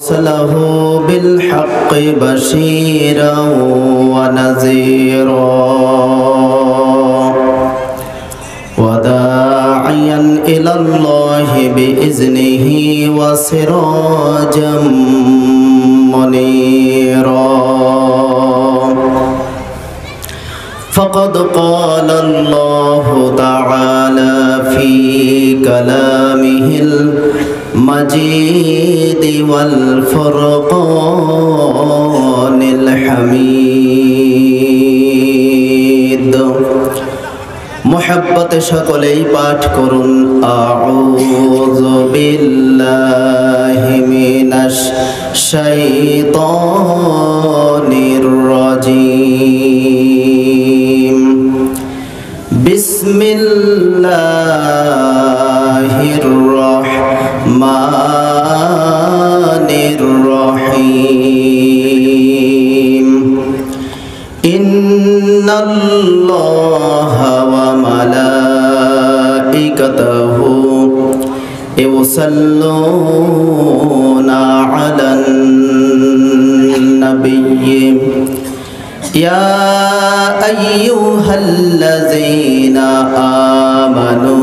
أرسله بالحق بشيرا ونذيرا وداعيا إلى الله بإذنه وسراجا منيرا فقد قال الله تعالى في كلامه المجيد والفرقان الحميد محبت সকলেই পাঠ করুন আউযু বিল্লাহি মিনাশ শাইতানির রাজীম বিসমিল্লাহির রহমানির রহিম ইন্নাল্লাহা ওয়া মালাইকাতাহু ইউসাল্লুনা আলান নাবিয়্যি ইয়া আইয়ুহাল্লাযীনা আমানু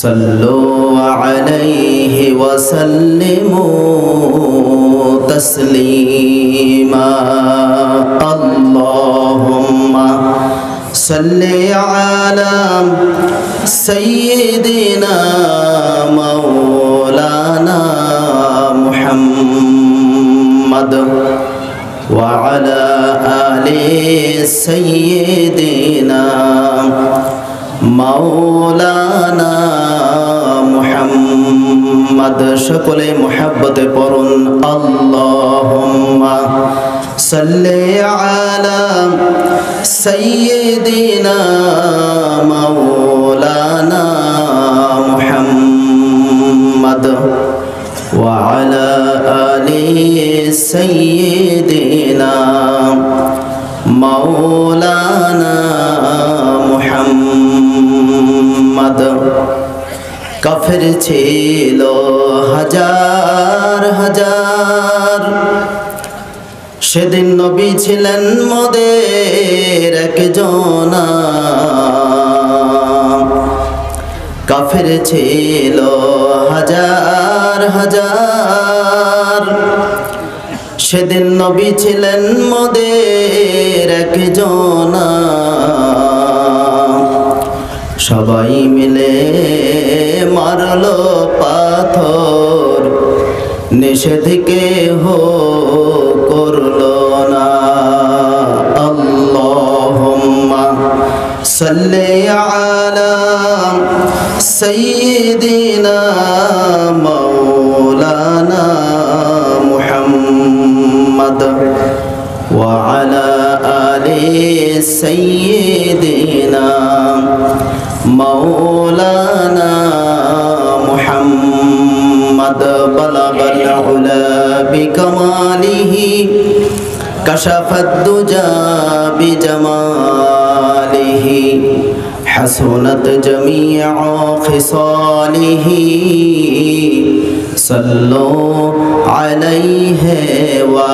সাল্লু আলাইহি ওয়া সাল্লিমু তাসলিমা আল্লাহুম্মা সাল্লি আলা সাইয়্যিদিনা মাওলানা মুহাম্মদ ওয়া আলা আলি সাইয়্যিদিনা মাওলানা মুহাম্মদ সকলে মুহাব্বতে পড়ুন আল্লাহুম্মা সাল্লি আলা সাইয়্যিদিনা মাওলানা মুহাম্মদ ওয়া আলা আলি সাইয়্যিদিনা মাওলানা মুহাম্মদ কাফের ছিল হাজার হাজার সেদিন নবী ছিলেন মোদের একজনা কাফের ছিল হাজার হাজার সেদিন নবী ছিলেন মোদের একজনা সবাই মিলে মারলো পাথর নিষেধকে হো করলো না আল্লাহুম্মা সাল্লি আলা সাইয়্যিদিনা মাওলানা মুহাম্মদ ওয়া আলা আলি সাইয়্যিদিনা মাওলানা মুহাম্মদ বালাগাল উলা বিকামালিহি কাশাফাদ দুজা বিজামালিহি হাসুনাত জামিউ খিসালিহি সাল্লু আলাইহি ওয়া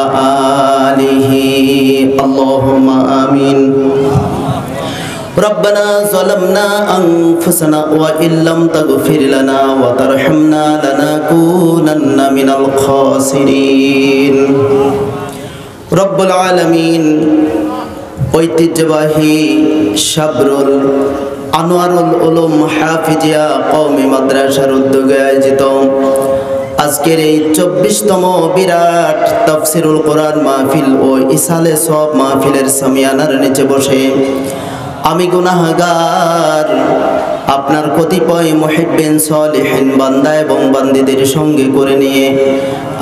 আলিহি আল্লাহুম্মা আমিন ربنا ظلمنا أنفسنا وإن لم تغفر لنا وترحمنا لنكونن من الخاسرين رب العالمين ঐতিহ্যবাহী সাবরুল আনোয়ারুল উলুম হাফিজিয়া কওমি মাদ্রাসার উদ্যোগে আয়োজিত আজকের এই 24তম বিরাট তাফসিরুল কোরআন মাহফিল ও ইসালে সওয়াব মাহফিলের সামিয়ানার নিচে বসে আমি গুনাহগার আপনার কতিপয় মুহিব্বিন সালিহিন বান্দা এবং বান্দীদের সঙ্গে করে নিয়ে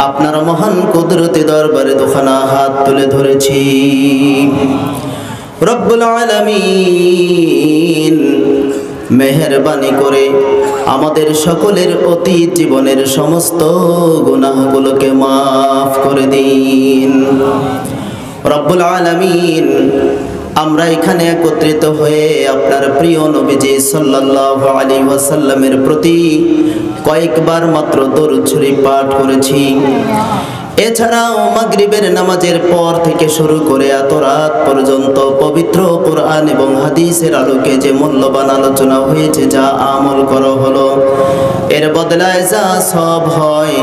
আপনার মহান কুদরতি দরবারে দুখানা হাত তুলে ধরেছি রব্বুল আলামিন মেহেরবানি করে আমাদের সকলের অতীত জীবনের সমস্ত গুনাহগুলোকে মাফ করে দিন রব্বুল আলামিন আমরা এখানে একত্রিত হয়ে আপনার প্রিয় নবীজি সাল্লাল্লাহু আলাইহি ওয়াসাল্লামের প্রতি কয়েকবার মাত্র দরুদ শরীফ পাঠ করেছি। এছাড়াও মাগরিবের নামাজের পর থেকে শুরু করে এত রাত পর্যন্ত পবিত্র কোরআন এবং হাদিসের আলোকে যে মূল্যবান আলোচনা হয়েছে, যা আমল করা হলো, এর বদলায় যা সব হয়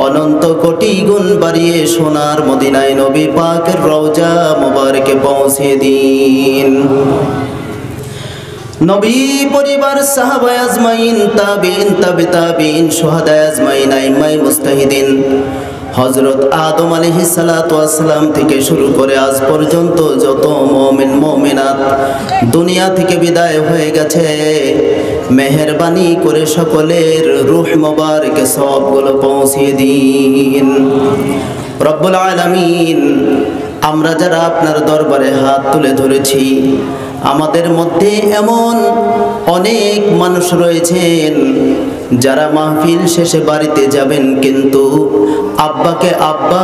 অনন্ত কোটি গুণ বাড়িয়ে সোনার মদিনায় নবী পাকের রওজা মুবারকে পৌঁছে দিন। নবী পরিবার, সাহাবা আজমাইন, তাবিঈন, তাবে তাবিঈন, শুহাদা আজমাইন, আইম্মায়ে মুজতাহিদিন, হযরত আদম আলাইহিস সালাতু ওয়াস সালাম থেকে শুরু করে আজ পর্যন্ত যত মুমিন মুমিনাত দুনিয়া থেকে বিদায় হয়ে গেছে, মেহেরবানি করে সকলের রূহ মুবারকে সবগুলো পৌঁছে দিন। রব্বুল আলামিন, আমরা যারা আপনার দরবারে হাত তুলে ধরেছি, আমাদের মধ্যে এমন অনেক মানুষ রয়েছেন যারা মাহফিল শেষে বাড়িতে যাবেন, কিন্তু আব্বাকে আব্বা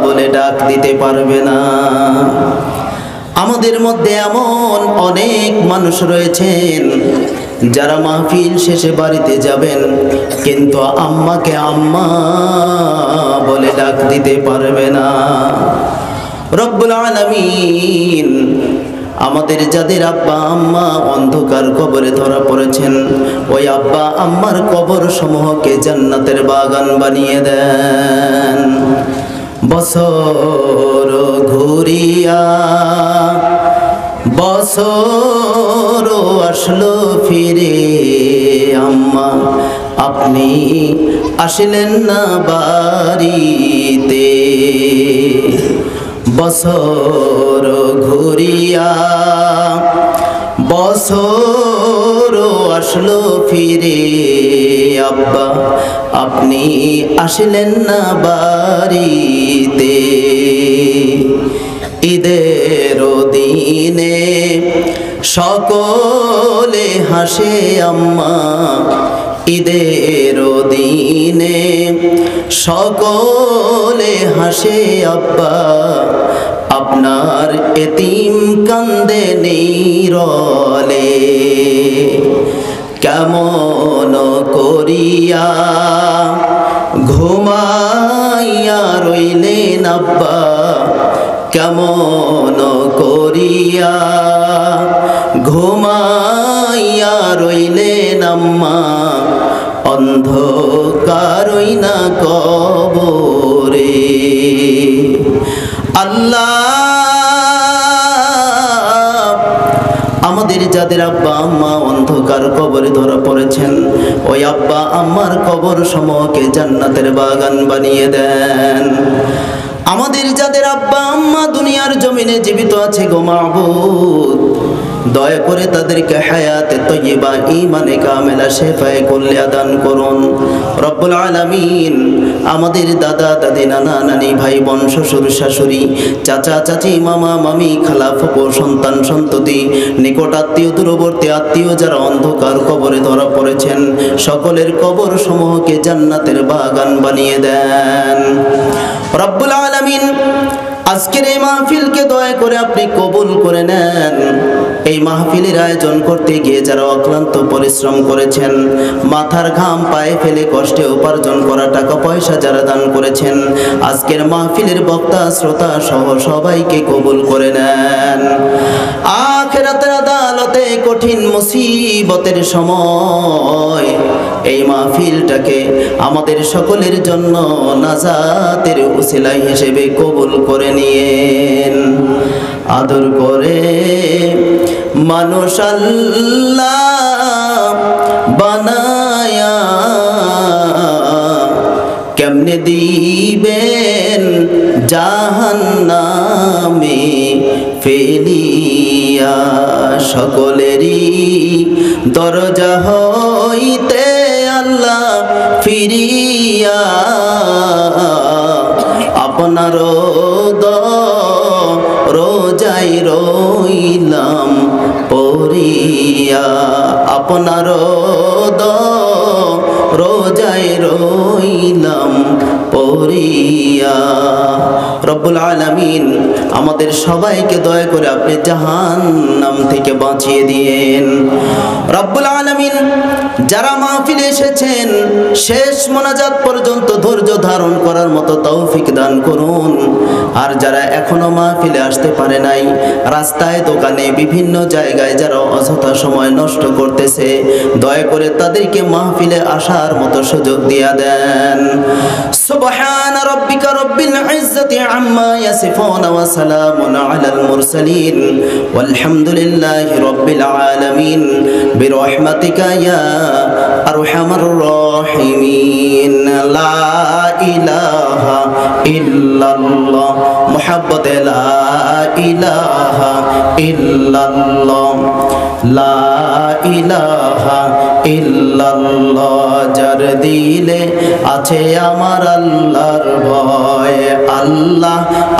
বলে ডাক দিতে পারবে না। আমাদের মধ্যে এমন অনেক মানুষ রয়েছেন যারা মাহফিল শেষে বাড়িতে যাবেন, কিন্তু আম্মাকে আম্মা বলে ডাক দিতে পারবে না। রব্বুল আলামিন, আমাদের যাদের আব্বা আম্মা অন্ধকার কবরে ধরা পড়েছেন, ওই আব্বা আম্মার কবর সমূহকে জান্নাতের বাগান বানিয়ে দেন। বছর ঘুরিয়া বছর আসলো ফিরে, আম্মা আপনি আসলেন না বাড়িতে। বছর ঘুরিয়া বছর আসলো ফিরে, আব্বা আপনি আসলেন না বাড়িতে। ঈদের দিনে সকলে হাসে আম্মা, ঈদের দিনে সকলে হাসে আব্বা, আপনার এতিম কান্দে নীরলে। কেমন করিয়া ঘুমাইয়া রইলেন আব্বা, কেমন করিয়া ঘুমাইয়া রইলেন আম্মা, অন্ধকারই না কবরে। আল্লাহ, আমাদের যাদের আব্বা আম্মা অন্ধকার কবরে ধরা পড়েছেন, ওই আব্বা আম্মার কবর সমূহকে জান্নাতের বাগান বানিয়ে দেন। আমাদের যাদের আব্বা আম্মা দুনিয়ার জমিনে জীবিত আছে, গো মাবুদ, দয়া করে তাদেরকে হায়াতে তয়্যিবা, ঈমানে কামেলা, শেফায়ে কুল্লিয়া দান করুন। রব্বুল আলামিন, আমাদের দাদা দাদি, নানা নানি, ভাই বোন, শ্বশুর শাশুড়ি, চাচা চাচি, মামা মামি, খালা ফুফু, সন্তান সন্ততি, নিকট আত্মীয়, দূরবর্তী আত্মীয় যারা অন্ধকার কবরে ধরা পড়েছেন, সকলের কবর সমূহকে জান্নাতের বাগান বানিয়ে দেন। রব্বুল আলামিন, আজকের এই মাহফিলকে দয়া করে আপনি কবুল করে নেন। এই মাহফিলের আয়োজন করতে গিয়ে যারা অক্লান্ত পরিশ্রম করেছেন, মাথার ঘাম পায়ে ফেলে কষ্টে উপার্জন করা টাকা পয়সা যারা দান করেছেন, আজকের মাহফিলের বক্তা শ্রোতা সহ সবাইকে কবুল করে নেন। আখিরাতের আদালতে কঠিন মুসিবতের সময় এই মাহফিলটাকে আমাদের সকলের জন্য নাজাতের উসিলা হিসেবে কবুল করে নিয়েন। আদর করে মানুষ আল্লাহ বানায়া কেমনে দিবেন জাহান্নামে ফেলিয়া, সকলেরই দরজা হইতে আল্লাহ ফিরিয়া, আপনার রোজাই রইলাম পড়িয়া, আপনার রোজাই রইলাম পড়িয়া। রব্বুল আলামিন আমাদের সবাইকে দয়া করে আপনি জাহান্নাম থেকে বাঁচিয়ে দিন। রব্বুল আলামিন যারা মাহফিলে এসেছেন শেষ মোনাজাত পর্যন্ত ধৈর্য ধারণ করার মতো তৌফিক দান করুন। আর যারা এখনো মাহফিলে আসতে পারে নাই, রাস্তায় দোকানে বিভিন্ন জায়গায় যারা অযথা সময় নষ্ট করতেছে, দয়া করে তাদেরকে মাহফিলে আসার মতো সুযোগ দিয়া দেন। সুবহান রাব্বিকা রাব্বিল ইজ্জাতি আম্মা ইয়াসিফুন ওয়া সালামুন আলাল মুরসালিন ওয়ালহামদুলিল্লাহি রাব্বিল আলামিন বিরহমাতিকা ইয়া আরহামার রাহিমিন। লা ইলাহা ইল্লাল্লাহ মুহাব্বতে লা ইলাহা ইল্লাল্লাহ লা ইলাহা ইল্লাল্লাহ। যার দিলে আছে আমার আল্লাহর ভয়, আল্লাহ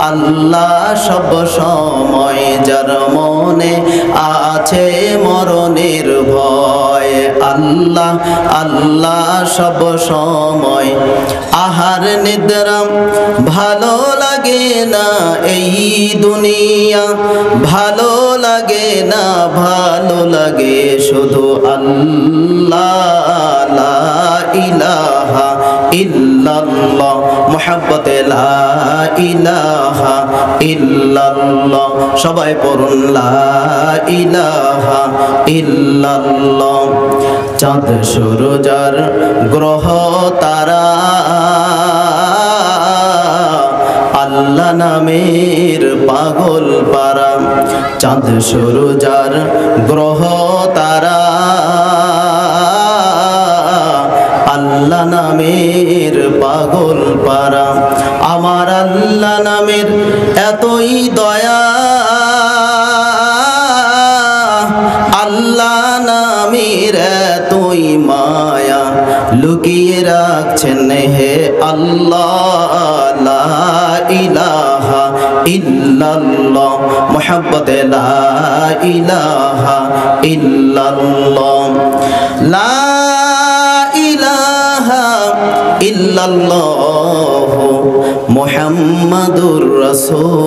আল্লাহ সব সময়। যার মনে আছে মরণের ভয়, আল্লাহ আল্লাহ সব সময়। আহার নিদ্রা ভালো লাগে না এই দুনিয়া, ভালো লাগে না, ভালো লাগে শুধু আল্লাহ। লা ইলাহা ইল্লাল্লাহ মুহাব্বতে লা ইলাহা ইল্লাল্লাহ। সবাই পড়ুন লা ইলাহা ইল্লাল্লাহ। চাঁদ সূরজার গ্রহ তারা আল্লাহ নামের পাগল পারা। চাঁদ সূরজার গ্রহ তারা আল্লাহ নামের পাগল পারা। আমার আল্লাহ নামের এতই দয়া, আল্লাহ নামের এতই মায়া, লুকিয়ে রাখছেন হে আল্লাহ। লা ইলাহা ইল্লাল্লাহ মুহাব্বতে লা ইলাহা ইল্লাল্লাহ লা ইলাহা ইল্লাল্লাহ মুহাম্মাদুর রাসূলুল্লাহ।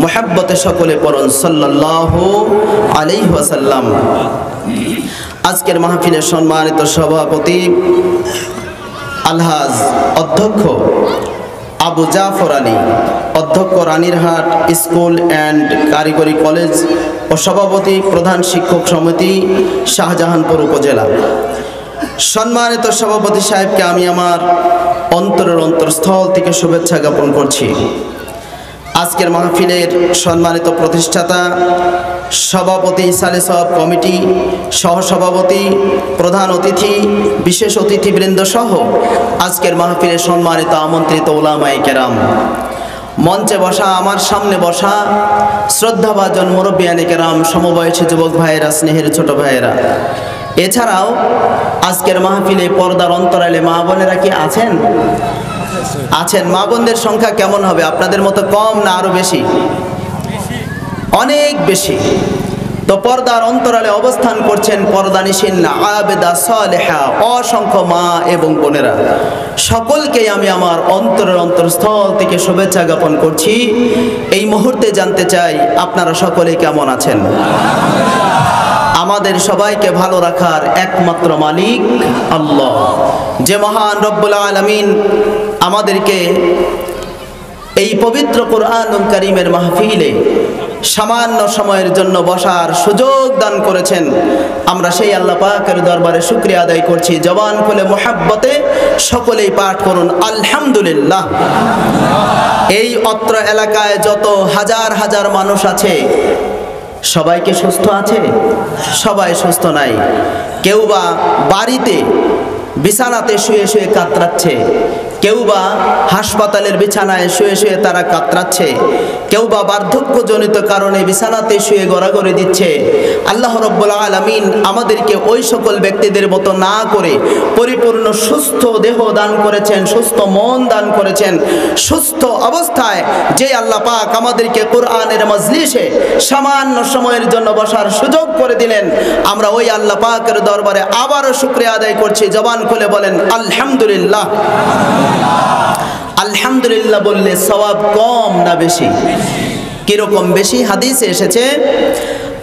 মুহাব্বতে সকলে পড়ুন সাল্লাল্লাহু আলাইহি ওয়াসাল্লাম। আজকের মাহফিলের সম্মানিত সভাপতি আলহাজ অধ্যক্ষ আবু জাফর আলী, অধ্যক্ষ রানীরহাট স্কুল অ্যান্ড কারিগরি কলেজ ও সভাপতি প্রধান শিক্ষক সমিতি শাহজাহানপুর উপজেলা। সম্মানিত সভাপতি সাহেবকে আমি আমার অন্তরের অন্তরস্থল থেকে শুভেচ্ছা জ্ঞাপন করছি। আজকের মাহফিলের সম্মানিত প্রতিষ্ঠাতা সভাপতি ইসালে সব কমিটি, সহসভাপতি, প্রধান অতিথি, বিশেষ অতিথিবৃন্দ সহ আজকের মাহফিলের সম্মানিত আমন্ত্রিত উলামায়ে কেরাম, মঞ্চে বসা, আমার সামনে বসা শ্রদ্ধাভাজন মুরব্বিয়ানে কেরাম, সমবয়সী যুবক ভাইয়েরা, স্নেহের ছোট ভাইয়েরা, এছাড়াও আজকের মাহফিলে পর্দার অন্তরালে মা বোনেরা কি আছেন? আছেন। মা বোনদের সংখ্যা কেমন হবে? আপনাদের মতো কম না আরো বেশি? অনেক বেশি। তো পর্দার অন্তরালে অবস্থান করছেন পর্দানিসীন আবেদা সালেহা অসংখ্য মা এবং বোনেরা, সকলকেই আমি আমার অন্তরের অন্তরস্থল থেকে শুভেচ্ছা জ্ঞাপন করছি। এই মুহূর্তে জানতে চাই আপনারা সকলে কেমন আছেন? আমাদের সবাইকে ভালো রাখার একমাত্র মালিক আল্লাহ, যে মহান রব্বুল আলামিন আমাদেরকে এই পবিত্র কুরআনুল কারীমের মাহফিলে সামান্য সময়ের জন্য বসার সুযোগ দান করেছেন। আমরা সেই আল্লাহ পাকের দরবারে শুকরিয়া আদায় করছি। জবান খুলে মুহাব্বতে সকলেই পাঠ করুন আলহামদুলিল্লাহ। এই অত্র এলাকায় যত হাজার হাজার মানুষ আছে, সবাইকে সুস্থ আছে? সবাই সুস্থ নাই। কেউ বা বাড়িতে বিছানাতে শুয়ে শুয়ে কাতরাচ্ছে, কেউ বা হাসপাতালের বিছানায় শুয়ে শুয়ে তারা কাতরাচ্ছে, কেউ বা বার্ধক্যজনিত কারণে বিছানাতে শুয়ে গড়াগড়ি দিচ্ছে। আল্লাহ রাব্বুল আলামিন আমাদেরকে ওই সকল ব্যক্তিদের মতো না করে পরিপূর্ণ সুস্থ দেহ দান করেছেন, সুস্থ মন দান করেছেন। সুস্থ অবস্থায় যে আল্লাহ পাক আমাদেরকে কোরআনের মজলিসে সামান্য সময়ের জন্য বসার সুযোগ করে দিলেন, আমরা ওই আল্লাহ পাকের দরবারে আবারও শুকরিয়া আদায় করছি। জবান খুলে বলেন আলহামদুলিল্লাহ। আলহামদুলিল্লাহ বললে সওয়াব কম না বেশি? কিরকম বেশি? হাদিসে এসেছে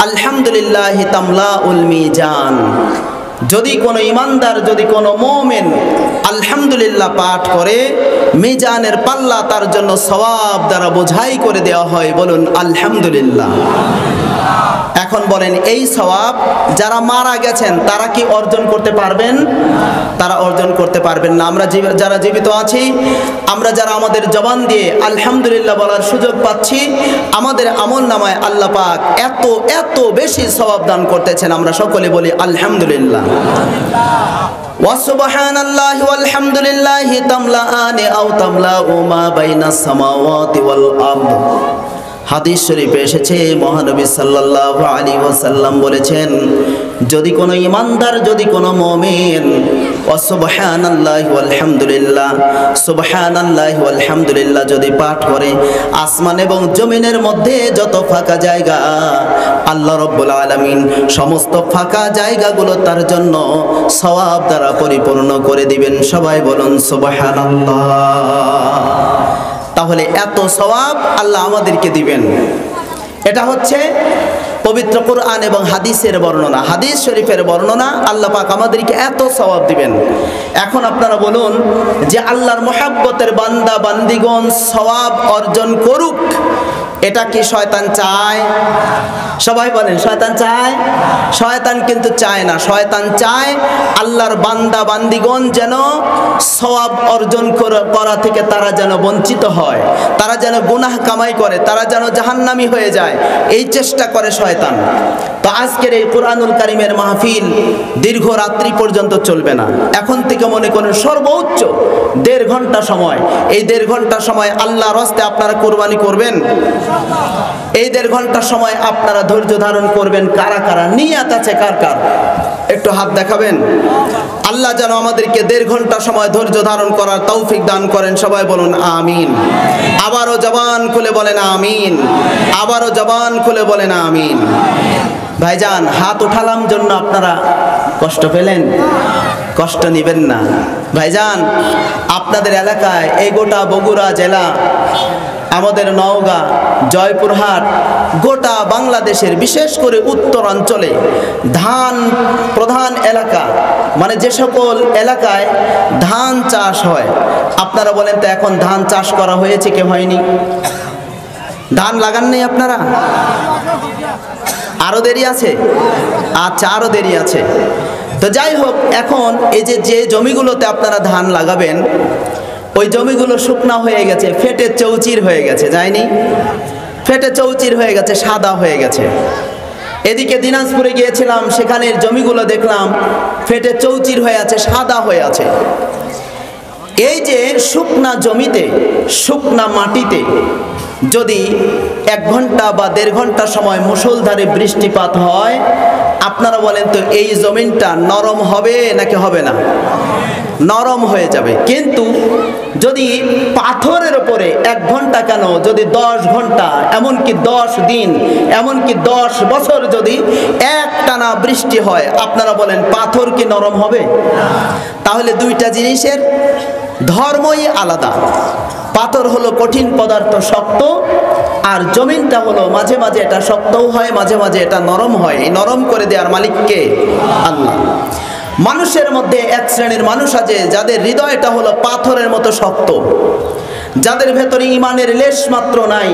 আলহামদুলিল্লাহ তামলাউল মিজান। যদি কোনো ইমানদার, যদি কোনো মুমিন আলহামদুলিল্লাহ পাঠ করে, মিজানের পাল্লা তার জন্য সওয়াব দ্বারা বোঝাই করে দেওয়া হয়। বলুন আলহামদুলিল্লাহ। এখন বলেন, এই সওয়াব যারা মারা গেছেন তারা কি অর্জন করতে পারবেন? তারা অর্জন করতে পারবেন না। আমরা যারা জীবিত আছি, আমরা যারা আমাদের জবান দিয়ে আলহামদুলিল্লাহ বলার সুযোগ পাচ্ছি, আমাদের আমল নামায় আল্লাহ পাক এত এত বেশি সওয়াব দান করতেছেন। আমরা সকলে বলি আলহামদুলিল্লাহ। ওয়া সুবহানাল্লাহি ওয়াল হামদুলিল্লাহি তামলাআনি আও তামলাউ মা বাইনাস সামাওয়াতি ওয়াল আরদ। হাদিস শরীফে এসেছে, মহানবী সাল্লাল্লাহু আলাইহি ওয়াসাল্লাম বলেছেন, যদি কোনো ইমানদার, যদি কোনো মুমিন ওয়া সুবহানাল্লাহি ওয়াল হামদুলিল্লাহ, সুবহানাল্লাহি ওয়াল হামদুলিল্লাহ যদি পাঠ করে, আসমান এবং জমিনের মধ্যে যত ফাঁকা জায়গা, আল্লাহ রাব্বুল আলামিন সমস্ত ফাঁকা জায়গাগুলো তার জন্য সওয়াব দ্বারা পরিপূর্ণ করে দিবেন। সবাই বলুন সুবহানাল্লাহ। তাহলে এত সওয়াব আল্লাহ আমাদেরকে দিবেন। এটা হচ্ছে পবিত্র কোরআন এবং হাদিসের বর্ণনা, হাদিস শরীফের বর্ণনা। আল্লাহ পাক আমাদেরকে এত সওয়াব দিবেন। এখন আপনারা বলুন যে আল্লাহর মহব্বতের বান্দা বান্দিগণ সওয়াব অর্জন করুক, এটা কি শয়তান চায়? সবাই বলেন, শয়তান চায়? শয়তান কিন্তু চায় না। শয়তান চায় আল্লাহর বান্দা বান্দিগণ যেন সওয়াব অর্জন করা থেকে তারা যেন বঞ্চিত হয়, তারা যেন গুনাহ কামাই করে, তারা যেন জাহান্নামী হয়ে যায়, এই চেষ্টা করে শয়তান। তো আজকের এই কোরআনুল কারীমের মাহফিল দীর্ঘ রাত্রি পর্যন্ত চলবে না। এখন থেকে মনে করুন সর্বোচ্চ 1.5 ঘন্টা সময়। এই 1.5 ঘন্টা সময় আল্লাহর রাস্তায় আপনারা কুরবানি করবেন। এই 1.5 ঘন্টা সময় আপনারা ধৈর্য ধারণ করবেন। কারা কারা নিয়ত আছে? কার কার একটু হাত দেখাবেন। আল্লাহ যেন আমাদেরকে 1.5 ঘন্টা সময় ধৈর্য ধারণ করার তৌফিক দান করেন। সবাই বলুন আমিন। আবারও জবান খুলে বলেন আমিন। আবারও জবান খুলে বলেন আমিন। ভাইজান, হাত উঠালাম জন্য আপনারা কষ্ট পেলেন? কষ্ট নেবেন না ভাইজান। আপনাদের এলাকায় এই গোটা বগুড়া জেলা, আমাদের নওগাঁ, জয়পুরহাট, গোটা বাংলাদেশের বিশেষ করে উত্তরাঞ্চলে ধান প্রধান এলাকা, মানে যে সকল এলাকায় ধান চাষ হয়, আপনারা বলেন তো এখন ধান চাষ করা হয়েছে কি হয়নি? ধান লাগান নেই আপনারা? আরো দেরি আছে? আচ্ছা, আরো দেরি আছে। তো যাই হোক, এখন এই যে জমিগুলোতে আপনারা ধান লাগাবেন, ওই জমিগুলো শুকনা হয়ে গেছে, ফেটে চৌচির হয়ে গেছে, যায়নি? ফেটে চৌচির হয়ে গেছে, সাদা হয়ে গেছে। এদিকে দিনাজপুরে গিয়েছিলাম, সেখানের জমিগুলো দেখলাম ফেটে চৌচির হয়ে আছে, সাদা হয়ে আছে। এই যে শুকনা জমিতে, শুকনা মাটিতে যদি 1 ঘন্টা বা 1.5 ঘন্টা সময় মুষলধারে বৃষ্টিপাত হয়, আপনারা বলেন তো এই জমিনটা নরম হবে নাকি হবে না? নরম হয়ে যাবে। কিন্তু যদি পাথরের উপরে 1 ঘন্টা কেন, যদি 10 ঘন্টা, এমনকি 10 দিন, এমনকি 10 বছর যদি একটানা বৃষ্টি হয়, আপনারা বলেন পাথর কি নরম হবে? তাহলে দুইটা জিনিসের ধর্মই আলাদা। পাথর হলো কঠিন পদার্থ, শক্ত, আর জমিনটা হলো মাঝে মাঝে এটা শক্তও হয়, মাঝে মাঝে এটা নরম হয়। এই নরম করে দেওয়ার মালিক কে? আল্লাহ। মানুষের মধ্যে এক শ্রেণীর মানুষ আছে যাদের হৃদয়টা হলো পাথরের মতো শক্ত, যাদের ভেতরে ঈমানের লেশ মাত্র নাই।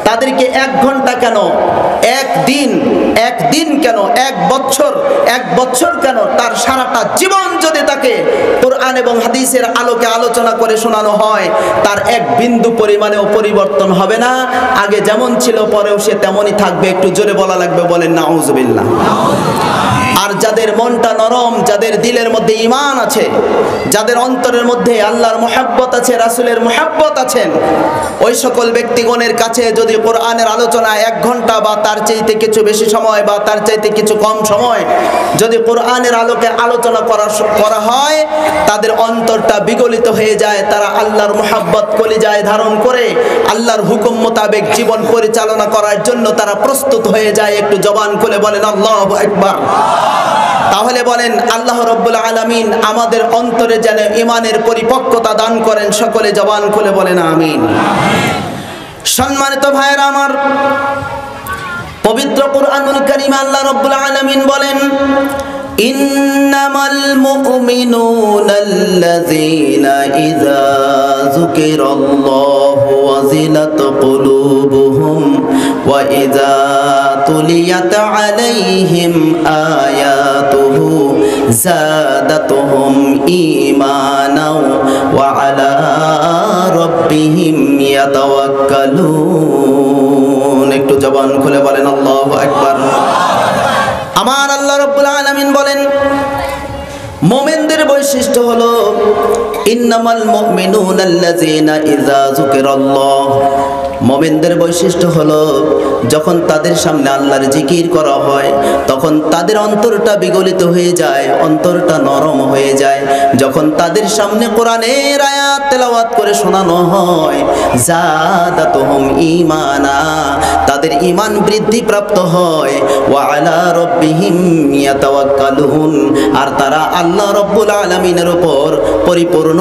তাদেরকে 1 ঘন্টা কেন, 1 দিন কেন, 1 বছর কেন, তার সারাটা জীবন যদি তাকে কোরআন এবং হাদিসের আলোকে আলোচনা করে শোনানো হয়, তার 1 বিন্দু পরিমাণেও পরিবর্তন হবে না। আগে যেমন ছিল পরেও সে তেমনই থাকবে। একটু জোরে বলা লাগবে, বলেন নাউজুবিল্লাহ। আর যাদের মনটা নরম, যাদের দিলের মধ্যে ঈমান আছে, যাদের অন্তরের মধ্যে আল্লাহর মুহাব্বত আছে, রাসূলের মুহাব্বত আছেন, ওই সকল ব্যক্তিগণের কাছে যদি কোরআনের আলোচনা 1 ঘন্টা বা তার চাইতে কিছু বেশি সময় বা তার চাইতে কিছু কম সময় যদি কোরআনের আলোকে আলোচনা করা হয়, তাদের অন্তরটা বিগলিত হয়ে যায়, তারা আল্লাহর মুহাব্বত কলিজায় ধারণ করে আল্লাহর হুকুম মোতাবেক জীবন পরিচালনা করার জন্য তারা প্রস্তুত হয়ে যায়। একটু জবান খুলে বলেন আল্লাহু আকবার। তাহলে বলেন আল্লাহ রাব্বুল আলামিন আমাদের অন্তরে যেন ঈমানের পরিপক্কতা দান করেন। সকলে জবান খুলে বলেন আমিন। সম্মানিত ভাইয়েরা আমার, পবিত্র কুরআনুল কারীমে আল্লাহ রাব্বুল আলামিন বলেন, ইন্নামাল মুমিনুনাল্লাযীনা ইযা যুকিরাল্লাহু ওয়াজিলাত কুলুবুহুম ওয়া ইযা তুলিয়াত আলাইহিম আয়াতুহু যাদাতুহুম ঈমানাও ওয়া আলা রাব্বিহিম ইয়াতাওয়াক্কালুন। একটু জবান খুলে বলেন আল্লাহু আকবার। আমার আল্লাহ রাব্বুল আলামিন বলেন, মুমিনদের বৈশিষ্ট্য হলো ইন্নামাল মুমিনুনাল্লাযীনা ইযা যুকিরাল্লাহ। মুমিনদের বৈশিষ্ট্য হলো যখন তাদের সামনে আল্লাহর জিকির করা হয় তখন তাদের অন্তরটা বিগলিত হয়ে যায়, অন্তরটা নরম হয়ে যায়। যখন তাদের সামনে কোরআনের আয়াত তেলাওয়াত করে শোনানো হয়, যাদাতুহুম ঈমানা, তাদের ঈমান বৃদ্ধি প্রাপ্ত হয়। ওয়া আলা রাব্বিহিম ইয়াতাওয়াক্কালুন, আর তারা আল্লাহ রাব্বুল আলামিনের উপর পরিপূর্ণ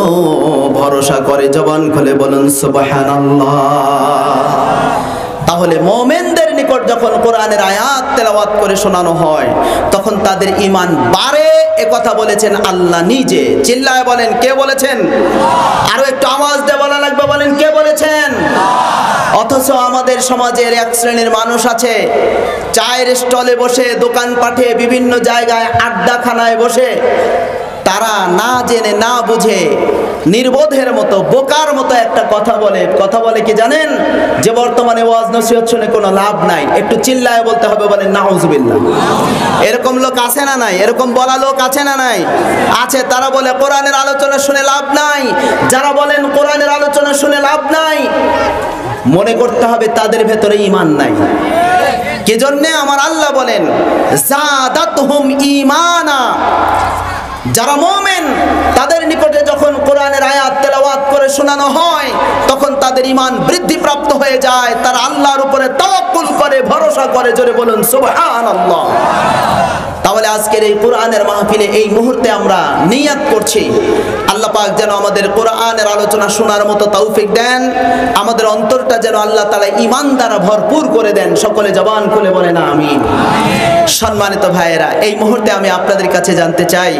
ভরসা করে। জবান খুলে বলুন সুবহানাল্লাহ। তাহলে মুমিনদের নিকট যখন কোরআনের আয়াত তেলাওয়াত করে শোনানো হয় তখন তাদের ঈমান বাড়ে। একথা বলেছেন আল্লাহ নিজে। চিল্লায় বলেন কে বলেছেন? আরো একটু আওয়াজ দিয়ে বলা লাগবে, বলেন কে বলেছেন? অথচ আমাদের সমাজের এক শ্রেণীর মানুষ আছে, চায়ের স্টলে বসে, দোকানপাটে, বিভিন্ন জায়গায়, আড্ডাখানায় বসে তারা না জেনে না বুঝে নির্বোধের মতো, বোকার মতো একটা কথা বলে। কথা বলে কি জানেন? যে বর্তমানে ওয়াজ নসিহত শুনে কোনো লাভ নাই। একটু চিল্লায় বলতে হবে, বলেন নাউজুবিল্লাহ। এরকম লোক আছে না নাই? এরকম বলা লোক আছে না নাই? আছে। তারা বলে কোরআনের আলোচনা শুনে লাভ নাই। যারা বলেন কোরআনের আলোচনা শুনে লাভ নাই, মনে করতে হবে তাদের ভেতরে ঈমান নাই। কি জন্য? আমার আল্লাহ বলেন যাদাতুহুম ঈমানা, যারা মুমিন তাদের নিকটে যখন কোরআনের আয়াত তেলাওয়াত করে শোনানো হয় তখন তাদের ঈমান বৃদ্ধি প্রাপ্ত হয়ে যায়। তারা আল্লাহর উপরে তাওয়াক্কুল করে, ভরসা করে। জোরে বলুন সুবহানাল্লাহ। তাহলে আজকের এই কোরআনের মাহফিলে এই মুহূর্তে আমরা নিয়াত করছি আল্লাহ পাক যেন আমাদের কোরআনের আলোচনা শোনার মতো তৌফিক দেন, আমাদের অন্তরটা যেন আল্লাহ তাআলা ঈমান দ্বারা ভরপুর করে দেন। সকলে জবান খুলে বলেন আমিন। সম্মানিত ভাইয়েরা, এই মুহূর্তে আমি আপনাদের কাছে জানতে চাই,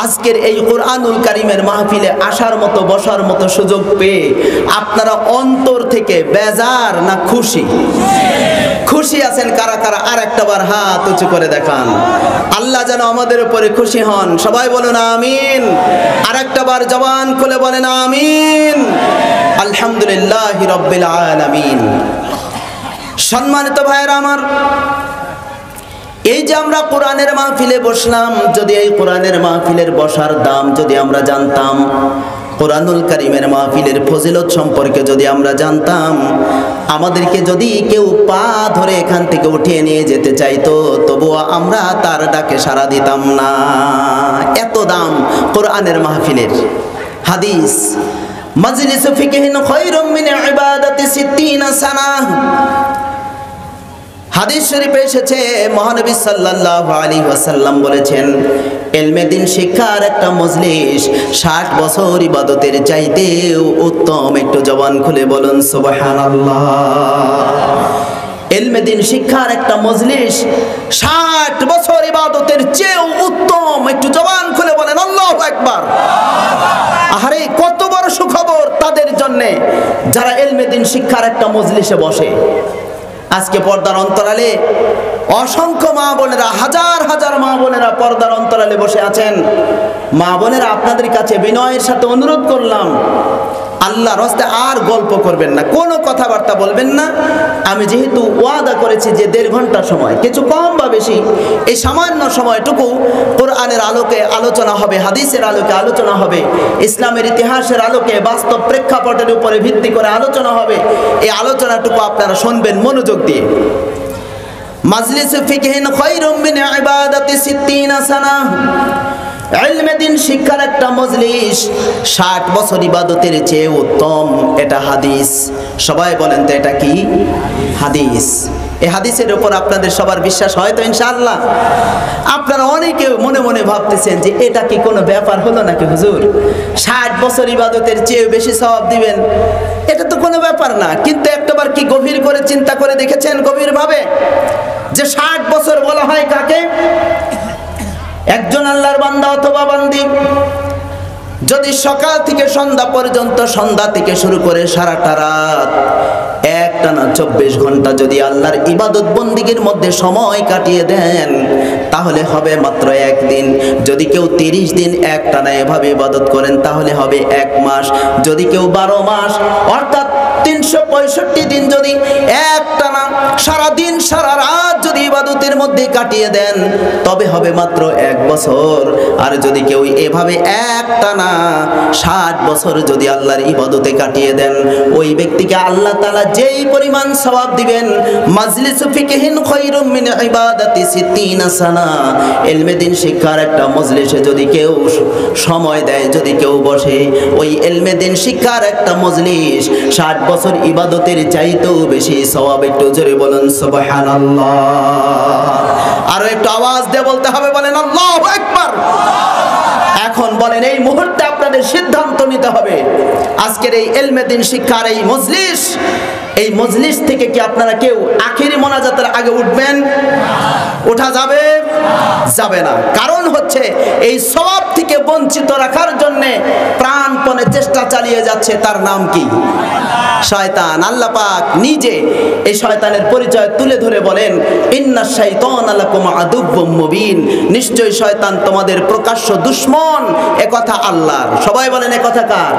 আজকের এই কোরআনুল কারীমের মাহফিলে আসার মতো, বসার মতো সুযোগ পেয়ে আপনারা অন্তর থেকে বেজার না খুশি? খুশি আছেন কারা কারা? আর একটাবার হাত উঁচু করে দেখান। আল্লাহ যেন আমাদের উপরে খুশি হন। সবাই বলুন আমিন। আর একটাবার জবান খুলে বলেন আমিন। আলহামদুলিল্লাহি রাব্বিল আলামিন। সম্মানিত ভাইয়েরা আমার, এই যে আমরা কোরআনের মাহফিলে বসলাম, যদি এই কোরআনের মাহফিলের বসার দাম যদি আমরা জানতাম, কোরআনুল কারীমের মাহফিলের ফজিলত সম্পর্কে যদি আমরা জানতাম, আমাদেরকে যদি কেউ পা ধরে এখান থেকে উঠিয়ে নিয়ে যেতে চাইতো তবুও আমরা তার ডাকে সাড়া দিতাম না। এত দাম কোরআনের মাহফিলের। হাদিস, মাজলিসু ফিকহিন খায়রুম মিন ইবাদাতি 60 সানাহ। হাদিস শরীফে এসেছে, মহানবী সাল্লাল্লাহু আলাইহি ওয়াসাল্লাম বলেছেন, ইলমে দ্বীন শিক্ষার একটা মজলিস 60 বছর ইবাদতের চাইতেও উত্তম। একটু জবান খুলে বলুন সুবহানাল্লাহ। ইলমে দ্বীন শিক্ষার একটা মজলিস 60 বছর ইবাদতের চেয়েও উত্তম। একটু জবান খুলে বলেন আল্লাহু আকবার। আরে কত বড় সুখবর তাদের জন্য যারা ইলমে দ্বীন শিক্ষার একটা মজলিসে বসে। আজকে পর্দার অন্তরালে অসংখ্য মা বোনেরা, হাজার হাজার মা বোনেরা পর্দার অন্তরালে বসে আছেন। মা বোনেরা, আপনাদের কাছে বিনয়ের সাথে অনুরোধ করলাম, আল্লাহর রাস্তে আর গল্প করবেন না, কোনো কথাবার্তা বলবেন না। আমি যেহেতু ওয়াদা করেছি যে 1.5 ঘন্টা সময়, কিছু কম বা বেশি, এই সামান্য সময়টুকু কোরআনের আলোকে আলোচনা হবে, হাদিসের আলোকে আলোচনা হবে, ইসলামের ইতিহাসের আলোকে বাস্তব প্রেক্ষাপটের উপরে ভিত্তি করে আলোচনা হবে। এই আলোচনাটুকু আপনারা শুনবেন মনোযোগ দিয়ে। মাজলিসু ফিকহিন খায়রুম মিন ইবাদাতি 60 সানাহ। ইলমে দিন শিক্ষার একটা মজলিস 60 বছর ইবাদতের চেয়ে উত্তম, এটা হাদিস। সবাই বলেন তো এটা কি হাদিস? এই হাদিসের উপর আপনাদের সবার বিশ্বাস হয় তো ইনশাআল্লাহ? আপনারা অনেকে মনে মনে ভাবতেছেন যে এটা কি কোনো ব্যাপার হলো নাকি হুজুর, 60 বছর ইবাদতের চেয়ে বেশি সওয়াব দিবেন, এটা তো কোনো ব্যাপার না। কিন্তু একটাবার কি গভীর করে চিন্তা করে দেখেছেন গভীরভাবে যে 60 বছর বলা হয় কাকে? একজন আল্লাহর বান্দা অথবা বান্দি যদি সকাল থেকে সন্ধ্যা পর্যন্ত, সন্ধ্যা থেকে শুরু করে সারাটা রাত একটানা 24 ঘন্টা যদি আল্লাহর ইবাদত বন্দিগির মধ্যে সময় কাটিয়ে দেন, তাহলে হবে মাত্র একদিন। যদি কেউ 30 দিন একটানা এভাবে ইবাদত করেন তাহলে হবে 1 মাস। যদি কেউ 12 মাস অর্থাৎ 365 দিন যদি একটানা সারা দিন সারা রাত যদি ইবাদতের মধ্যে কাটিয়ে দেন তবে হবে মাত্র 1 বছর। আর যদি কেউ এভাবে একটানা 60 বছর যদি আল্লাহর ইবাদতে কাটিয়ে দেন, ওই ব্যক্তিকে আল্লাহ তাআলা যেই পরিমাণ সওয়াব দিবেন, মাজলিস ফিকহিন খায়রুম মিন ইবাদাতি 60 সানা। ইলমে দিন শিক্ষার একটা মজলিসে যদি কেউ সময় দেয়, যদি কেউ বসে, ওই ইলমে দিন শিক্ষার একটা মজলিস 60 বছর ইবাদতের চাইতেও বেশি সওয়াব। একটু জোরে বলুন সুবহানাল্লাহ। আর একটু আওয়াজ দিয়ে বলতে হবে, বলেন আল্লাহু আকবার। এখন বলেন এই মুহূর্তে আপনাদের সিদ্ধান্ত নিতে হবে, আজকের এই ইলমে দিন শিক্ষার এই মজলিস, এই মজলিস থেকে কি আপনারা কেউ আখেরি মোনাজাতের আগে উঠবেন? ওঠা যাবে? যাবে না। কারণ হচ্ছে এই সওয়াব থেকে বঞ্চিত রাখার জন্য প্রাণপণে চেষ্টা চালিয়ে যাচ্ছে, তার নাম কি? শয়তান। আল্লাহ পাক নিজে এই শয়তানের পরিচয় তুলে ধরে বলেন, ইন্নাশ শাইতানা লাকুম আদুব্বুম মুবিন, নিশ্চয়ই শয়তান তোমাদের প্রকাশ্য দুশমন। এ কথা আল্লাহর। সবাই বলেন এ কথা কার?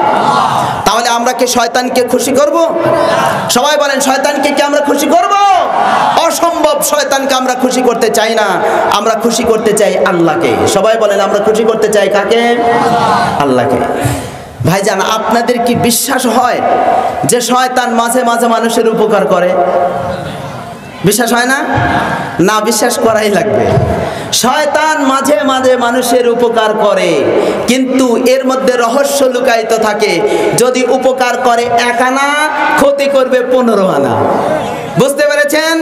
তাহলে আমরা কি শয়তানকে খুশি করব? সবাই বলেন শয়তানকে কি আমরা খুশি করব? অসম্ভব। শয়তানকে আমরা খুশি করতে চাই না, আমরা খুশি করতে চাই আল্লাহকে। সবাই বলেন আমরা খুশি করতে চাই কাকে? আল্লাহকে। ভাইজান, আপনাদের কি বিশ্বাস হয় যে শয়তান মাঝে মাঝে মানুষের উপকার করে? বিশ্বাস হয় না? না, বিশ্বাস করাই লাগবে। শয়তান মাঝে মাঝে মানুষের উপকার করে, কিন্তু এর মধ্যে রহস্য লুকায়িত থাকে। যদি উপকার করে 1 আনা, ক্ষতি করবে 15 আনা। বুঝতে পেরেছেন?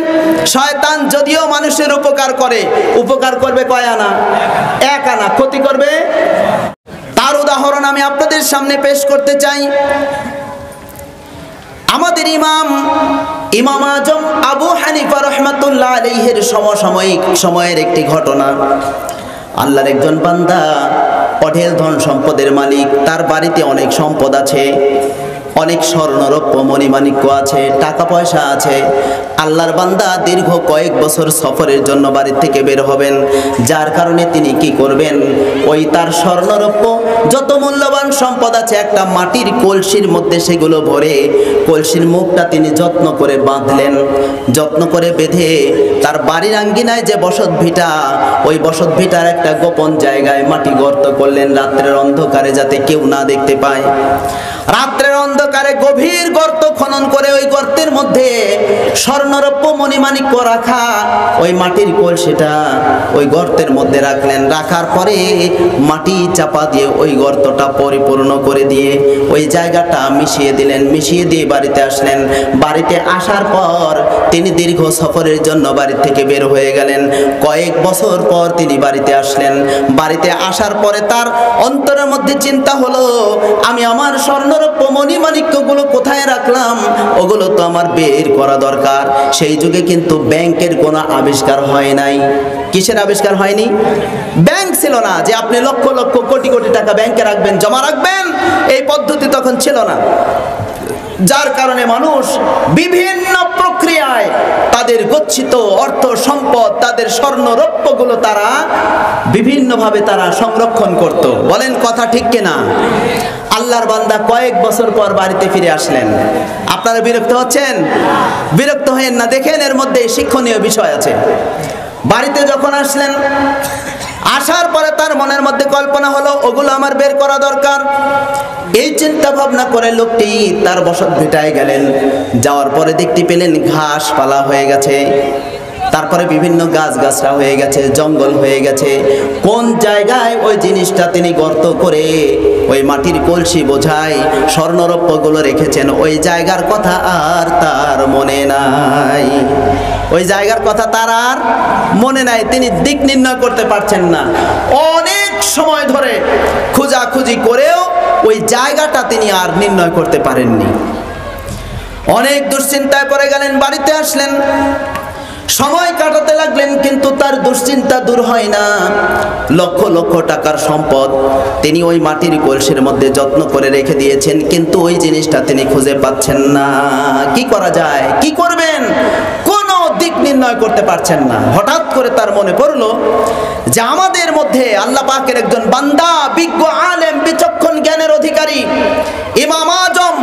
শয়তান যদিও মানুষের উপকার করে, উপকার করবে কয় আনা? 1 আনা। ক্ষতি করবে। তার উদাহরণ আমি আপনাদের সামনে পেশ করতে চাই। আমাদের ইমাম আজম আবু হানিফা রাহমাতুল্লাহ আলাইহির সমসাময়িক সময়ের একটি ঘটনা। আল্লাহর একজন বান্দা অঢেল ধন সম্পদের মালিক, তার বাড়িতে অনেক সম্পদ আছে, অনেক স্বর্ণরৌপ্য মণিমাণিক্য আছে, টাকা পয়সা আছে। আল্লাহর বান্দা দীর্ঘ কয়েক বছর সফরের জন্য বাড়ি থেকে বের হবেন, যার কারণে তিনি কি করবেন, ওই তার স্বর্ণরৌপ্য যত মূল্যবান সম্পদ আছে একটা মাটির কলসির মধ্যে সেগুলো ভরে কলসির মুখটা তিনি যত্ন করে বাঁধলেন। যত্ন করে বেঁধে তার বাড়ির আঙ্গিনায় যে বসত ভিটা, ওই বসত ভিটার একটা গোপন জায়গায় মাটি গর্ত করলেন, রাত্রের অন্ধকারে যাতে কেউ না দেখতে পায়। রাত্রের অন্ধকারে গভীর গর্ত খনন করে ওই গর্তের মধ্যে স্বর্ণরৌপ্য মণিমাণিক্য রাখা ওই মাটির কলসিটা ওই গর্তের মধ্যে রাখলেন। রাখার পরে মাটি চাপা দিয়ে ওই গর্তটা পরিপূর্ণ করে দিয়ে ওই জায়গাটা মিশিয়ে দিলেন। মিশিয়ে দিয়ে বাড়িতে আসলেন। বাড়িতে আসার পর তিনি দীর্ঘ সফরের জন্য বাড়ি থেকে বের হয়ে গেলেন। কয়েক বছর পর তিনি বাড়িতে আসলেন। বাড়িতে আসার পরে তার অন্তরের মধ্যে চিন্তা হলো, আমি আমার স্বর্ণরৌপ্য মণিমাণিক্যগুলো কোথায় রাখলাম? ওগুলো তো আমার বের করা দরকার। সেই যুগে কিন্তু ব্যাংকের কোনো আবিষ্কার হয় নাই। কিসের আবিষ্কার হয়নি? ব্যাংক ছিল না যে আপনি লক্ষ লক্ষ কোটি কোটি টাকা ব্যাংকে রাখবেন, জমা রাখবেন, এই পদ্ধতি তখন ছিল না। যার কারণে মানুষ বিভিন্ন প্রক্রিয়ায় তাদের গচ্ছিত অর্থ সম্পদ, তাদের স্বর্ণরৌপ্যগুলো তারা বিভিন্নভাবে তারা সংরক্ষণ করত। বলেন কথা ঠিক কিনা? আল্লাহর বান্দা কয়েক বছর পর বাড়িতে ফিরে আসলেন। আপনারা বিরক্ত হচ্ছেন? বিরক্ত হয়েন না, দেখেন এর মধ্যে শিক্ষণীয় বিষয় আছে। বাড়িতে যখন আসলেন, আসার পরে তার মনের মধ্যে কল্পনা হলো ওগুলো আমার বের করা দরকার। এই চিন্তা ভাবনা করে লোকটি তার বসত ভিটায় গেলেন। যাওয়ার পরে দেখতে পেলেন ঘাস পালা হয়ে গেছে। তারপরে বিভিন্ন গাছগাছরা হয়ে গেছে, জঙ্গল হয়ে গেছে। কোন জায়গায় ওই জিনিসটা তিনি গর্ত করে ওই মাটির কলসি বোঝায় স্বর্ণরৌপ্যগুলো রেখেছেন, ওই জায়গার কথা আর তার মনে নাই। ওই জায়গার কথা তার আর মনে নাই। তিনি দিক নির্ণয় করতে পারছেন না। অনেক সময় ধরে খোঁজাখুঁজি করেও ওই জায়গাটা তিনি আর নির্ণয় করতে পারেননি। অনেক দুশ্চিন্তায় পড়ে গেলেন। বাড়িতে আসলেন, সময় কাটাতে লাগলেন, কিন্তু তার দুশ্চিন্তা দূর হয় না। লক্ষ লক্ষ টাকার সম্পদ তিনি ওই মাটির কলসির মধ্যে যত্ন করে রেখে দিয়েছেন, কিন্তু ওই জিনিসটা তিনি খুঁজে পাচ্ছেন না। কি করা যায়, কি করবেন, কোনো দিক নির্ণয় করতে পারছেন না। হঠাৎ করে তার মনে পড়লো যে আমাদের মধ্যে আল্লাহ পাকের একজন বান্দা, বিজ্ঞ আলেম, বিচক্ষণ জ্ঞানের অধিকারী ইমাম আজম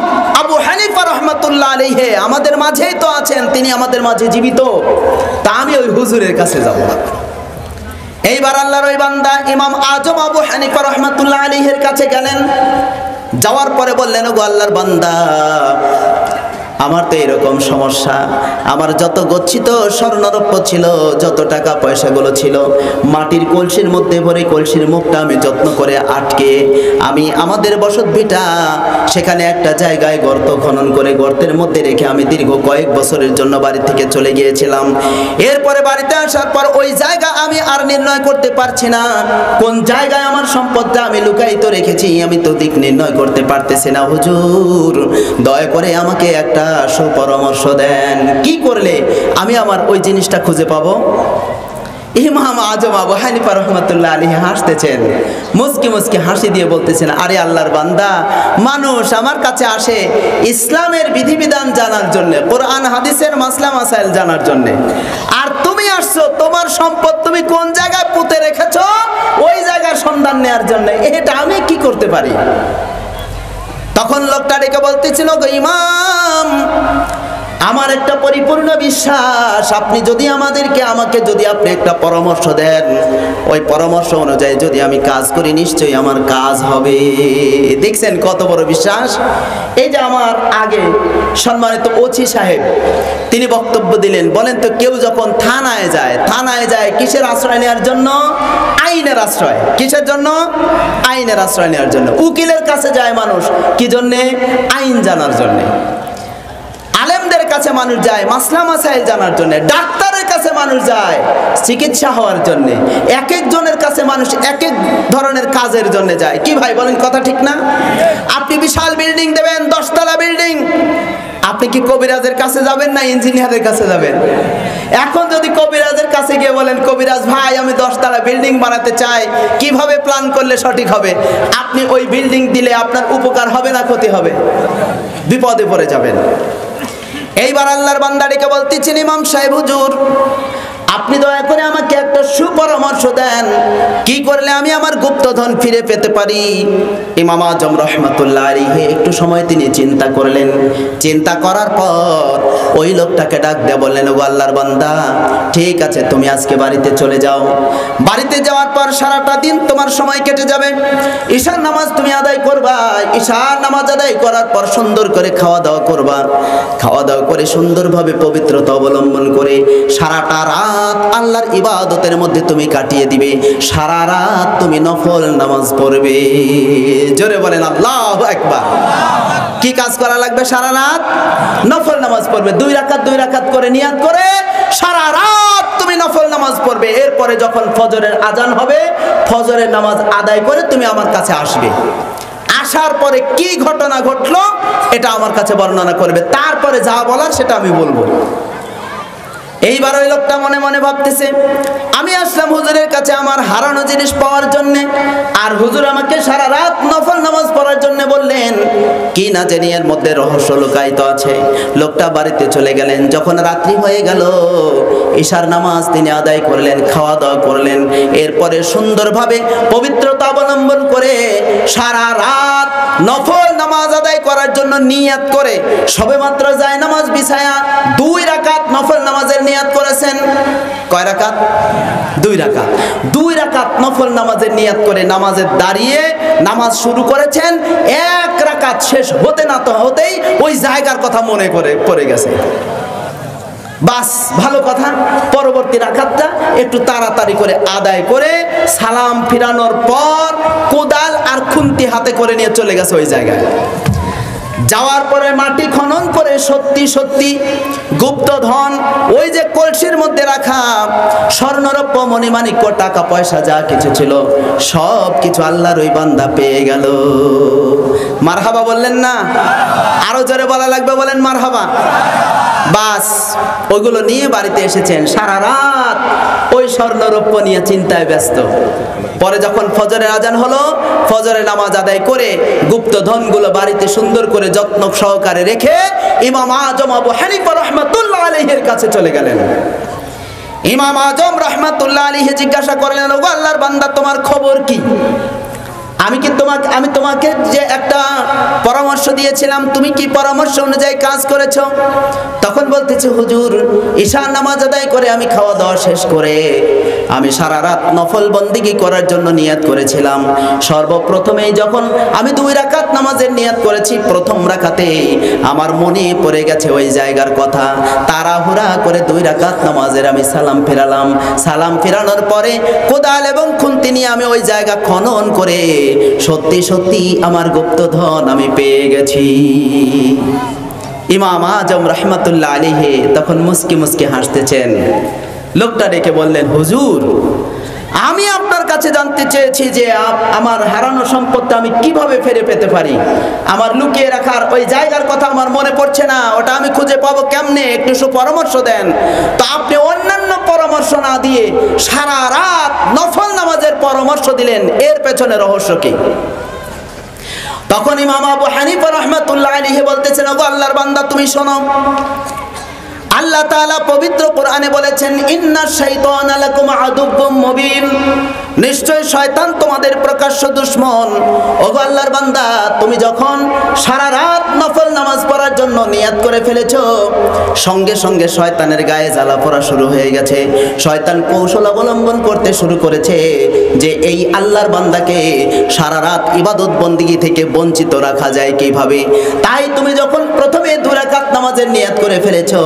আবু হানিফা রাহমাতুল্লাহ আলাইহি আমাদের মাঝেই তো আছেন, তিনি আমাদের মাঝে জীবিত। তা আমি ওই হুজুরের কাছে যাব। এইবার আল্লাহর ওই বান্দা ইমাম আজম আবু হানিফা রাহমাতুল্লাহ আলাইহির কাছে গেলেন। যাওয়ার পরে বললেন, ওগো আল্লাহর বান্দা, আমার তো এরকম সমস্যা। আমার যত গচ্ছিত স্বর্ণরৌপ্য ছিল, যত টাকা পয়সাগুলো ছিল, মাটির কলসির মধ্যে ভরে কলসির মুখটা আমি যত্ন করে আটকে আমি আমাদের বসত ভিটা সেখানে একটা জায়গায় গর্ত খনন করে গর্তের মধ্যে রেখে আমি দীর্ঘ কয়েক বছরের জন্য বাড়ি থেকে চলে গিয়েছিলাম। এরপরে বাড়িতে আসার পর ওই জায়গা আমি আর নির্ণয় করতে পারছি না। কোন জায়গায় আমার সম্পদটা আমি লুকায়িত রেখেছি আমি তো দিক নির্ণয় করতে পারতেছি না। হুজুর, দয়া করে আমাকে একটা সুপরামর্শ দেন, কি করলে আমি আমার ওই জিনিসটা খুঁজে পাবো? ইমাম আজম আবু হানিফা রাহমাতুল্লাহ আলাইহি হাসতেছেন, মুস্কি মুস্কি হাসি দিয়ে বলতেছেন, আরে আল্লাহর বান্দা, মানুষ আমার কাছে আসে ইসলামের বিধিবিধান জানার জন্য, কোরআন হাদিসের মাসলা মাসাইল জানার জন্য, আর তুমি আসছো তোমার সম্পদ তুমি কোন জায়গায় পুঁতে রেখেছো ওই জায়গার সন্ধান নেওয়ার জন্য। এটা আমি কি করতে পারি? তখন লোকটা ডেকে বলতেছিল, গো ইমাম, আমার একটা পরিপূর্ণ বিশ্বাস, আপনি যদি আমাকে যদি আপনি একটা পরামর্শ দেন, ওই পরামর্শ অনুযায়ী যদি আমি কাজ করি নিশ্চয়ই আমার কাজ হবে। দেখছেন কত বড় বিশ্বাস। এই যে আমার আগে সম্মানিত ওসি সাহেব তিনি বক্তব্য দিলেন, বলেন তো কেউ যখন থানায় যায় কিসের আশ্রয় নেওয়ার জন্য? আইনের আশ্রয়। কিসের জন্য? আইনের আশ্রয় নেওয়ার জন্য। উকিলের কাছে যায় মানুষ কি জন্যে? আইন জানার জন্যে। আলেমদের কাছে মানুষ যায় মাসলা মাসাইল জানার জন্য। ডাক্তারের কাছে মানুষ যায় চিকিৎসা হওয়ার জন্য। এক একজনের কাছে মানুষ এক এক ধরনের কাজের জন্য যায়। কি ভাই বলেন, কথা ঠিক না? আপনি বিশাল বিল্ডিং দেবেন, 10 তলা বিল্ডিং, আপনি কি কবিরাজের কাছে যাবেন না ইঞ্জিনিয়ারের কাছে যাবেন? এখন যদি কবিরাজের কাছে গিয়ে বলেন, কবিরাজ ভাই আমি 10 তলা বিল্ডিং বানাতে চাই, কিভাবে প্ল্যান করলে সঠিক হবে? আপনি ওই বিল্ডিং দিলে আপনার উপকার হবে না ক্ষতি হবে? বিপদে পড়ে যাবেন। এইবার আল্লাহর বান্দাটিকে বলতেছেন, ইমাম সাহেব, হুজুর আপনি দয়া করে আমাকে একটা সুপরামর্শ দেন, কি করলে আমি আমার গুপ্তধন ফিরে পেতে পারি? ইমাম আজম রাহমাতুল্লাহ আলাইহি একটু সময় তিনি চিন্তা করলেন। চিন্তা করার পর ওই লোকটাকে ডাক দিয়ে বললেন, ও আল্লাহর বান্দা, ঠিক আছে তুমি আজকে বাড়িতে চলে যাও। বাড়িতে যাওয়ার পর সারাটা দিন তোমার সময় কেটে যাবে। ঈশার নামাজ তুমি আদায় করবা। ঈশার নামাজ আদায় করার পর সুন্দর করে খাওয়া দাওয়া করবা। খাওয়া দাওয়া করে সুন্দরভাবে পবিত্রতা অবলম্বন করে সারাটা রাত আল্লাহর ইবাদতের মধ্যে তুমি কাটিয়ে দিবে। সারা রাত তুমি নফল নামাজ পড়বে। জোরে বলেন আল্লাহু আকবার। কি কাজ করা লাগবে? সারা রাত নফল নামাজ পড়বে। 2 রাকাত করে নিয়াত করে সারা রাত তুমি নফল নামাজ পড়বে। এরপরে যখন ফজরের আজান হবে, ফজরের নামাজ আদায় করে তুমি আমার কাছে আসবে। আসার পরে কি ঘটনা ঘটলো এটা আমার কাছে বর্ণনা করবে। তারপরে যা বলার সেটা আমি বলবো। এইবার ওই লোকটা মনে মনে ভাবতেছে, আমি আসলাম হুজুরের কাছে আমার হারানো জিনিস পাওয়ার জন্য, আর হুজুর আমাকে সারা রাত নফল নামাজ পড়ার জন্য বললেন। কি না জানি এর মধ্যে রহস্য লুকায়িত আছে। লোকটা বাড়িতে চলে গেলেন। যখন রাত্রি হয়ে গেল, ঈশার নামাজ তিনি আদায় করলেন, খাওয়া দাওয়া করলেন। এরপরে সুন্দরভাবে পবিত্রতা অবলম্বন করে সারা রাত নফল নামাজ আদায় করার জন্য নিয়াত করে সবেমাত্র যায় নামাজ বিছায়া 2 রাকাত নফল নামাজের নিয়াত করেছেন। কয় রাকাত? 2 রাকাত। 2 রাকাত নফল নামাজের নিয়াত করে নামাজে দাঁড়িয়ে নামাজ শুরু করেছেন। 1 রাকাত শেষ হতে না তো হতেই ওই জায়গার কথা মনে করে পড়ে গেছে। বাস ভালো কথা। পরবর্তী রাকাতটা একটু তাড়াতাড়ি করে আদায় করে সালাম ফিরানোর পর কোদাল আর খুন্তি হাতে করে নিয়ে চলে গেছে ওই জায়গায়। যাওয়ার পরে মাটি খনন করে সত্যি সত্যি গুপ্তধন, ওই যে কলসির মধ্যে রাখা স্বর্ণরৌপ্য মণিমাণিক্য টাকা পয়সা যা কিছু ছিল সব কিছু আল্লাহর ওই বান্দা পেয়ে গেল। মারহাবা বললেন না? আরো জোরে বলা লাগবে, বলেন মারহাবা। বাস ওইগুলো নিয়ে বাড়িতে এসেছেন, সারা রাত ওই স্বর্ণরৌপ্য নিয়ে চিন্তায় ব্যস্ত। পরে যখন ফজরের আজান হলো, ফজরের নামাজ আদায় করে গুপ্তধনগুলো বাড়িতে সুন্দর করে যত্ন সহকারে রেখে ইমাম আজম আবু হানিফা রাহমাতুল্লাহ আলাইহির কাছে চলে গেলেন। ইমাম আজম রাহমাতুল্লাহ আলাইহি জিজ্ঞাসা করলেন, ওগো আল্লাহর বান্দা, তোমার খবর কি? আমি তোমাকে যে একটা পরামর্শ দিয়েছিলাম, তুমি কি পরামর্শ অনুযায়ী কাজ করেছো? তখন বলতেছে, হুজুর, ঈশার নামাজ আদায় করে আমি খাওয়া দাওয়া শেষ করে আমি সারা রাত নফল বন্দিগি করার জন্য নিয়ত করেছিলাম। সর্বপ্রথমেই যখন আমি 2 রাকাত নামাজের নিয়ত করেছি, প্রথম রাকাতে আমার মনে পড়ে গেছে ওই জায়গার কথা। তাড়াহুড়া করে 2 রাকাত নামাজের আমি সালাম ফেরালাম। সালাম ফেরানোর পরে কোদাল এবং খুন্তি নিয়ে আমি ওই জায়গা খনন করে সত্যি সত্যি আমার গুপ্তধন আমি পেয়ে গেছি। ইমাম আজম রাহমাতুল্লাহ আলাইহি তখন মুস্কি মুস্কি হাসতেছেন। লোকটা ডেকে বললেন, হুজুর, আমি আপনার কাছে জানতে চেয়েছি যে আমার হারানো সম্পদটা আমি কিভাবে ফিরে পেতে পারি। আমার লুকিয়ে রাখার ওই জায়গার কথা আমার মনে পড়ছে না, ওটা আমি খুঁজে পাবো কেমনে, একটু সুপরামর্শ দেন। তো আপনি অন্যান্য পরামর্শ না দিয়ে সারা রাত নফল নামাজের পরামর্শ দিলেন, এর পেছনে রহস্য কি? তখন ইমাম আবু হানিফা রাহমাতুল্লাহ আলাইহি বলতেছেন, ওগো আল্লাহর বান্দা, তুমি শোনো, আল্লাহ তাআলা পবিত্র কোরআনে বলেছেন, ইন্নাশ শাইতানা লাকুম আদুব্বুম মুবিন, নিশ্চয় শয়তান তোমাদের প্রকাশ্য দুশমন। ওগো আল্লাহর বান্দা, তুমি যখন সারা রাত নফল নামাজ পড়ার জন্য নিয়ত করে ফেলেছো, সঙ্গে সঙ্গে শয়তানের গায়ে জ্বালা পড়া শুরু হয়ে গেছে। শয়তান কৌশল অবলম্বন করতে শুরু করেছে যে এই আল্লাহর বান্দাকে সারা রাত ইবাদত বন্দিগি থেকে বঞ্চিত রাখা যায় কিভাবে। তাই তুমি যখন প্রথমে 2 রাকাত নামাজের নিয়ত করে ফেলেছো,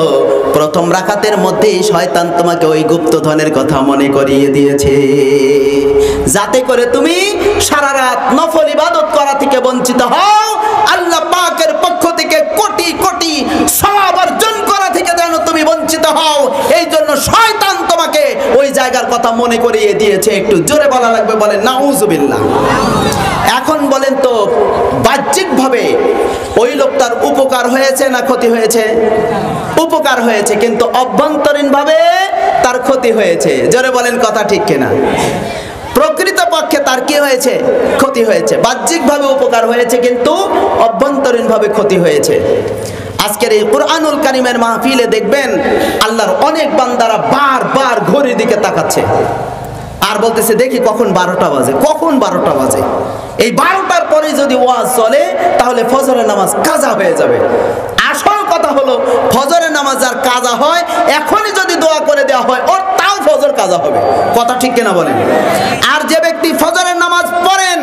প্রথম রাকাতের মধ্যেই শয়তান তোমাকে ওই গুপ্তধনের কথা মনে করিয়ে দিয়েছে, যাতে করে তুমি সারা রাত নফল ইবাদত করা থেকে বঞ্চিত হও। আল্লাহ পাকের পক্ষ থেকে কোটি কোটি সওয়াব অর্জন করা থেকে যেন তুমি বঞ্চিত হও, এই জন্য শয়তান তোমাকে ওই জায়গার কথা মনে করিয়ে দিয়েছে। একটু জোরে বলা লাগবে, বলেন নাউজুবিল্লাহ। এখন বলেন তো, বাহ্যিকভাবে ওই লোকটার উপকার হয়েছে না ক্ষতি হয়েছে? উপকার হয়েছে, কিন্তু অভ্যন্তরীণভাবে তার ক্ষতি হয়েছে। জোরে বলেন, কথা ঠিক কিনা? প্রকৃতপক্ষে তার কি হয়েছে? ক্ষতি হয়েছে। বাহ্যিকভাবে উপকার হয়েছে, কিন্তু অভ্যন্তরীণভাবে ক্ষতি হয়েছে। আজকের এই কুরআনুল কারীমের মাহফিলে দেখবেন আল্লাহর অনেক বান্দারা বারবার ঘড়ির দিকে তাকাচ্ছে আর বলতেছে, দেখি কখন 12টা বাজে, কখন 12টা বাজে। এই 12টার পরে যদি ওয়াজ চলে তাহলে ফজরের নামাজ কাজা হয়ে যাবে। আসল কথা হলো, ফজরের নামাজ আর কাজা হয়, এখনই যদি দোয়া করে দেওয়া হয় ওর তাও ফজর কাজা হবে। কথা ঠিক কিনা বলেন? আর যে ব্যক্তি ফজরের নামাজ পড়েন,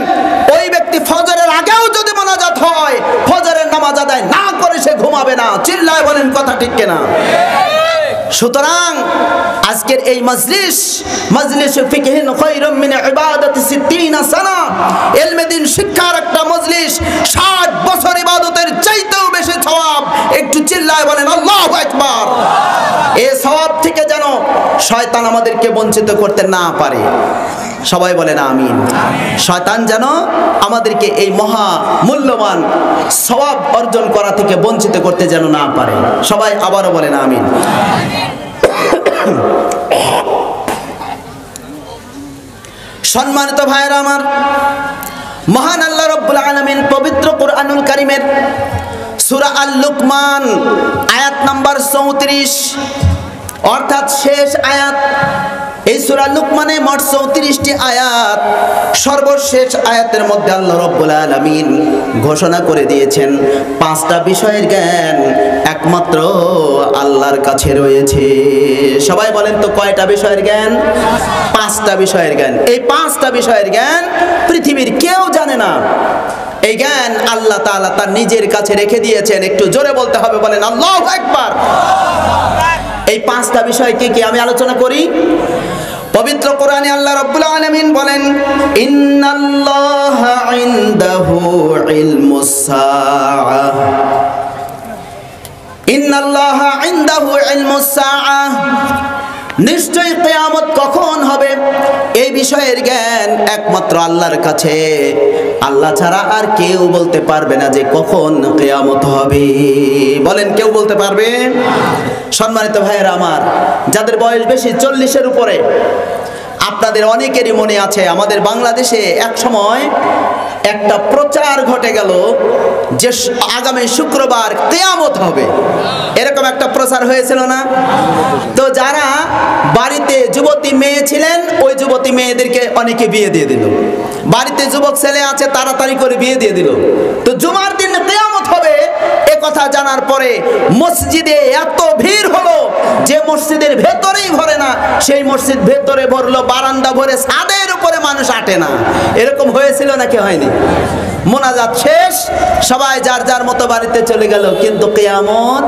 ওই ব্যক্তি ফজরের আগেও যদি মোনাজাত হয়, ফজরের নামাজ আদায় না করে সে ঘুমাবে না। চিল্লায় বলেন, কথা ঠিক কিনা? সুতরাং আজকের এই মজলিস ফিকহিন খায়রুম মিন ইবাদাতি 60 সানা, ইলমে দ্বীন শিক্ষার একটা মজলিস, 60 বছর ইবাদতের চাইতেও বেশি সওয়াব। একটু চিল্লায় বলেন আল্লাহু আকবার। এই সওয়াব থেকে যেন শয়তান আমাদেরকে বঞ্চিত করতে না পারে। সবাই বলেন আমিন। শয়তান যেন আমাদেরকে এই মহা মূল্যবান সওয়াব অর্জন করা থেকে বঞ্চিত করতে যেন না পারে। সবাই আবারও বলেন আমিন। সম্মানিত ভাইরা আমার, মহান আল্লাহ রাব্বুল আলামিন পবিত্র কুরআনুল কারীমের সূরা আল-লুকমান আয়াত নাম্বার 34, অর্থাৎ শেষ আয়াত। এই সূরা লুকমানে মোট 34টি আয়াত। সর্বশেষ আয়াতের মধ্যে আল্লাহ রাব্বুল আলামিন ঘোষণা করে দিয়েছেন 5টা বিষয়ের জ্ঞান একমাত্র আল্লাহর কাছে রয়েছে। সবাই বলেন তো, কয়টা বিষয়ের জ্ঞান? 5টা বিষয়ের জ্ঞান। এই 5টা বিষয়ের জ্ঞান পৃথিবীর কেউ জানে না। এই জ্ঞান আল্লাহ তাআলা তার নিজের কাছে রেখে দিয়েছেন। একটু জোরে বলতে হবে, বলেন আল্লাহু আকবার। এই পাঁচটা বিষয় কি আমি আলোচনা করি। পবিত্র কোরআনে আল্লাহ রাব্বুল আলামিন বলেন, ইন্নাল্লাহা ইনদাহু ইলমুস সাআহ, ইন্নাল্লাহা ইনদাহু ইলমুস সাআহ, নিশ্চয় কিয়ামত কখন হবে এই বিষয়ের জ্ঞান একমাত্র আল্লাহর কাছে। আল্লাহ ছাড়া আর কেউ বলতে পারবে না যে কখন কিয়ামত হবে। বলেন, কেউ বলতে পারবে? সম্মানিত ভাইয়েরা আমার, যাদের বয়স বেশি 40-এর উপরে, আপনাদের অনেকেরই মনে আছে আমাদের বাংলাদেশে এক সময় একটা প্রচার ঘটে গেল যে আগামী শুক্রবার কিয়ামত হবে, এরকম একটা প্রচার হয়েছিল না? তো যারা বাড়িতে যুবতী মেয়ে ছিলেন ওই যুবতী মেয়েদেরকে অনেকে বিয়ে দিয়ে দিল, বাড়িতে যুবক ছেলে আছে তাড়াতাড়ি করে বিয়ে দিয়ে দিল। তো জুমার দিন কিয়ামত হবে এ কথা জানার পরে মসজিদে এত ভিড় হলো যে মসজিদের ভেতরেই ভরে না, সেই মসজিদ ভেতরে ভরলো, বারান্দা ভরে, ছাদের উপরে মানুষ আটে না। এরকম হয়েছিল নাকি হয়নি? মোনাজাত শেষ, সবাই যার যার মতো বাড়িতে চলে গেল, কিন্তু কিয়ামত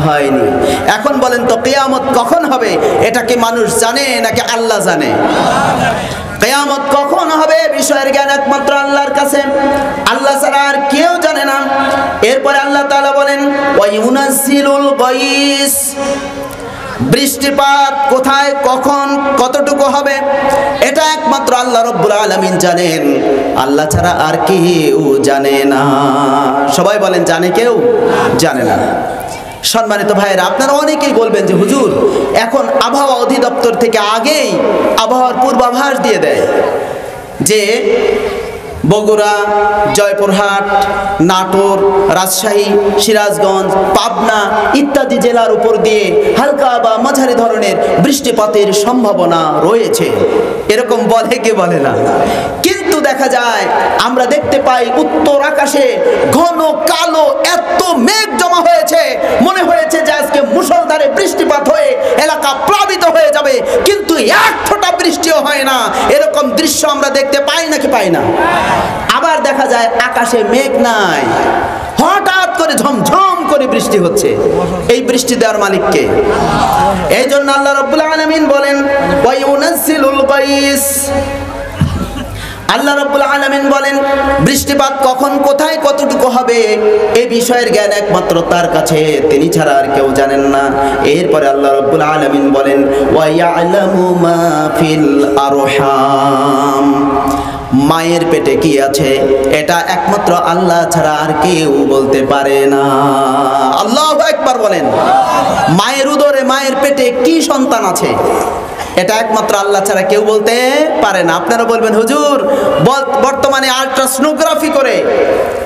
হয়নি। এখন বলেন তো কিয়ামত কখন হবে এটা কি মানুষ জানে নাকি আল্লাহ জানে? কিয়ামত কখন হবে বিষয়ের জ্ঞান একমাত্র আল্লাহর কাছে, আল্লাহ ছাড়া আর কেউ জানে না। এরপরে আল্লাহ তাআলা বলেন, ওয়া ইউনাজ্জিলুল গায়স, বৃষ্টিপাত কোথায় কখন কতটুকু হবে এটা একমাত্র আল্লাহ রাব্বুল আলামিন জানেন, আল্লাহ ছাড়া আর কেউ জানে না। সবাই বলেন, জানে কেউ? জানে না। সম্মানিত ভাইয়েরা, আপনারা অনেকেই বলবেন যে হুজুর এখন আবহাওয়া অধিদপ্তর থেকে আগেই আবহাওয়ার পূর্বাভাস দিয়ে দেয় যে বগুড়া, জয়পুরহাট, নাটোর, রাজশাহী, সিরাজগঞ্জ, পাবনা ইত্যাদি জেলার উপর দিয়ে হালকা বা মাঝারি ধরনের বৃষ্টিপাতের সম্ভাবনা রয়েছে, এরকম বলে কি বলে না? কিন্তু দেখা যায়, আমরা দেখতে পাই উত্তর আকাশে ঘন কালো এত মেঘ জমা হয়েছে, মনে হয়েছে যে আজকে মুষলধারে বৃষ্টিপাত হয়ে এলাকা প্লাবিত হয়ে যাবে, কিন্তু এক ফোঁটা বৃষ্টিও হয় না। এরকম দৃশ্য আমরা দেখতে পাই নাকি পাই না? আবার দেখা যায় আকাশে মেঘ নাই, হঠাৎ করে ঝমঝম করে বৃষ্টি হচ্ছে। এই বৃষ্টি দেওয়ার মালিক কে? এই জন্য আল্লাহ রাব্বুল আলামিন বলেন, ওয়া ইউনাজ্জিলুল গায়স, আল্লাহ রাব্বুল আলামিন বলেন বৃষ্টিপাত কখন কোথায় কতটুকু হবে এই বিষয়ের জ্ঞান একমাত্র তার কাছে, তিনি ছাড়া আর কেউ জানেন না। এরপরে আল্লাহ রাব্বুল আলামিন বলেন, ওয়া ইয়ালামু মা ফিল আরহাম, মায়ের পেটে কি আছে এটা একমাত্র আল্লাহ ছাড়া আর কেউ বলতে পারে না। আল্লাহু আকবার বলেন। মায়ের উদরে, মায়ের পেটে কি সন্তান আছে এটা একমাত্র আল্লাহ ছাড়া কেউ বলতে পারে না। আপনারা বলবেন হুজুর বর্তমানে আল্ট্রাসোনোগ্রাফি করে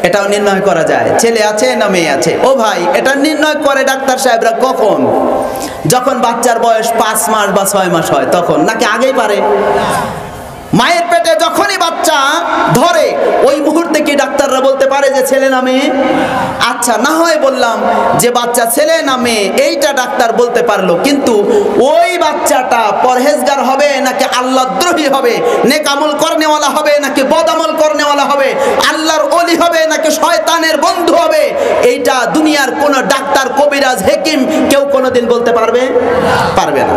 এটাও নির্ণয় করা যায় ছেলে আছে না মেয়ে আছে। ও ভাই, এটা নির্ণয় করে ডাক্তার সাহেবরা কখন? যখন বাচ্চার বয়স 5 মাস বা 6 মাস হয় তখন, নাকি আগেই পারে? মায়ের পেটে যখনই বাচ্চা ধরে ওই মুহূর্তে কি ডাক্তাররা বলতে পারে যে ছেলে না মেয়ে? আচ্ছা, না হয় বললাম যে বাচ্চা ছেলে না মেয়ে এইটা ডাক্তার বলতে পারলো, কিন্তু ওই বাচ্চাটা পরহেজগার হবে নাকি আল্লাহদ্রোহী হবে, নেক আমল করনেওয়ালা হবে নাকি বদ আমল করনেওয়ালা হবে, আল্লাহর ওলি হবে নাকি শয়তানের বন্ধু হবে, এইটা দুনিয়ার কোন ডাক্তার, কবিরাজ, হেকিম কেউ কোনোদিন বলতে পারবে? পারবে না।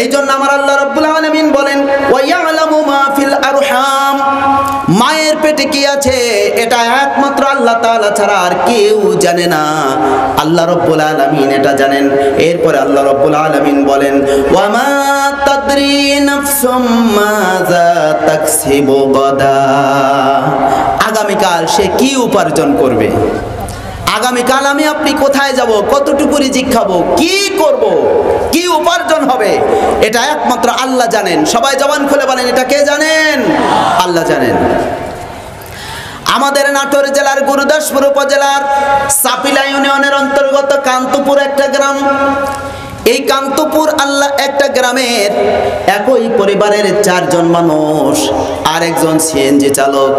এই জন্য আমার আল্লাহ রাব্বুল আলামিন বলেন, ওয়া ইয়ালামু মা ফিল আরহাম, মায়ের পেটে কি আছে এটা একমাত্র আল্লাহ তাআলা ছাড়া আর কেউ জানে না, আল্লাহ রাব্বুল আলামিন এটা জানেন। এরপরে আল্লাহ রাব্বুল আলামিন বলেন, ওয়া মা তাদরি নাফসুম মাযা তাকসিবু গাদা, আগামীকাল সে কি উপার্জন করবে, আগামীকাল আমি আপনি কোথায় যাব, কতটুকু রিজিক খাবো, কি করব, কি উপার্জন হবে, এটা একমাত্র আল্লাহ জানেন। সবাই জবান খুলে বলেন, এটা কে জানেন? আল্লাহ জানেন। আমাদের নাটোর জেলার গুরুদাসপুর উপজেলার সাপিলা ইউনিয়নের অন্তর্গত কান্তপুর একটা গ্রাম। এই কান্তপুর আল্লাহ একটা গ্রামের একই পরিবারের 4 জন মানুষ আর একজন সিএনজি চালক,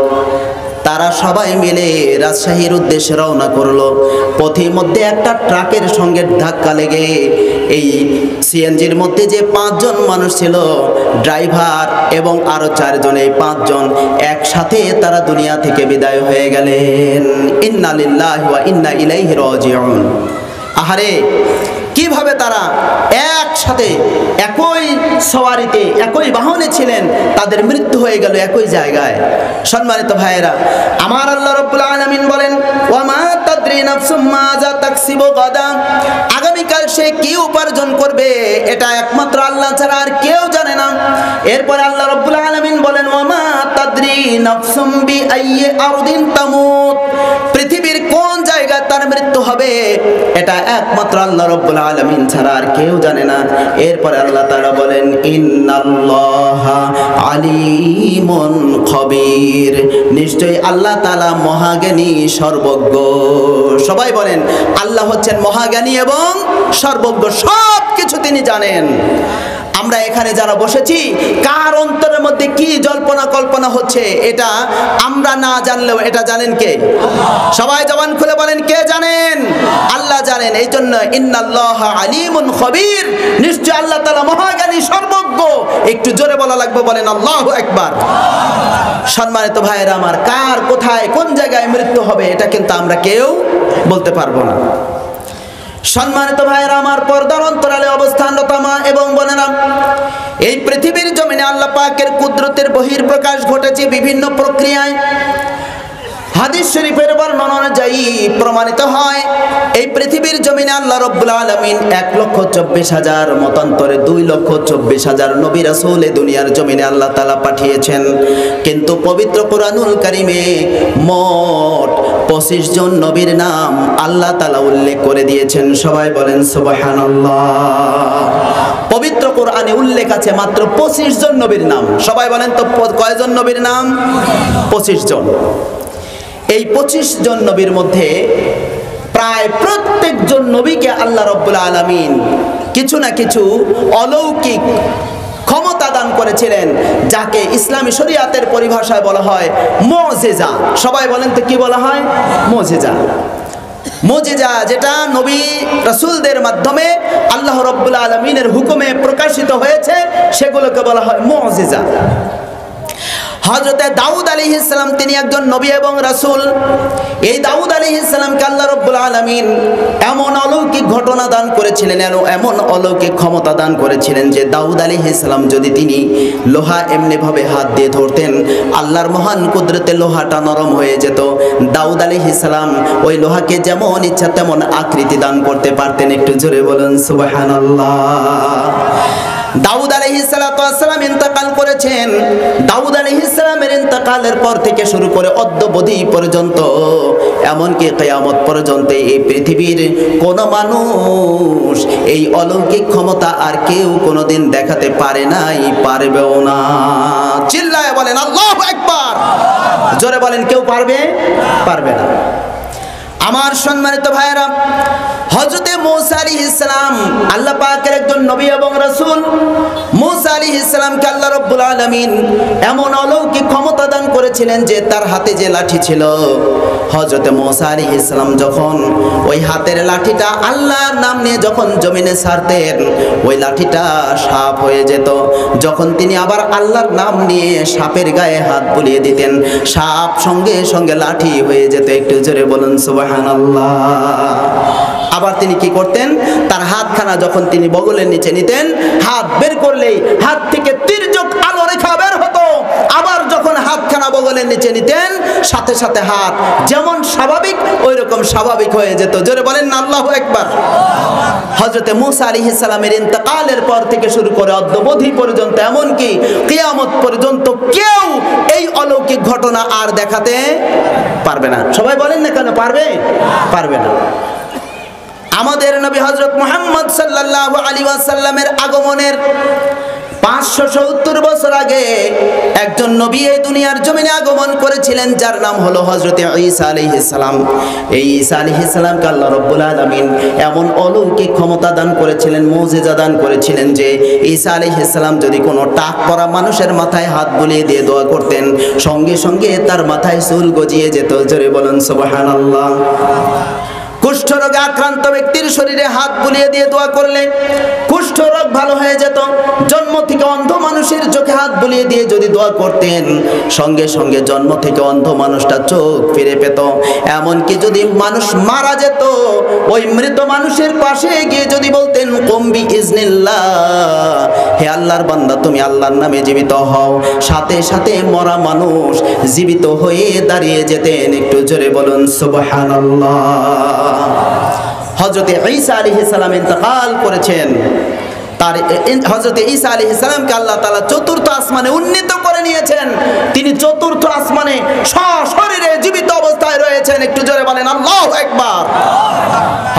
তারা সবাই মিলে রাজশাহীর উদ্দেশ্যে রওনা করলো। পথের মধ্যে একটা ট্রাকের সঙ্গে ধাক্কা লেগে এই সিএনজির মধ্যে যে 5 জন মানুষ ছিল, ড্রাইভার এবং আরো 4 জন, এই 5 জন একসাথে তারা দুনিয়া থেকে বিদায় হয়ে গেলেন। ইন্না লিল্লাহি ওয়া ইন্না ইলাইহি রাজিউন। আহারে, কি কিভাবে তারা একসাথে একই সওয়ারিতে একই বাহনে ছিলেন, তাদের মৃত্যু হয়ে গেল একই জায়গায়। সম্মানিত ভাইয়েরা, আমার আল্লাহ রাব্বুল আলামিন বলেন, ওয়া মা তাদরি নাফসুম মাযা তাকসিবু গাদা, আগামীকাল সে কি উপার্জন করবে এটা একমাত্র আল্লাহ ছাড়া আর কেউ জানে না। এরপরে আল্লাহ রাব্বুল আলামিন বলেন, ওয়া মা তাদরি নাফসুম বিআইয়ি আরদিন তামুত, পৃথিবীর কোন জায়গায় তার মৃত্যু হবে এটা একমাত্র আল্লাহ রাব্বুল আলামিন ছাড়া আর কেউ জানে না। এরপরে আল্লাহ তাআলা বলেন, ইন্নাল্লাহা আলিমুন খবীর, নিশ্চয়ই আল্লাহ তাআলা মহাজ্ঞানী সর্বজ্ঞ। সবাই বলেন, আল্লাহ হচ্ছেন মহাজ্ঞানী এবং সর্বজ্ঞ, সব কিছু তিনি জানেন। আমরা এখানে যারা বসেছি, কার অন্তরের মধ্যে কি জল্পনা কল্পনা হচ্ছে এটা আমরা না জানলেও এটা জানেন কে? সবাই জবান খুলে বলেন, কে জানেন? আল্লাহ জানেন। এই জন্য ইন্নাল্লাহা আলিমুন খবীর, নিশ্চয় আল্লাহ তাআলা মহাজ্ঞানী সর্বজ্ঞ। একটু জোরে বলা লাগবে, বলেন আল্লাহু আকবার। সম্মানিত ভাইয়েরা আমার, কার কোথায় কোন জায়গায় মৃত্যু হবে এটা কিন্তু আমরা কেউ বলতে পারবো না। সম্মানিত ভাইয়েরা আমার, পর্দার অন্তরালে অবস্থানরত মা এবং বোনেরা, এই পৃথিবীর জমিনে আল্লাহ পাকের কুদরতের বহিঃপ্রকাশ ঘটেছে বিভিন্ন প্রক্রিয়ায়। হাদিস শরীফের বর্ণনা অনুযায়ী প্রমাণিত হয়, এই পৃথিবীর জমিনে আল্লাহ রাব্বুল আলামিন 1,24,000 মতান্তরে 2,24,000 নবী রাসূল এই দুনিয়ার জমিনে আল্লাহ তাআলা পাঠিয়েছেন। কিন্তু পবিত্র কোরআনুল কারীমে মোট 25 জন নবীর নাম আল্লাহ তাআলা উল্লেখ করে দিয়েছেন। সবাই বলেন সুবহানাল্লাহ। পবিত্র কোরআনে উল্লেখ আছে মাত্র 25 জন নবীর নাম। সবাই বলেন তো কয়জন নবীর নাম? 25 জন। এই 25 জন নবীর মধ্যে প্রায় প্রত্যেকজন নবীকে আল্লাহ রাব্বুল আলামিন কিছু না কিছু অলৌকিক ক্ষমতা দান করেছিলেন, যাকে ইসলামী শরীয়তের পরিভাষায় বলা হয় মুজিজা। সবাই বলেন তো কি বলা হয়? মুজিজা। মুজিজা যেটা নবী রাসূলদের মাধ্যমে আল্লাহ রাব্বুল আলামিনের হুকুমে প্রকাশিত হয়েছে, সেগুলোকে বলা হয় মুজিজা। হযরতে দাউদ আলাইহিস সালাম তিনি একজন নবী এবং রাসূল। এই দাউদ আলাইহিস সালামকে আল্লাহ রাব্বুল আলামিন এমন অলৌকিক ঘটনা দান করেছিলেন, এমন অলৌকিক ক্ষমতা দান করেছিলেন যে দাউদ আলাইহিস সালাম যদি তিনি লোহা এমনি ভাবে হাত দিয়ে ধরতেন, আল্লাহর মহান কুদরতে লোহাটা নরম হয়ে যেত। দাউদ আলাইহিস সালাম ওই লোহাকে যেমন ইচ্ছা তেমন আকৃতি দান করতে পারতেন। একটু জোরে বলুন সুবহানাল্লাহ। দাউদ আলাইহিস সালাম ইন্তেকাল করেছেন। দাউদ আলাইহিস সালামের ইন্তেকালের পর থেকে শুরু করে অদ্যাবধি পর্যন্ত, এমনকি কিয়ামত পর্যন্ত এই পৃথিবীর কোন মানুষ এই অলৌকিক ক্ষমতা আর কেউ কোনোদিন দেখাতে পারে নাই, পারবেও না। চিল্লায় বলেন আল্লাহু আকবার। জোরে বলেন, কেউ পারবে? পারবে না। আমার সম্মানিত ভাইয়েরা, হযরতে মূসা আলাইহিস সালাম আল্লাহ পাকের একজন নবী এবং রাসূল। মূসা আলাইহিস সালামকে আল্লাহ রাব্বুল আলামিন এমন অলৌকিক ক্ষমতা দান করেছিলেন যে তার হাতে যে লাঠি ছিল, হযরতে মূসা আলাইহিস সালাম যখন ওই হাতের লাঠিটা আল্লাহর নাম নিয়ে যখন জমিনে ছাড়তেন, ওই লাঠিটা সাপ হয়ে যেত। যখন তিনি আবার আল্লাহর নাম নিয়ে সাপের গায়ে হাত বুলিয়ে দিতেন, সাপ সঙ্গে সঙ্গে লাঠি হয়ে যেত। একটু জোরে বলুন সুবহানাল্লাহ। আবার তিনি কি করতেন, তার হাতখানা যখন তিনি বগলের নিচে নিতেন, হাত বের করলেই হাত থেকে তির্যক আলো রেখা বের হতো। আবার যখন হাতখানা বগলের নিচে নিতেন, সাথে সাথে হাত যেমন স্বাভাবিক ওই রকম স্বাভাবিক হয়ে যেত। জোরে বলেন না আল্লাহু আকবার। হযরতে মূসা আলাইহিস সালামের ইন্তেকালের পর থেকে শুরু করে অদ্যাবধি পর্যন্ত, এমনকি কিয়ামত পর্যন্ত কেউ এই অলৌকিক ঘটনা আর দেখাতে পারবে না। সবাই বলেন না কেন পারবে? পারবে না। আমাদের নবী হযরত মুহাম্মদ সাল্লাল্লাহু আলাইহি ওয়াসাল্লামের আগমনের 570 বছর আগে একজন নবী এই দুনিয়ার জমিনে আগমন করেছিলেন, যার নাম হলো হযরতে ঈসা আলাইহিস সালাম। এই ঈসা আলাইহিস সালামকে আল্লাহ রাব্বুল আলামিন এমন অলৌকিক ক্ষমতা দান করেছিলেন, মুজিজা দান করেছিলেন যে ঈসা আলাইহিস সালাম যদি কোনো টাক পরা মানুষের মাথায় হাত বুলিয়ে দিয়ে দোয়া করতেন, সঙ্গে সঙ্গে তার মাথায় চুল গজিয়ে যেত। জোরে বলুন সুবহানাল্লাহ। কুষ্ঠরোগে আক্রান্ত ব্যক্তির শরীরে হাত বুলিয়ে দিয়ে দোয়া করলে কুষ্ঠরোগ ভালো হয়ে যেত। জন্ম থেকে অন্ধ মানুষের চোখে হাত বুলিয়ে দিয়ে যদি দোয়া করতেন, সঙ্গে সঙ্গে জন্ম থেকে অন্ধ মানুষটা চোখ ফিরে পেত। এমনকি যদি মানুষ মারা যেত, ওই মৃত মানুষের পাশে গিয়ে যদি বলতেন কম্বি ইজনিল্লাহ, হে আল্লাহর বান্দা তুমি আল্লাহর নামে জীবিত হও, সাথে সাথে মরা মানুষ জীবিত হয়ে দাঁড়িয়ে যেতেন। একটু জোরে বলুন সুবহানাল্লাহ। হযরত ঈসা আলাইহিস সালাম ইন্তেকাল করেছেন। তার হযরত ঈসা আলাইহিস সালামকে আল্লাহ তাআলা চতুর্থ আসমানে উন্নীত করে নিয়েছেন। তিনি চতুর্থ আসমানে সশরীরে জীবিত অবস্থায় রয়েছেন। একটু জোরে বলেন আল্লাহু আকবার।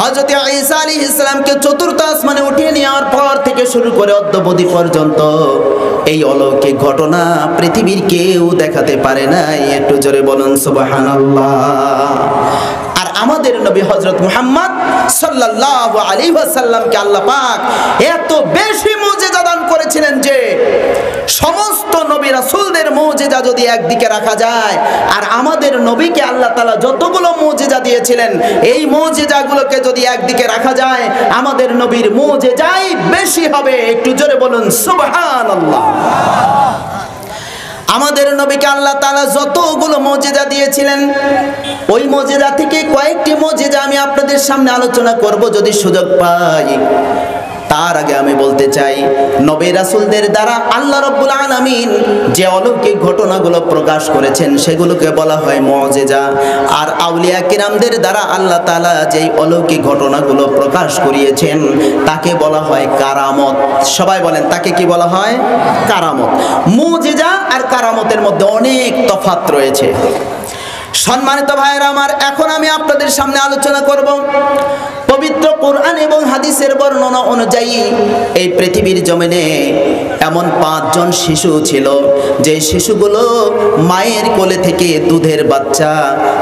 হযরত ঈসা আলাইহিস সালামকে চতুর্থ আসমানে উঠিয়ে নেওয়ার পর থেকে শুরু করে অদ্যাবধি পর্যন্ত এই অলৌকিক ঘটনা পৃথিবীর কেউ দেখাতে পারে নাই। একটু জোরে বলুন সুবহানাল্লাহ। আর আমাদের নবী হযরত মুহাম্মদ সাল্লাল্লাহু আলাইহি ওয়াসাল্লামকে আল্লাহ পাক এত বেশি মুজিজা দান করেছিলেন যে সমস্ত নবী রাসূলদের মুজিজা যদি একদিকে রাখা যায়, আর আমাদের নবীকে আল্লাহ তাআলা যতগুলো মুজিজা দিয়েছিলেন এই মুজিজাগুলোকে যদি একদিকে রাখা যায়, আমাদের নবীর মুজিজাই বেশি হবে। একটু জোরে বলুন সুবহানাল্লাহ। আমাদের নবীকে আল্লাহ তাআলা যতগুলো মুজিজা দিয়েছিলেন, ওই মুজিজা থেকে কয়েকটি মুজিজা আমি আপনাদের সামনে আলোচনা করব যদি সুযোগ পাই। তার আগে আমি বলতে চাই, নবী রাসূলদের দ্বারা আল্লাহ রাব্বুল আলামিন যে অলৌকিক ঘটনাগুলো প্রকাশ করেছেন সেগুলোকে বলা হয় মুজিজা। আর আউলিয়া কিরামদের দ্বারা আল্লাহ তাআলা যেই অলৌকিক ঘটনাগুলো প্রকাশ করিয়েছেন তাকে বলা হয় কারামত। সবাই বলেন তাকে কি বলা হয়? কারামত। মুজিজা আর কারামতের মধ্যে অনেক তফাৎ রয়েছে। সম্মানিত ভাইয়েরা আমার, এখন আমি আপনাদের সামনে আলোচনা করব পবিত্র কোরআন এবং হাদিসের বর্ণনা অনুযায়ী এই পৃথিবীর জমিনে এমন 5 জন শিশু ছিল যে শিশুগুলো মায়ের কোলে থেকে দুধের বাচ্চা,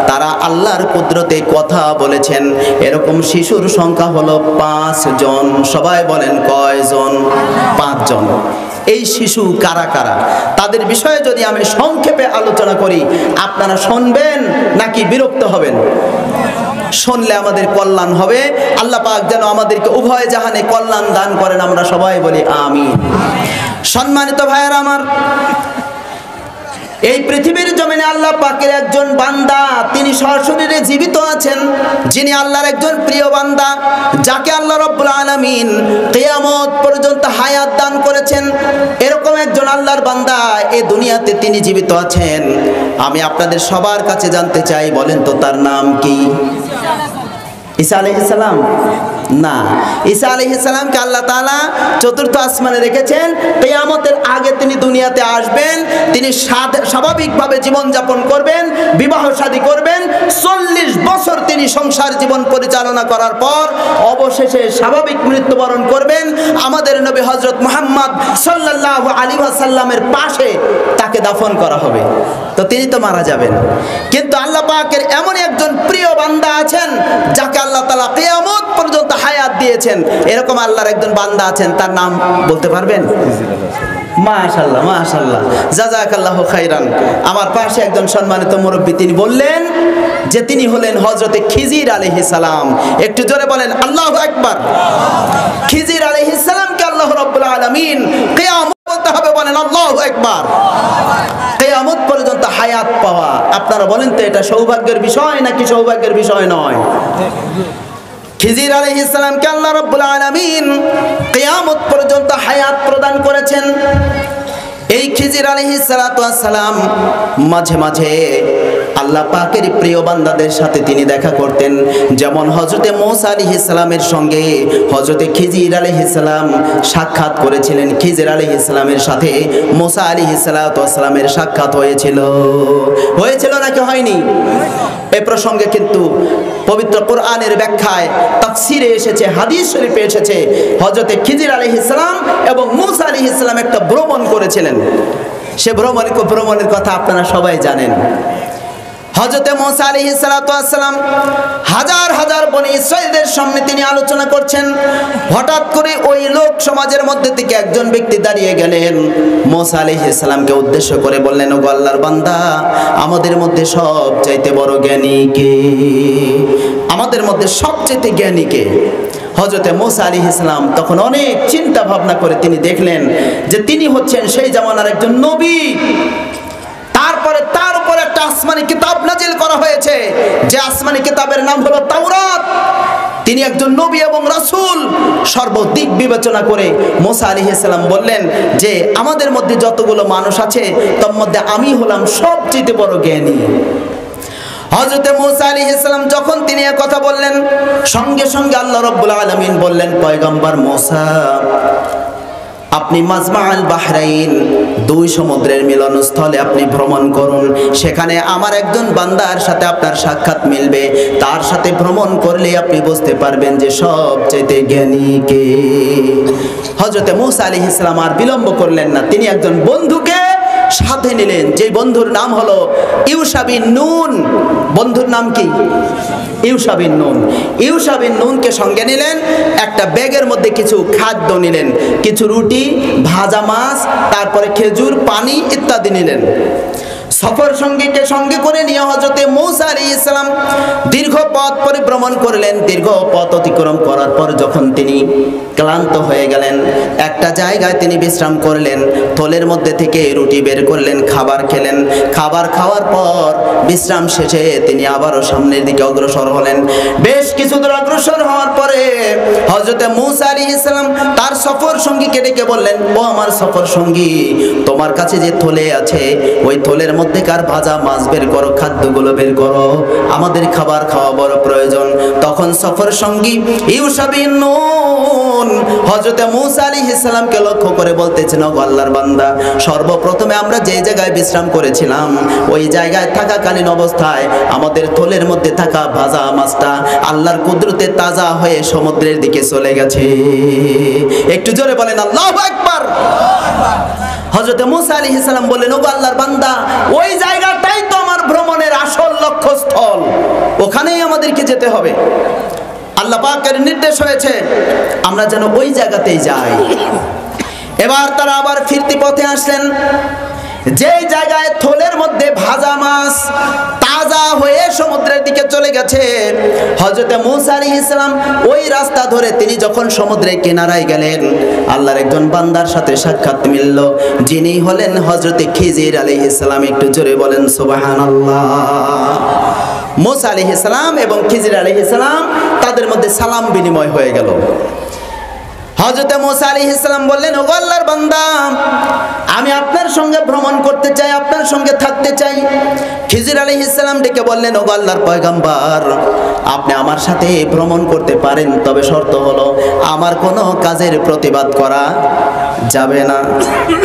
তারা আল্লাহর কুদরতে কথা বলেছেন। এরকম শিশুর সংখ্যা হলো 5 জন। সবাই বলেন কয়জন? 5 জন। এই শিশু কারা কারা, তাদের বিষয়ে যদি আমি সংক্ষেপে আলোচনা করি, আপনারা শুনবেন নাকি বিরক্ত হবেন? শুনলে আমাদের কল্যাণ হবে। আল্লাহ পাক যেন আমাদেরকে উভয় জাহানে কল্যাণ দান করেন, আমরা সবাই বলি আমিন। সম্মানিত ভাইয়েরা আমার, এই পৃথিবীর জমিনে আল্লাহ পাকের একজন বান্দা, তিনি সশরীরে জীবিত আছেন, যিনি আল্লাহর একজন প্রিয় বান্দা, যাকে আল্লাহ রাব্বুল আলামিন কিয়ামত পর্যন্ত হায়াত দান করেছেন। এরকম একজন আল্লাহর বান্দা এই দুনিয়াতে তিনি জীবিত আছেন। আমি আপনাদের সবার কাছে জানতে চাই, বলেন তো তার নাম কি? ঈসা আলাইহিস সালাম? না, ঈসা আলাইহিস সালামকে আল্লাহ তাআলা চতুর্থ আসমানে রেখেছেন। কিয়ামতের আগে তিনি দুনিয়াতে আসবেন, তিনি স্বাভাবিকভাবে জীবনযাপন করবেন, বিবাহ শাদী করবেন। 40 বছর তিনি সংসার জীবন পরিচালনা করার পর অবশেষে স্বাভাবিক মৃত্যুবরণ করবেন। আমাদের নবী হযরত মুহাম্মদ সাল্লাল্লাহু আলাইহি ওয়াসাল্লামের পাশে তাকে দাফন করা হবে। তো তিনি তো মারা যাবেন, কিন্তু আল্লাহ পাকের এমন একজন প্রিয় বান্দা আছেন যাকে আল্লাহ তাআলা কিয়ামত পর্যন্ত হায়াত দিয়েছেন। এরকম আল্লাহর একজন বান্দা আছেন, তার নাম বলতে পারবেন? মাশাআল্লাহ মাশাআল্লাহ, জাযাকাল্লাহু খাইরান। আমার পাশে একজন সম্মানিত মুরব্বী, তিনি বললেন যে তিনি হলেন হযরতে খিজির আলাইহিস সালাম। একটু জোরে বলেন আল্লাহু আকবার। খিজির আলাইহিস সালামকে আল্লাহ রাব্বুল আলামিন কিয়ামত বলতে হবে, বলেন আল্লাহু আকবার। কিয়ামত পর্যন্ত হায়াত পাওয়া, আপনারা বলেন তো এটা সৌভাগ্যের বিষয় নাকি সৌভাগ্যের বিষয় নয়? খিজির আলাইহিস সালামকে আল্লাহ রাব্বুল আলামিন কিয়ামত পর্যন্ত হায়াত প্রদান করেছেন। এই খিজির আলাইহিস সালাতু ওয়াস সালাম মাঝে মাঝে আল্লাহ পাকের প্রিয় বান্দাদের সাথে তিনি দেখা করতেন। যেমন হযরতে মূসা আলাইহিস সালামের সঙ্গে হযরতে খিজির আলাইহিস সালাম সাক্ষাৎ করেছিলেন। খিজির আলাইহিস সালামের সাথে মূসা আলাইহিস সালাতু ওয়াস সালামের সাক্ষাৎ হয়েছিল নাকি হয়নি? এই প্রসঙ্গে কিন্তু পবিত্র কোরআনের ব্যাখ্যায় তাফসিরে এসেছে, হাদিস শরীফে এসেছে, হযরতে খিজির আলাইহিস সালাম এবং মূসা আলাইহিস সালাম একটা ভ্রমণ করেছিলেন। সে ভ্রমণের কথা আপনারা সবাই জানেন। হযরতে মূসা আলাইহিস সালাতু ওয়াস সালাম হাজার হাজার বনী ইসরাঈলদের সামনে তিনি আলোচনা করছেন। হঠাৎ করে ওই লোক সমাজের মধ্যে থেকে একজন ব্যক্তি দাঁড়িয়ে গেলেন, মূসা আলাইহিস সালামকে উদ্দেশ্য করে বললেন, ওগো আল্লাহর বান্দা, আমাদের মধ্যে সবচাইতে বড় জ্ঞানী কে? আমাদের মধ্যে সবচেয়ে জ্ঞানী কে? হযরতে মুসা আলাইহিস সালাম তখন অনেক চিন্তা ভাবনা করে তিনি দেখলেন যে তিনি হচ্ছেন সেই জামানার একজন নবী। তারপরে তার উপর একটা আসমানি কিতাব নাজিল করা হয়েছে, যে আসমানি কিতাবের নাম হলো তাওরাত। তিনি একজন নবী এবং রাসূল। সর্বদিক বিবেচনা করে মুসা আলাইহিস সালাম বললেন যে আমাদের মধ্যে যতগুলো মানুষ আছে তার মধ্যে আমি হলাম সবচেয়ে বড় জ্ঞানী। হযরতে মুসা আলাইহিস সালাম যখন তিনি এই কথা বললেন, সঙ্গে সঙ্গে আল্লাহ রাব্বুল আলামিন বললেন, পয়গম্বর মুসা, আপনি মাজমা আল বাহরাইন, দুই সমুদ্রের মিলনস্থলে আপনি ভ্রমণ করুন। সেখানে আমার একজন বান্দার সাথে আপনার সাক্ষাৎ মিলবে। তার সাথে ভ্রমণ করলে আপনি বুঝতে পারবেন যে সবচেয়ে জ্ঞানী কে। হযরতে মুসা আলাইহিস সালাম আর বিলম্ব করলেন না, তিনি একজন বন্ধুকে সাথে নিলেন, যে বন্ধুর নাম হলো ইউশা বিন নুন। বন্ধুর নাম কি? ইউশা বিন নুন। ইউশা বিন নুনকে সঙ্গে নিলেন, একটা ব্যাগের মধ্যে কিছু খাদ্য নিলেন, কিছু রুটি, ভাজা মাছ, তারপরে খেজুর, পানি ইত্যাদি নিলেন। সফর সঙ্গীকে সঙ্গে করে নিয়ে হযরতে মুসা আলাইহিস সালাম দীর্ঘ পথ পরিভ্রমণ করলেন। দীর্ঘ পথ অতিক্রম করার পর যখন তিনি ক্লান্ত হয়ে গেলেন, একটা জায়গায় তিনি বিশ্রাম করলেন। থলের মধ্যে থেকে রুটি বের করলেন, খাবার খেলেন। খাবার খাওয়ার পর বিশ্রাম শেষে তিনি আবারও সামনের দিকে অগ্রসর হলেন। বেশ কিছু দূর অগ্রসর হওয়ার পরে হযরতে মুসা আলাইহিস সালাম তার সফর সঙ্গীকে ডেকে বললেন, ও আমার সফর সঙ্গী, তোমার কাছে যে থলে আছে ওই থলের মধ্যেকার ভাজা মাছ বের করো, খাদ্যগুলো বের করো, আমাদের খাবার খাওয়া বড় প্রয়োজন। তখন সফর সঙ্গী ইউশা বিন নুন হযরতে মুসা আলাইহিস সালামকে লক্ষ্য করে বলতেছেন, ও আল্লাহর বান্দা, সর্বপ্রথমে আমরা যে জায়গায় বিশ্রাম করেছিলাম ওই জায়গায় থাকাকালীন অবস্থায় আমাদের থলের মধ্যে থাকা ভাজা মাছটা আল্লাহর কুদরতে তাজা হয়ে সমুদ্রের দিকে চলে গেছে। একটু জোরে বলেন আল্লাহু আকবার। হযরতে মুসা আলাইহিস সালাম বললেন, ও আল্লাহর বান্দা, ওই জায়গাটাই তো আমার ভ্রমণের আসল লক্ষ্যস্থল, ওখানেই আমাদেরকে যেতে হবে। আল্লাহ পাকের নির্দেশ হয়েছে আমরা যেন ওই জায়গাতেই যাই। এবার তারা আবার ফিরতি পথে আসলেন। যে জায়গায় থলের মধ্যে ভাজা মাছ তাজা হয়ে সমুদ্রের দিকে চলে গেছে, হযরতে মুসা আলাইহিস সালাম ওই রাস্তা ধরে তিনি যখন সমুদ্রের কিনারায় গেলেন, আল্লাহর একজন বান্দার সাথে সাক্ষাৎ মিলল, যিনি হলেন হযরতে খিজির আলাইহিস সালাম। একটু জোরে বলেন সুবহানাল্লাহ। মুসা আলাইহিস সালাম এবং খিজির আলাইহিস সালাম তাদের মধ্যে সালাম বিনিময় হয়ে গেল। হযরতে মুসা আলাইহিস সালাম বললেন, ও আল্লাহর বান্দা, আমি আপনার সঙ্গে ভ্রমণ করতে চাই, আপনার সঙ্গে থাকতে চাই। খিজির আলাইহিস সালাম ডেকে বললেন, ও আল্লাহর পয়গম্বর, আপনি আমার সাথে ভ্রমণ করতে পারেন, তবে শর্ত হলো আমার কোনো কাজের প্রতিবাদ করা যাবে না।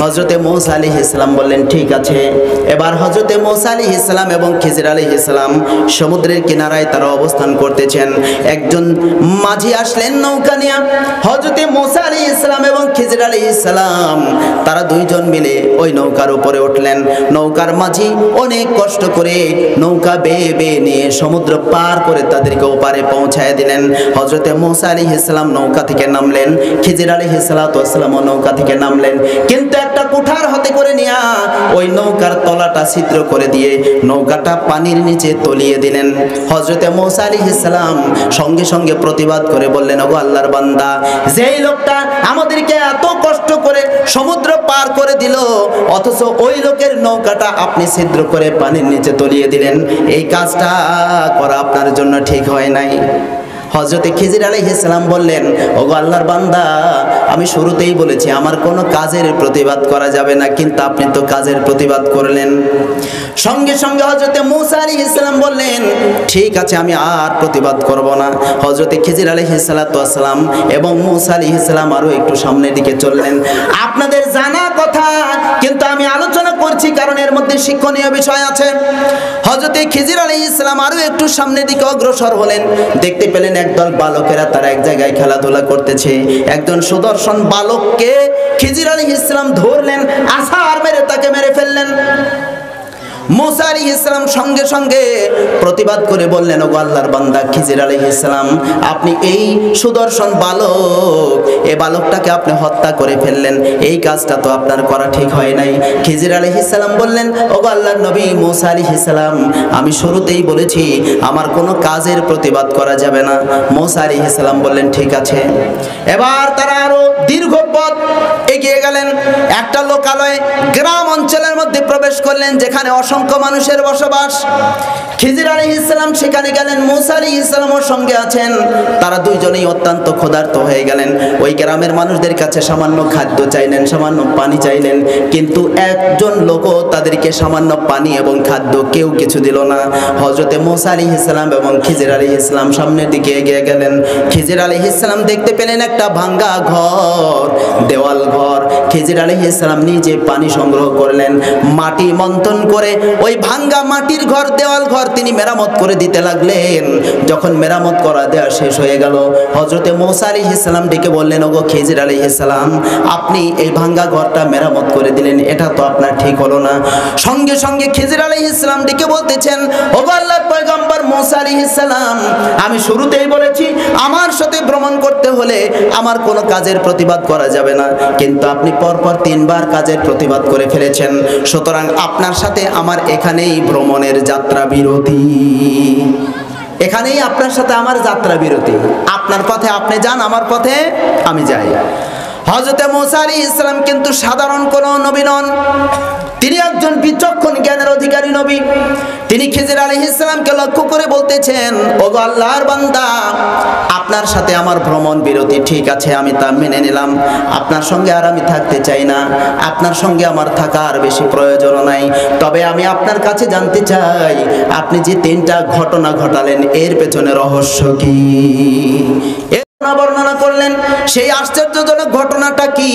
হযরতে মুসা আলাইহিস সালাম বললেন, ঠিক আছে। এবার হযরতে মুসা আলাইহিস সালাম এবং খিজির আলাইহিস সালাম সমুদ্রের কিনারায় তারা অবস্থান করতেছেন। একজন মাঝি আসলেন নৌকা নিয়ে। হযরতে মুসা আলাইহিস সালাম এবং খিজির আলাইহিস সালাম তারা দুইজন মিলে ওই নৌকার উপরে উঠলেন। নৌকার মাঝি অনেক কষ্ট করে নৌকা বেয়ে বেয়ে নিয়ে সমুদ্র পার করে তাদেরকে ওপারে পৌঁছায় দিলেন। হযরতে মুসা আলাইহিস সালাম নৌকা থেকে নামলেন, খিজির আলাইহিস সালাম নৌকা থেকে নামলেন, কিন্তু একটা কুঠার হাতে করে নিয়ে ওই নৌকার তলাটা ছিদ্র করে দিয়ে নৌকাটা পানির নিচে তলিয়ে দিলেন। হযরতে মুসা আলাইহিস সালাম সঙ্গে সঙ্গে প্রতিবাদ করে বললেন, ওগো আল্লাহর বান্দা, যেই লোকটা আমাদেরকে এত কষ্ট করে সমুদ্র পার করে দিল, অথচ ওই লোকের নৌকাটা আপনি ছিদ্র করে পানির নিচে তলিয়ে দিলেন, এই কাজটা করা আপনার জন্য ঠিক হয় নাই। হযরতে খিজির আলাইহিস সালাম বললেন, ওগো আল্লাহর বান্দা, আমি শুরুতেই বলেছি আমার কোনো কাজের প্রতিবাদ করা যাবে না, কিন্তু আপনি তো কাজের প্রতিবাদ করলেন। সঙ্গে সঙ্গে হযরতে মুসা আলাইহিস সালাম বললেন, ঠিক আছে, আমি আর প্রতিবাদ করব না। হযরতে খিজির আলাইহিস সালাম এবং মুসা আলাইহিস সালাম আরো একটু সামনের দিকে চললেন। আপনাদের জানা কথা, কিন্তু আমি আলোচনা করছি কারণ এর মধ্যে শিক্ষণীয় বিষয় আছে। হযরতে খিজির আলাইহিস সালাম আরো একটু সামনের দিকে অগ্রসর হলেন। দেখতে পেলেন একদল বালকেরা তারা এক জায়গায় খেলাধুলা করতেছে। একজন সুদর্শন বালককে খিজির আলাইহিস সালাম ধরলেন, আছাড় মেরে তাকে মেরে ফেললেন। মুসা আলাইহিস সালাম সঙ্গে সঙ্গে প্রতিবাদ করে বললেন, ওগো আল্লাহর বান্দা খিজির আলাইহিস সালাম, আপনি এই সুদর্শন বালক, এই বালকটাকে আপনি হত্যা করে ফেললেন, এই কাজটা তো আপনার করা ঠিক হয় নাই। খিজির আলাইহিস সালাম বললেন, ওগো আল্লাহর নবী মুসা আলাইহিস সালাম, আমি শুরুতেই বলেছি আমার কোনো কাজের প্রতিবাদ করা যাবে না। মুসা আলাইহিস সালাম বললেন, ঠিক আছে। এবার তারা আরো দীর্ঘ পথ এগিয়ে গেলেন। একটা লোকালয়ে গ্রাম অঞ্চলের মধ্যে প্রবেশ করলেন, যেখানে অসংখ্য মানুষের বসবাস। খিজির আলাইহিস সালাম সেখানে গেলেন, মুসা আলাইহিস সালামও সঙ্গে আছেন। তারা দুইজনেই অত্যন্ত ক্ষুধার্ত হয়ে গেলেন। ওই গ্রামের মানুষদের কাছে সামান্য খাদ্য চাইলেন, সামান্য পানি চাইলেন, কিন্তু একজন লোকও তাদেরকে সামান্য পানি এবং খাদ্য কেউ কিছু দিল না। হযরতে মুসা আলাইহিস সালাম এবং খিজির আলাইহিস সালাম সামনের দিকে এগিয়ে গেলেন। খিজির আলাইহিস সালাম দেখতে পেলেন একটা ভাঙ্গা ঘর, দেওয়াল ঘর। খিজির আলাইহিস সালাম নিজে পানি সংগ্রহ করলেন, মাটি মন্থন করে ওই ভাঙ্গা মাটির ঘর, দেওয়াল ঘর তিনি মেরামত করে দিতে লাগলেন। যখন মেরামত করা দেওয়া শেষ হয়ে গেল, হযরতে মুসা আলাইহিস সালাম ডেকে বললেন, ওগো খিজির আলাইহিস সালাম, আপনি এই ভাঙ্গা ঘরটা মেরামত করে দিলেন, এটা তো আপনার ঠিক হলো না। সঙ্গে সঙ্গে খিজির আলাইহিস সালাম ডেকে বলতেছেন, ওগো আল্লাহর পয়গম্বর মুসা আলাইহিস সালাম, আমি শুরুতেই বলেছি আমার সাথে ভ্রমণ করতে হলে আমার কোনো কাজের প্রতিবাদ করা যাবে না, কিন্তু আপনি পরপর 3 বার কাজের প্রতিবাদ করে ফেলেছেন, সুতরাং আপনার সাথে আমার এখানেই ভ্রমণের যাত্রা বিরতি, এখানেই আপনার সাথে আমার যাত্রা বিরতি। আপনার পথে আপনি যান, আমার পথে আমি যাই। হযরতে মুসা আলাইহিস সালাম কিন্তু সাধারণ কোনো নবী নন, তিনি একজন বিচক্ষণ জ্ঞানের অধিকারী নবী। তিনি খিজির আলাইহিস সালামকে লক্ষ্য করে বলতেছেন, ওগো আল্লাহর বান্দা, আপনার সাথে আমার ভ্রমণ বিরতি ঠিক আছে, আমি তা মেনে নিলাম, আপনার সঙ্গে আর আমি থাকতে চাই না, আপনার সঙ্গে আমার থাকার বেশি প্রয়োজন নাই। তবে আমি আপনার কাছে জানতে চাই, আপনি যে 3টা ঘটনা ঘটালেন এর পেছনে রহস্য কি? বর্ণনা করলেন, সেই আশ্চর্যজনক ঘটনাটা কি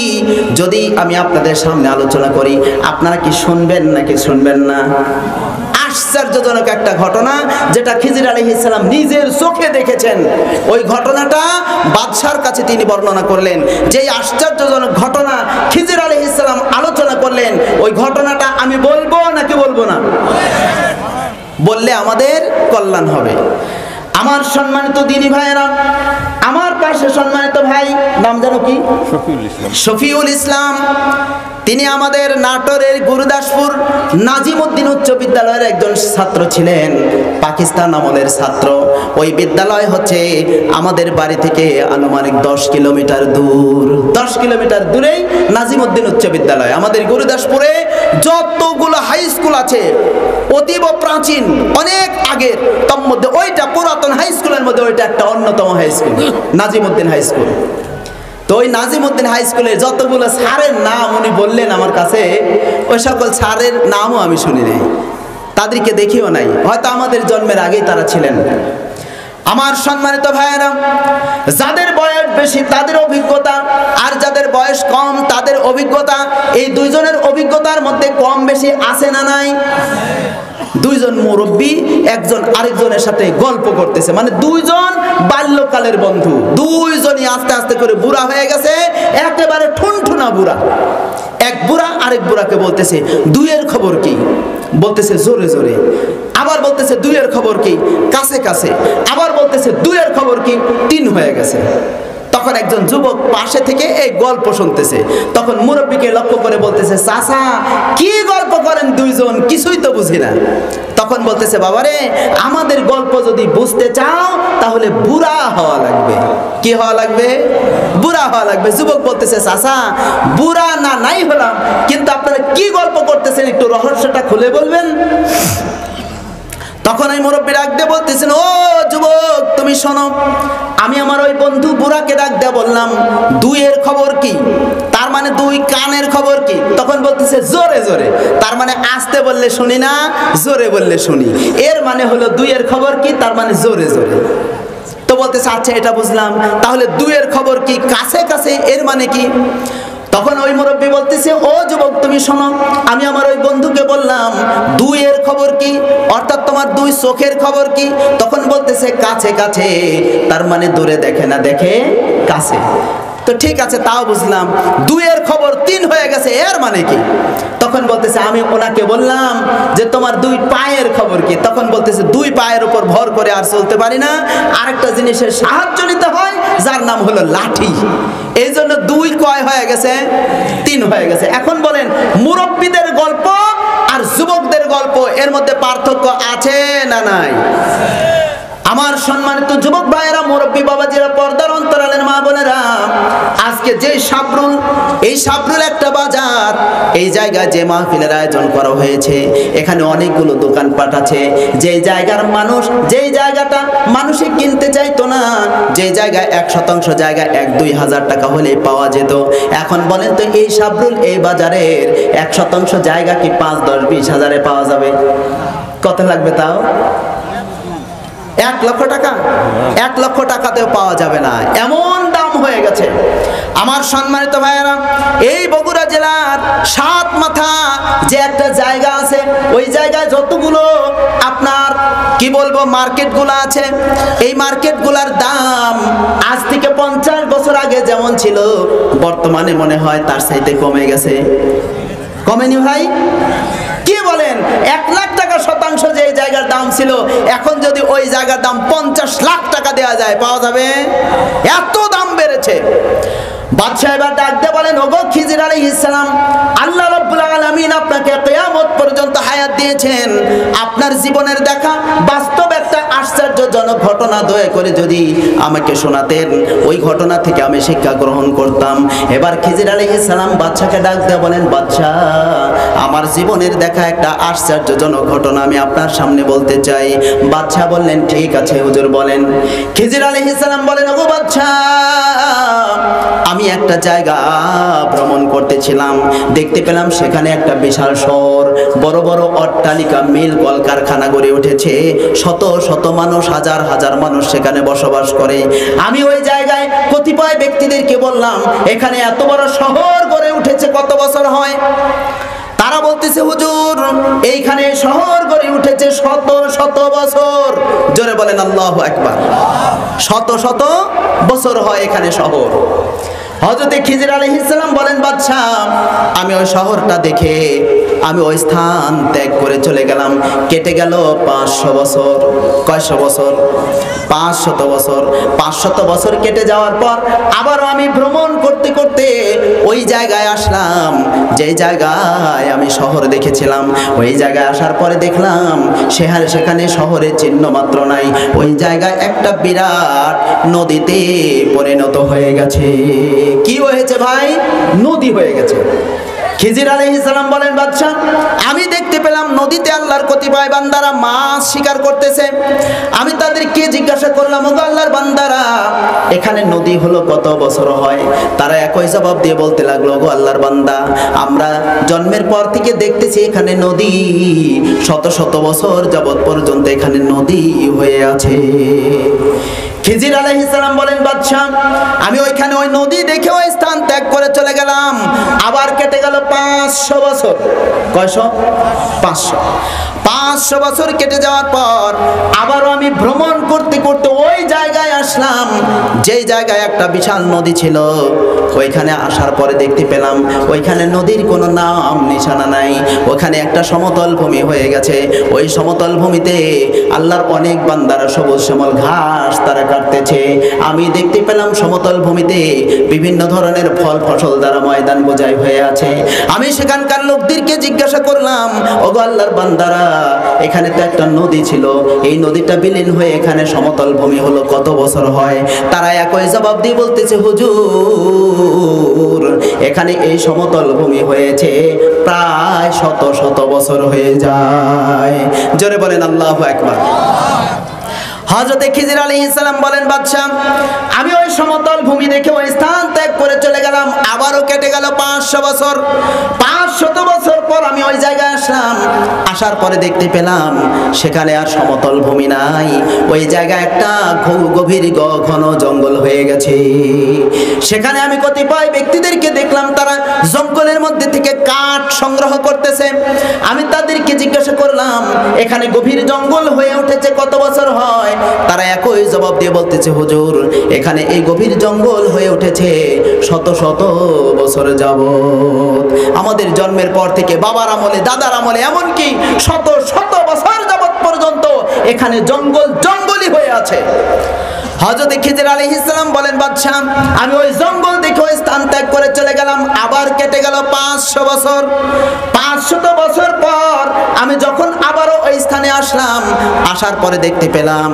যদি আমি আপনাদের সামনে আলোচনা করি, আপনারা কি শুনবেন নাকি শুনবেন না? আশ্চর্যজনক একটা ঘটনা, যেটা খিজির আলাইহিস সালাম নিজের চোখে দেখেছেন। ওই ঘটনাটা বাদশার কাছে তিনি বর্ণনা করলেন। যেই আশ্চর্যজনক ঘটনা খিজির আলাইহিস সালাম আলোচনা করলেন, ওই ঘটনাটা আমি বলবো নাকি বলবো না? বললে আমাদের কল্যাণ হবে। আমার সম্মানিত দিনী ভাইয়েরা, আমার পাশে সম্মানিত ভাই, নাম জানো কি? শফিউল ইসলাম। তিনি আমাদের নাটোরের গুরুদাসপুর নাজিমউদ্দিন উচ্চ বিদ্যালয়ের একজন ছাত্র ছিলেন, পাকিস্তান আমলের ছাত্র। ওই বিদ্যালয় হচ্ছে আমাদের বাড়ি থেকে আনুমানিক 10 কিলোমিটার দূর। 10 কিলোমিটার দূরেই নাজিমউদ্দিন উচ্চ বিদ্যালয়। আমাদের গুরুদাসপুরে যতগুলো হাই স্কুল আছে অতীব প্রাচীন, অনেক আগের, তার মধ্যে ওইটা পুরাতন হাই স্কুলের মধ্যে ওইটা একটা অন্যতম high school, Nazimuddin high school. তো ওই নাজিমউদ্দিন হাই স্কুলে যতগুলো স্যারের নাম উনি বললেন আমার কাছে, ওই সকল স্যারের নামও আমি শুনি নাই, তাদেরকে দেখিও নাই, হয়তো আমাদের জন্মের আগেই তারা ছিলেন। আমার সম্মানিত ভাইয়েরা, যাদের বয়স বেশি তাদের অভিজ্ঞতা, আর যাদের বয়স কম তাদের অভিজ্ঞতা, এই দুইজনের অভিজ্ঞতার মধ্যে কম বেশি আছে না নাই? দুইজন মুরব্বী একজন আরেকজনের সাথে গল্প করতেছে, মানে দুইজন বাল্যকালের বন্ধু, দুইজনই আস্তে আস্তে করে বুড়া হয়ে গেছে, একেবারে ঠুনঠুনা বুড়া। এক বুড়া আরেক বুড়াকে বলতেছে, দুইয়ের খবর কি? বলতেছে জোরে জোরে। আবার বলতেছে দুইয়ের খবর কি? কাছে কাছে। আবার বলতেছে দুইয়ের খবর কি? 3 হয়ে গেছে। তখন একজন যুবক পাশে থেকে এই গল্প শুনতেছে, তখন মুরব্বীকে লক্ষ্য করে বলতেছে, চাচা কি গল্প করেন দুইজন, কিছুই তো বুঝি না। তখন বলতেছে, বাবারে, আমাদের গল্প যদি বুঝতে চাও তাহলে বুড়া হওয়া লাগবে। কি হওয়া লাগবে? বুড়া হওয়া লাগবে। যুবক বলতেছে, চাচা বুড়া না নাই হলাম, কিন্তু আপনারা কি গল্প করতেছেন একটু রহস্যটা খুলে বলবেন। তখন এই মুরব্বী ডাক দিয়ে বলতেছেন, ও যুবক তুমি শোনো, আমি আমার ওই বন্ধু বুড়াকে ডাক দিয়ে বললাম, দুইয়ের খবর কি? তার মানে দুই কানের খবর কি? তখন বলতেছে জোরে জোরে। তার মানে আস্তে বললে শুনি না, জোরে বললে শুনি। এর মানে হলো দুইয়ের খবর কি, তার মানে জোরে জোরে। তো বলতেছে, আচ্ছা এটা বুঝলাম, তাহলে দুইয়ের খবর কি, কাছে কাছে, এর মানে কি? তখন ওই মুরব্বী বলতেছে, ও যুবক তুমি শোনো, আমি আমার ওই বন্ধুকে বললাম দুইয়ের খবর কি, অর্থাৎ তোমার দুই চোখের খবর কি? তখন বলতেছে কাছে কাছে, তার মানে দূরে দেখে না, দেখে কাছে। তো ঠিক আছে, তাও বুঝলাম। দুইয়ের খবর 3 হয়ে গেছে, এর মানে কি? তখন তখন বলতেছে আমি ওনাকে বললাম যে তোমার দুই পায়ের খবর কি? তখন বলতেছে দুই পায়ের উপর ভর করে আর চলতে পারি না, আরেকটা জিনিসের সাহায্য নিতে হয় যার নাম হলো লাঠি। এই জন্য দুই কয় হয়ে গেছে? তিন হয়ে গেছে। এখন বলেন মুরব্বীদের গল্প আর যুবকদের গল্প এর মধ্যে পার্থক্য আছে না নাই? আমার সম্মানিত যুবক ভাইয়েরা, মুরব্বী বাবাজিরা, পর্দার অন্তরালের মা বোনেরা, আজকে যে সাবরুল, এই সাবরুল একটা বাজার, এই জায়গায় যে মাহফিলের আয়োজন করা হয়েছে এখানে অনেকগুলো দোকানপাট আছে। যে জায়গার মানুষ, যেই জায়গাটা মানুষে কিনতে চাইতো না, যে জায়গায় 1% জায়গা 1-2 হাজার টাকা হলে পাওয়া যেত, এখন বলেন তো এই সাবরুল এই বাজারের 1% জায়গা কি 5-10-20 হাজারে পাওয়া যাবে? কত লাগবে তাও? 1 লক্ষ টাকা? 1 লক্ষ টাকাতেও পাওয়া যাবে না, এমন দাম হয়ে গেছে। আমার সম্মানিত ভাইয়েরা, এই বগুড়া জেলার 7 মাথা যে একটা জায়গা আছে, ওই জায়গায় যতগুলো আপনার কি বলবো মার্কেটগুলো আছে, এই মার্কেটগুলোর দাম আজ থেকে 50 বছর আগে যেমন ছিল বর্তমানে মনে হয় তার চাইতে কমে গেছে। কমেনি ভাই? কি বলেন? 1 লাখ টাকা শতাংশ যে জায়গার দাম ছিল, এখন যদি ওই জায়গার দাম 50 লাখ টাকা দেওয়া যায় পাওয়া যাবে? এত দাম বেড়েছে। বাদশাহ এবার ডাক দিয়ে বলেন, ওগো খিজির আলাইহিস সালাম, আল্লাহ রাব্বুল আলামিন আপনাকে কিয়ামত পর্যন্ত হায়াত দিয়েছেন, আপনার জীবনের দেখা বাস্তব একটা আশ্চর্যজনক ঘটনা দয়া করে যদি আমাকে শোনাতেন, ওই ঘটনা থেকে আমি শিক্ষা গ্রহণ করতাম। এবার খিজির আলাইহিস সালাম বাদশাকে ডাক দিয়ে বলেন, বাদশাহ আমার জীবনের দেখা একটা আশ্চর্যজনক ঘটনা আমি আপনার সামনে বলতে চাই। বাদশাহ বললেন, ঠিক আছে হুজুর বলেন। খিজির আলাইহিস সালাম বলেন, ওগো বাদশাহ, আমি একটা জায়গা ভ্রমণ করতেছিলাম, দেখতে পেলাম সেখানে একটা বিশাল শহর, বড় বড় অট্টালিকা, মিল কলকারখানা গড়ে উঠেছে, শত শত মানুষ, হাজার হাজার মানুষ সেখানে বসবাস করে। আমি ওই জায়গায় কতিপয় ব্যক্তিদেরকে বললাম, এখানে এত বড় শহর গড়ে উঠেছে কত বছর হয়? তারা বলতেছে, হুজুর এইখানে শহর গড়ে উঠেছে শত শত বছর। জোরে বলেন আল্লাহু আকবার। শত শত বছর হয় এখানে শহর। হযরত খিজির আলাইহিস সালাম বলেন, বাদশাহ আমি ওই শহরটা দেখে আমি ওই স্থান ত্যাগ করে চলে গেলাম। কেটে গেল 500 বছর। কয়শো বছর? 500 বছর। 500 বছর কেটে যাওয়ার পর আবারও আমি ভ্রমণ করতে করতে ওই জায়গায় আসলাম, যেই জায়গায় আমি শহর দেখেছিলাম। ওই জায়গায় আসার পরে দেখলাম সেখানে শহরের চিহ্ন মাত্র নাই। ওই জায়গায় একটা বিরাট নদীতে পরিণত হয়ে গেছে। কি হয়েছে ভাই? নদী হয়ে গেছে। খিজির আলাইহিস সালাম বলেন, বাদশা আমি দেখতে পেলাম নদীতে আল্লাহর কতিপয় বান্দারা মাছ শিকার করতেছে। আমি তাদেরকে জিজ্ঞাসা করলাম, ওগো আল্লাহর বান্দারা এখানে নদী হলো কত বছর হয়? তারা একই জবাব দিয়ে বলতে লাগলো, ওগো আল্লাহর বান্দা আমরা জন্মের পর থেকে দেখতেছি এখানে নদী শত শত বছর যাবত পর্যন্ত এখানে নদী হয়ে আছে। খিজির আলাইহিস সালাম বলেন, বাদশা আমি ওইখানে ওই নদী দেখে ওই স্থান ত্যাগ করে চলে গেলাম। আবার কেটে গেল 500 বছর। কয়শো? 500 বছর কেটে যাওয়ার পর আবারও আমি ভ্রমণ করতে করতে ওই জায়গায় আসলাম, যেই জায়গায় একটা বিশাল নদী ছিল। ওইখানে আসার পরে দেখতে পেলাম ওইখানে নদীর কোনো নাম নিশানা নাই। ওখানে একটা সমতল ভূমি হয়ে গেছে। ওই সমতল ভূমিতে আল্লাহর অনেক বান্দারা সবুজ শ্যামল ঘাস তারা কাটতেছে। আমি দেখতে পেলাম সমতল ভূমিতে বিভিন্ন ধরনের ফল ফসল দ্বারা ময়দান বোঝাই হয়ে আছে। আমি সেখানকার লোকদেরকে জিজ্ঞাসা করলাম, ওগো আল্লাহর বান্দারা এখানে তো একটা নদী ছিল, এই নদীটা বিলীন হয়ে এখানে সমতল ভূমি হলো কত বছর হয়? তারা একই জবাব দিয়ে বলতেছে, হুজুর এখানে এই সমতল ভূমি হয়েছে প্রায় শত শত বছর হয়ে যায়। জোরে বলেন আল্লাহু আকবার। হযরত খিজির আলাইহিস সালাম বলেন, বাদশা আমি ওই সমতল ভূমি দেখে ওই স্থান ত্যাগ করে চলে গেলাম। আবারও কেটে গেল 500 বছর। 500 বছর পর আমি ওই জায়গায় আসলাম। আসার পরে দেখতে পেলাম সেখানে আর সমতল ভূমি নাই। ওই জায়গায় একটা গভীর ঘন জঙ্গল হয়ে গেছে। সেখানে আমি কতিপয় ব্যক্তিদেরকে দেখলাম তারা জঙ্গলের মধ্যে থেকে কাঠ সংগ্রহ করতেছে। আমি তাদেরকে জিজ্ঞাসা করলাম, এখানে গভীর জঙ্গল হয়ে উঠেছে কত বছর হয়? তারা একই জবাব দিয়ে বলতেছে, হুজুর এখানে এই গভীর জঙ্গল হয়ে উঠেছে শত শত বছর যাবত। আমাদের জন্মের পর থেকে বাবার আমলে, দাদার আমলে, এমনকি শত শত বছর যাবত পর্যন্ত এখানে জঙ্গল জঙ্গলই হয়ে আছে। হযরত খিজির আলাইহিস সালাম বলেন, বাদশা আমি ওই জঙ্গল দেখে ওই স্থান ত্যাগ করে চলে গেলাম। আবার কেটে গেল 500 বছর। 500 বছর পর আমি যখন আবারও ওই স্থানে আসলাম, আসার পরে দেখতে পেলাম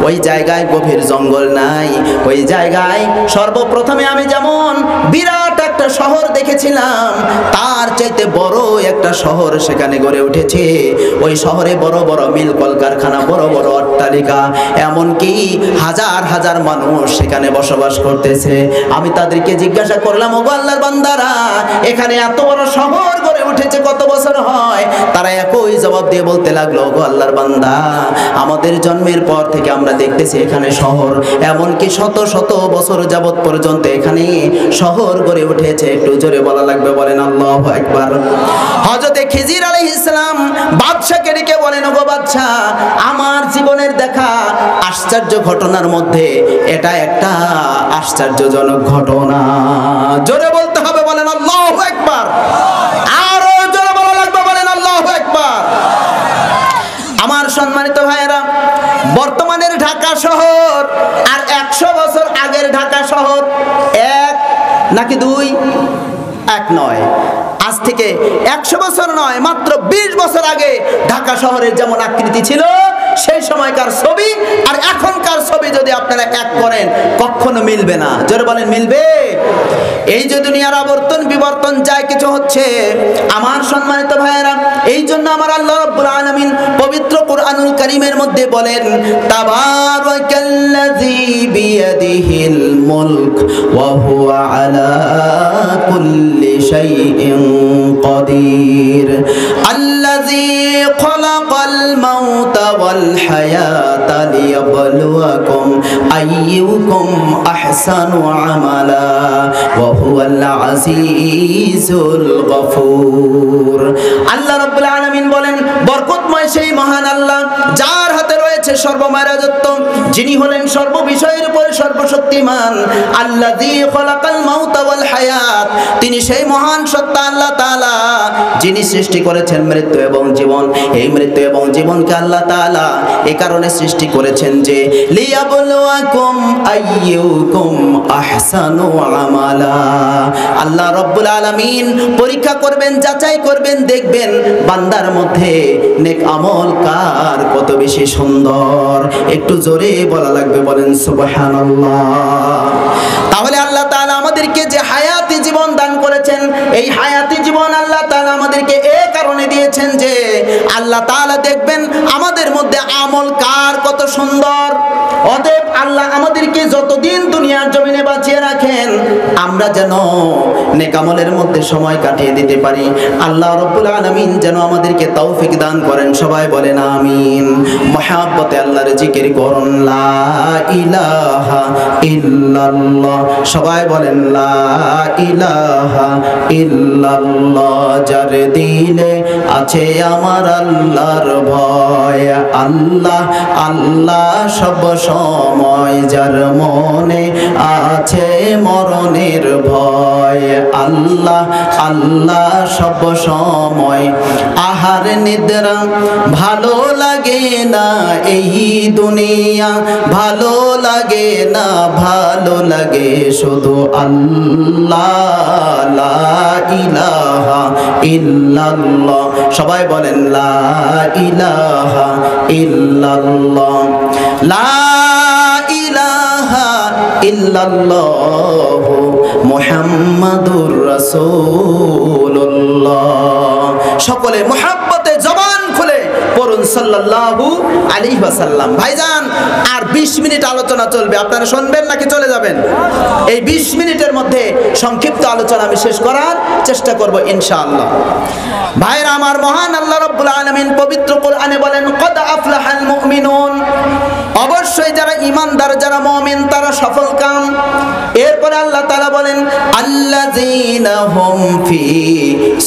ওই জায়গায় গভীর জঙ্গল নাই। ওই জায়গায় সর্বপ্রথমে আমি যেমন বিরাট একটা শহর দেখেছিলাম, তার চাইতে বড় একটা শহর সেখানে গড়ে উঠেছে। ওই শহরে বড় বড় মিল কলকারখানা, বড় বড় অট্টালিকা, এমনকি হাজার হাজার মানুষ সেখানে বসবাস করতেছে। আমি তাদেরকে জিজ্ঞাসা করলাম, ওগো আল্লাহর বান্দারা, এখানে এত বড় শহর গড়ে উঠেছে কত বছর হয়? তারা একই জবাব দিয়ে বলতে লাগলো, ওগো আল্লাহর বান্দা, আমাদের জন্মের পর থেকে আমরা দেখতেছি এখানে শহর, এমনকি শত শত বছর যাবত পর্যন্ত এখানে শহর গড়ে উঠেছে। একটু জোরে বলা লাগবে, বলেন আল্লাহু আকবার। হযরত খিজির আলাইহিস সালাম বাদশাকে ডেকে বলেন, ওগো বাদশা, আমার জীবনের দেখা আশ্চর্য ঘটনার মধ্যে এটা একটা আশ্চর্যজনক ঘটনা। জোরে বলতে হবে, বলেন আল্লাহু আকবার। আরো জোরে বলা লাগবে, বলেন আল্লাহু আকবার। আমার সম্মানিত ভাইয়েরা, বর্তমানের ঢাকা শহর আর 100 বছর আগের ঢাকা শহর এক নাকি দুই? এক নয়। আজ থেকে 100 বছর নয়, মাত্র 20 বছর আগে ঢাকা শহরের যেমন আকৃতি ছিল, সেই সময়কার ছবি আর এখনকার ছবি যদি আপনারা এক করেন, কখনো মিলবে না। জোরে বলেন, মিলবে? এই যে দুনিয়ার আবর্তন বিবর্তন যায় কিছু হচ্ছে, আমার সম্মানিত ভাইয়েরা, এই জন্য আমার আল্লাহ রাব্বুল আলামিন পবিত্র কুরআনুল কারীমের মধ্যে বলেন, তাবারাকাল্লাযী বিয়াদিহিল মুলক ওয়া হুয়া আলা কুল্লি শাইইন কাদির, আল্লাযী খালাকাল মাউতা ওয়াল হায়াতা লিয়াবলুয়াকুম আইয়ুকুম আহসানু আমালা ওয়া হুয়াল আজিজুল গফুর। আল্লাহ রাব্বুল আলামিন বলেন, বরকতময় সেই মহান আল্লাহ, যার হাতে রয়েছে সর্বময় রাজত্ব, যিনি হলেন সর্ববিষয়ের উপরে সর্বশক্তিমান। আল্লাযী খালাকাল মাউতা ওয়াল হায়াত, তিনি সেই মহান সত্তা আল্লাহ তাআলা, যিনি সৃষ্টি করেছেন মৃত্যু এবং জীবন। এই মৃত্যু এবং জীবনকে আল্লাহ তাআলা এই কারণে সৃষ্টি করেছেন যে লিয়াবলুয়াকুম আইয়ুকুম আহসানু আমালা। আল্লাহ রাব্বুল আলামিন পরীক্ষা করবেন, যাচাই করবেন, দেখবেন বান্দার মধ্যে নেক আমল কার কত বেশি সুন্দর। একটু জোরে বলা লাগবে, বলেন সুবহানাল্লাহ। তাহলে আল্লাহ তাআলা আমাদেরকে যে হায়াতি জীবন দান করেছেন, এই হায়াতি জীবন আল্লাহ তাআলা আমাদেরকে এই কারণে দিয়েছেন যে আল্লাহ তাআলা দেখবেন আমাদের মধ্যে আমল কার কত সুন্দর। অতএব আল্লাহ আমাদেরকে যতদিন দুনিয়ার জমিনে বাঁচিয়ে রাখেন, আমরা যেন নেক আমলের মধ্যে সময় কাটিয়ে দিতে পারি। আল্লাহ রাব্বুল আলামিন যেন আমাদেরকে তৌফিক দান করেন। সবাই বলেন আমিন। মহব্বতে আল্লাহর জিকির করুন, লা ইলাহা ইল্লাল্লাহ। সবাই বলেন লা ইলাহা ইল্লাল্লাহ। যার দিলে আছে আমার আল্লাহর ভয়, আল্লাহ আল্লাহ সব সময়, যার মনে আছে মরণের ভয়, আল্লাহ আল্লাহ সব সময়। আহার নিদ্রা ভালো লাগে না এই দুনিয়া, ভালো লাগে না, ভালো লাগে শুধু আল্লাহ, লা ইলাহা ইল্লাল্লাহ। সবাই বলেন লা ইলাহা ইল্লাল্লাহ, লা ইলাহা ইল্লাল্লাহ মুহাম্মাদুর রাসূলুল্লাহ। সকলে মুহাব্বতে জবান খুলে পড়ুন সাল্লাল্লাহু আলাইহি ওয়াসাল্লাম। ভাইজান, আর 20 মিনিট আলোচনা চলবে, আপনারা শুনবেন নাকি চলে যাবেন? এই 20 মিনিটের মধ্যে সংক্ষিপ্ত আলোচনা আমি শেষ করার চেষ্টা করব ইনশাআল্লাহ। ভাইরা আমার, মহান আল্লাহ রাব্বুল আলামিন পবিত্র কোরআনে বলেন, কদ আফলাহাল মুমিনুন, অবশ্যই যারা ঈমানদার, যারা মুমিন, তারা সফল কাম। এরপরে আল্লাহ তাআলা বলেন, আল্লাযীনা হুম ফি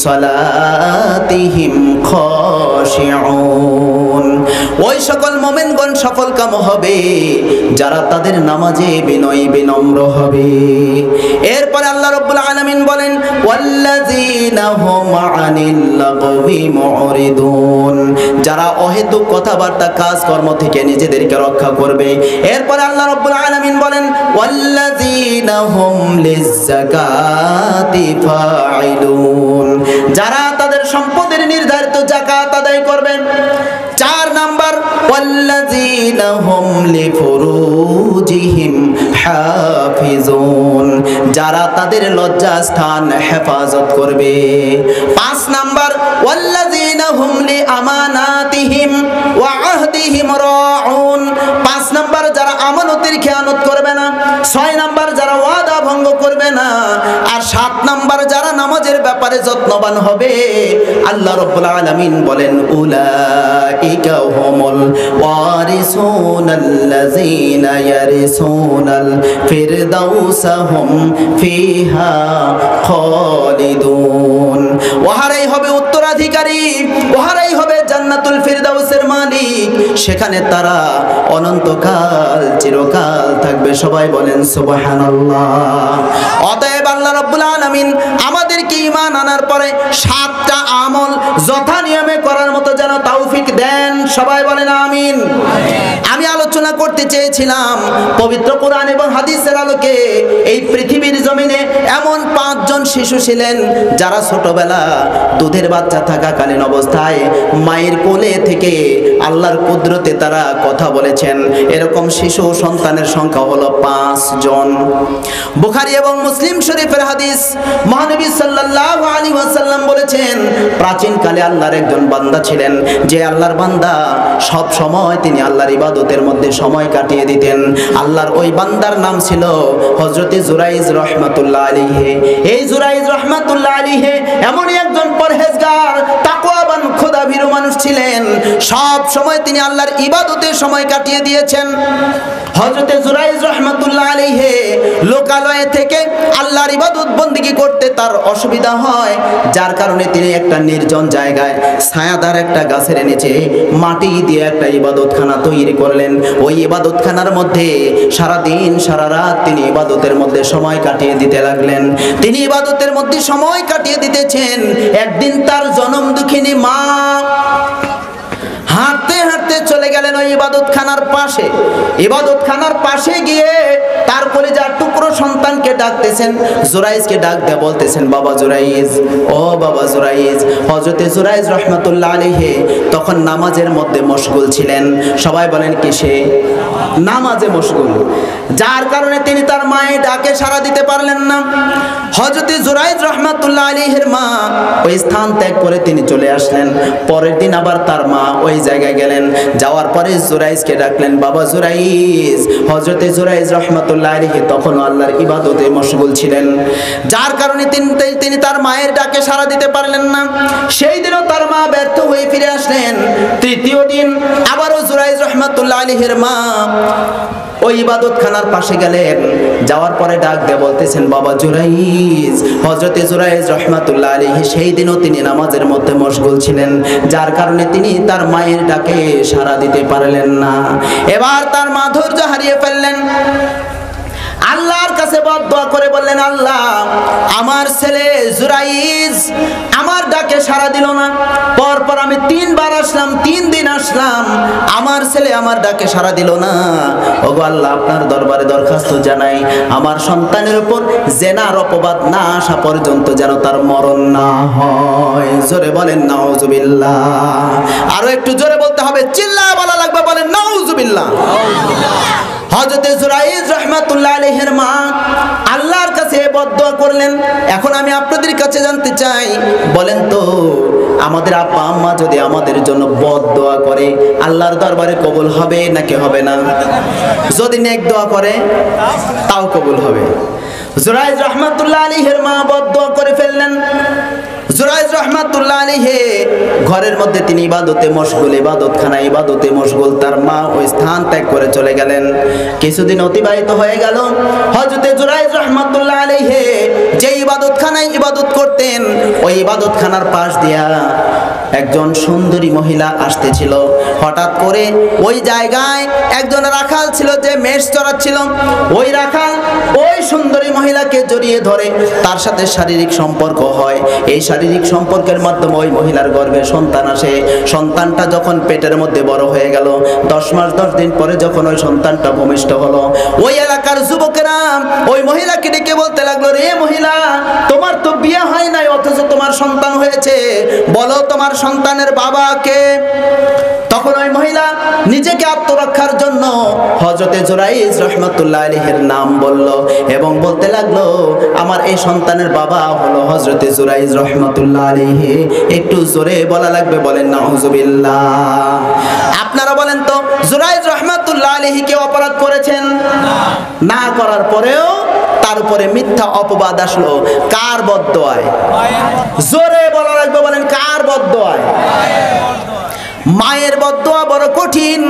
সালাতিহিম খাশ খাশিউন। ওই সকল মুমিনগণ সফলকাম হবে যারা তাদের নামাজে বিনয়ী বিনম্র হবে। এরপরে আল্লাহ রাব্বুল আলামিন বলেন ওয়াল্লাযীনা হুম আনিল লাগবি মুরিদুন, যারা অহেতুক কথাবার্তা কাজকর্ম থেকে নিজেদেরকে রক্ষা করবে। এরপরে আল্লাহ রাব্বুল আলামিন বলেন ওয়াল্লাযীনা হুম লিয-যাকাতি ফাইলুন, যারা তাদের সম্পদের নির্ধারিত যাকাত আদায় করবেন। 4 নাম্বার ওয়াল্লাযীনা হুম লিফুরুজিহিম হাফিজুন, যারা তাদের লজ্জাস্থান হেফাজত করবে। 5 নাম্বার ওয়াল্লাযীনা হুম লিআমানাতিহিম ওয়া আহদিহিম রাউন, 5 নাম্বার যারা আমানতের খেয়ানত করবে না। 6 নাম্বার যারা ওয়াদা ভঙ্গ করবে না। আর 7 নাম্বার যারা নামাজের ব্যাপারে যত্নবান হবে। আল্লাহ রাব্বুল আলামিন বলেন উলাইকা হুমুল ওয়ারিসুনাল্লাযীনা ইয়ারিসুনাল ফিরদাউসা হুম ফিহা খালিদুন, ওহারাই হবে উত্তরাধিকারী, ওহারাই হবে জান্নাতুল ফিরদাউসের মালিক, সেখানে তারা অনন্তকাল চিরকাল থাকবে। সবাই বলেন সুবহানাল্লাহ। অতএব আল্লাহ রাব্বুল আলামিন আমাদেরকে ঈমান আনার পরে 7টা আমল যথা নিয়মে করার মতো যেন তৌফিক দেন। সবাই বলেন আমিন। আমি আলোচনা করতে চেয়েছিলাম পবিত্র কোরআন এবং হাদিসের আলোকে এই পৃথিবীর জমিনে এমন 5 জন শিশু ছিলেন যারা ছোটবেলা দুধের বাচ্চা থাকাকালীন অবস্থায় মায়ের কোলে থেকে আল্লাহর কুদরতে তারা কথা বলেছেন। এরকম শিশু সন্তানের সংখ্যা হলো 5 জন। বুখারী এবং মুসলিম শরীফের হাদিস, মহানবী সাল্লাল্লাহু আলাইহি ওয়াসাল্লাম বলেছেন প্রাচীনকালে আল্লাহর একজন বান্দা ছিলেন, যে আল্লাহর বান্দা সব সময় তিনি আল্লাহর ইবাদতের মধ্যে সময় কাটিয়ে দিতেন। আল্লাহর ওই বান্দার নাম ছিল হযরত জুরাইজ রাহমাতুল্লাহ আলাইহি। এই জুরাইজ রাহমাতুল্লাহ আলাইহি এমনই একজন পরহেজগার তাকওয়াবান খোদাভীরু মানুষ ছিলেন। সব সময় তিনি আল্লাহর ইবাদতে সময় কাটিয়ে দিয়েছেন। হযরত জুরাইজ রাহমাতুল্লাহ আলাইহি লোকালয়ে থেকে আল্লাহর ইবাদত বন্দেগী করতে তার অসুবিধা হয়, যার কারণে তিনি একটা নির্জন জায়গায় ছায়াদার একটা গাছের নিচে মাটি দিয়ে একটা ইবাদতখানা তৈরি করলেন। ওই ইবাদতখানার মধ্যে সারা দিন সারা রাত তিনি ইবাদতের মধ্যে সময় কাটিয়ে দিতে লাগলেন। তিনি ইবাদতের মধ্যে সময় কাটিয়ে দিতেছেন। একদিন তার জনম দুঃখিনী মা হাঁটতে হাঁটতে চলে গেলেন ওই ইবাদতখানার পাশে। ইবাদতখানার পাশে গিয়ে তার কলিজার টুকরো সন্তানকে ডাকতেছেন, জুরাইজকে ডাক দিয়ে বলতেছেন বাবা জুরাইজ, ও বাবা জুরাইজ। হযরতে জুরাইজ রাহমাতুল্লাহ আলাইহি তখন নামাজের মধ্যে মশগুল ছিলেন। সবাই বলেন কিসে? নামাজে মশগুল, যার কারণে তিনি তার মায়ের ডাকে সাড়া দিতে পারলেন না। হযরতে জুরাইজ রাহমাতুল্লাহ আলাইহির মা ওই স্থান ত্যাগ করে তিনি চলে আসলেন। পরের দিন আবার তার মা ওই জায়গায় গেলেন। যাওয়ার পরে জুরাইজকে ডাকলেন বাবা জুরাইজ। হযরতে জুরাইজ রাহমাতুল্লাহ আলাইহি তখন আল্লাহর ইবাদতে মশগুল ছিলেন, যার কারণে তিনি তার মায়ের ডাকে সাড়া দিতে পারলেন না। সেই দিনও তার মা ব্যর্থ হয়ে ফিরে আসলেন। তৃতীয় দিন আবারও জুরাইজ রাহমাতুল্লাহ আলাইহির মা ওই ইবাদতখানার পাশে গেলেন। যাওয়ার পরে ডাক দিয়ে বলতেছেন বাবা জুরাইজ। হযরতে জুরাইজ রাহমাতুল্লাহ আলাইহি সেই দিনও তিনি নামাজের মধ্যে মশগুল ছিলেন, যার কারণে তিনি তার মায়ের ডাকে সাড়া দিতে পারলেন না। এবার তার মা ধৈর্য হারিয়ে ফেললেন। আল্লাহর কাছে বদদোয়া করে বললেন, আল্লাহ আমার ছেলে জুরাইজ আমার ডাকে সাড়া দিল না। পরপর আমি 3 বার আসলাম, 3 দিন আসলাম, আমার ছেলে আমার ডাকে সাড়া দিল না। ওগো আল্লাহ, আপনার দরবারে দরখাস্ত জানাই আমার সন্তানের উপর জেনার অপবাদ না আসা পর্যন্ত যেন তার মরণ না হয়। জোরে বলেন নাউজুবিল্লাহ। আরো একটু জোরে বলতে হবে, চিল্লায় বলা লাগবে, বলেন নাউজুবিল্লাহ। হযরতে জুরাইজ রাহমাতুল্লাহ আলাইহির মা আল্লাহর কাছে বদদোয়া করলেন। এখন আমি আপনাদের কাছে জানতে চাই, বলেন তো আমাদের আব্বা আম্মা যদি আমাদের জন্য বদদোয়া করে আল্লাহর দরবারে কবুল হবে নাকি হবে না? যদি নেক দোয়া করে তাও কবুল হবে। জুরাইজ রাহমাতুল্লাহ আলাইহির মা বদদোয়া করে ফেললেন। জুরাইজ রাহমাতুল্লাহ আলাইহি ঘরের মধ্যে তিনি ইবাদতে মশগুল, ইবাদতখানা ইবাদতে মশগুল। তার মা ওই স্থান ত্যাগ করে চলে গেলেন। কিছুদিন অতিবাহিত হয়ে গেল। হযরতে জুরাইজ রাহমাতুল্লাহ আলাইহি যে ইবাদতখানায় ইবাদত করতেন ওই ইবাদতখানার পাশ দিয়া একজন সুন্দরী মহিলা আসতেছিল। হঠাৎ করে ওই জায়গায় একজন রাখাল ছিল যে মেষ চড়াচ্ছিল। ওই রাখাল ওই সুন্দরী মহিলাকে জড়িয়ে ধরে তার সাথে শারীরিক সম্পর্ক হয়। এই শারীরিক সম্পর্কের মাধ্যমে ওই মহিলার গর্ভে সন্তান আসে। সন্তানটা যখন পেটের মধ্যে বড় হয়ে গেল, 10 মাস 10 দিন পরে যখন ওই সন্তানটা ভূমিষ্ঠ হলো, ওই এলাকার যুবকেরা ওই মহিলাকে ডেকে বলতে লাগলো, রে মহিলা, তোমার তো বিয়ে হয় নাই অথচ তোমার সন্তান হয়েছে, বলো তোমার সন্তানের বাবা কে? তখন ওই মহিলা নিজেকে আত্মরক্ষার জন্য হযরতে জুরাইজ রাহমাতুল্লাহ আলাইহির নাম বলল এবং বলতে লাগলো, আমার এই সন্তানের বাবা হলো হযরতে জুরাইজ রাহমাতুল্লাহ আলাইহি। একটু জোরে বলা লাগবে, বলেন নাউযুবিল্লাহ। আপনারা বলেন তো, জুরাইজ রাহমাতুল্লাহ আলাইহি কে অপরাধ করেছেন? না করার পরেও তার উপরে মিথ্যা অপবাদ আসলো। কার বদদোয়ায়? জোরে বলা লাগবে, বলেন কার বদদোয়ায়? মায়ের বদদোয়া বড় কঠিন,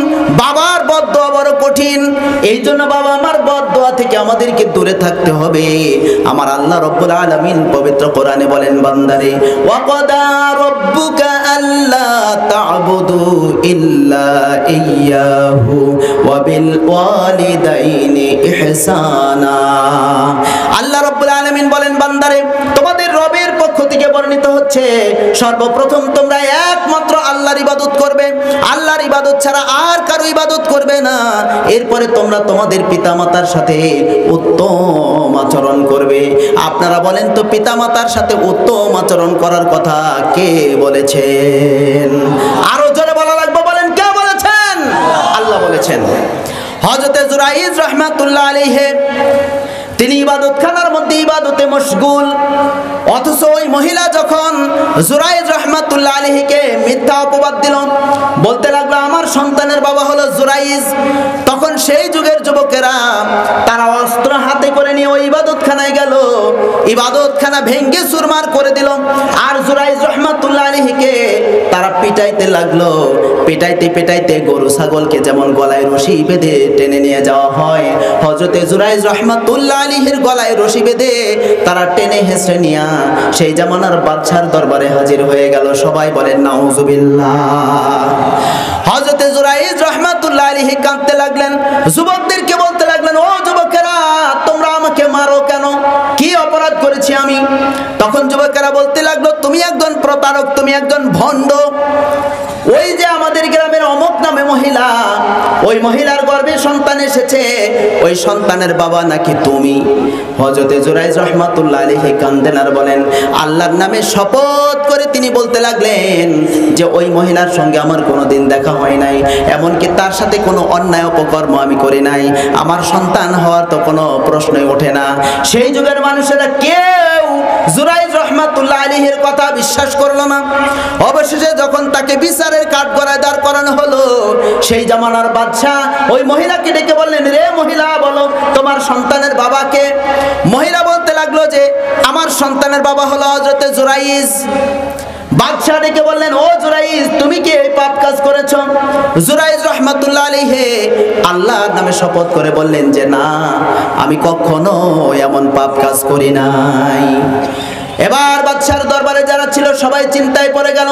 বাবার বদদোয়া বড় কঠিন। এই জন্য বাবা আমার বদদোয়া থেকে আমাদেরকে দূরে থাকতে হবে। আমার আল্লাহ রব্বুল আলামিন পবিত্র কোরআনে বলেন, বান্দারে, ওয়া ক্বাদা রাব্বুকা আল্লা তা'বুদু ইল্লা ইয়্যাহু ওয়া বিল ওয়ালিদাইনি ইহসানা। আল্লাহ রব্বুল আলামিন বলেন, বান্দারে, তোমাদের রবের পক্ষ থেকে বর্ণিত হচ্ছে, সর্বপ্রথম তোমরা একমাত্র আল্লাহর ইবাদত করবে, আল্লাহর ইবাদত ছাড়া আর কারো ইবাদত করবে না। এরপরে তোমরা তোমাদের পিতামাতার সাথে উত্তম আচরণ করবে। আপনারা বলেন তো, পিতামাতার সাথে উত্তম আচরণ করার কথা কে বলেছেন? আরো জোরে বলা লাগবে, বলেন কে বলেছেন? আল্লাহ বলেছেন। হযরতে জুরাইজ রাহমাতুল্লাহ আলাইহি তিনি ইবাদতখানার মধ্যে ইবাদতে মশগুল, অথচ ওই মহিলা যখন জুরাইজ রাহমাতুল্লাহ আলাইহিকে মিথ্যা অপবাদ দিল, বলতে লাগলো আমার সন্তানের বাবা হলো জুরাইজ, তখন সেই যুগের যুবকেরা তারা অস্ত্র হাতে করে নিয়ে ওই ইবাদতখানায় গেল, ইবাদতখানা ভেঙ্গে চুরমার করে দিল। আর জুরাইজ রাহমাতুল্লাহ আলাইহিকে তারা পিটাইতে লাগলো। পিটাইতে পিটাইতে গরু ছাগলকে যেমন গলায় রশি বেঁধে টেনে নিয়ে যাওয়া হয়, হযরতে জুরাইজ রাহমাতুল্লাহ আলাইহির গলায় রশি বেঁধে তারা টেনে হেঁচড়ে নিয়ে সেই জামানার বাদশার দরবারে হাজির হয়ে গেল। সবাই বলেন নাউযুবিল্লাহ। হযরতে জুরাইজ রাহমাতুল্লাহ আলাইহি কাঁদতে লাগলেন, যুবকদেরকে বলতে লাগলেন, ও যুবকেরা, তোমরা আমাকে মারো কেন? কি অপরাধ করেছি আমি? তখন যুবকেরা বলতে লাগলো, তুমি একজন প্রতারক, তুমি একজন ভণ্ড। ওই যে আমাদের গ্রামের অমুক নামে মহিলা, ওই মহিলার গর্ভে সন্তান এসেছে, ওই সন্তানের বাবা নাকি তুমি। হযরতে জুরাইজ রাহমাতুল্লাহ আলাইহি কাঁদেন আর বলেন, আল্লাহর নামে শপথ করে তিনি বলতে লাগলেন যে ওই মহিলার সঙ্গে আমার কোনোদিন দেখা হয় নাই, এমনকি তার সাথে কোনো অন্যায় অপকর্ম আমি করি নাই, আমার সন্তান হওয়ার তো কোনো প্রশ্নই ওঠে না। সেই যুগের মানুষেরা কেউ জুরাইজ রাহমাতুল্লাহ আলাইহির কথা বিশ্বাস করলো না। অবশেষে যখন তাকে বিচারের কাঠগড়ায় দাঁড় করানো হলো, সেই জামানার বাদশা ওই মহিলাকে ডেকে বললেন, রে মহিলা, বলো তোমার সন্তানের বাবাকে? মহিলা বলতে লাগলো যে আমার সন্তানের বাবা হলো হযরতে জুরাইজ। বাদশা ডেকে বললেন, ও জুরাইজ, তুমি কি এই পাপ কাজ করেছো? জুরাইজ রাহমাতুল্লাহ আলাইহি আল্লাহর নামে শপথ করে বললেন যে না, আমি কখনো এমন পাপ কাজ করি নাই। এবার বাদশার দরবারে যারা ছিল সবাই চিন্তায় পড়ে গেল।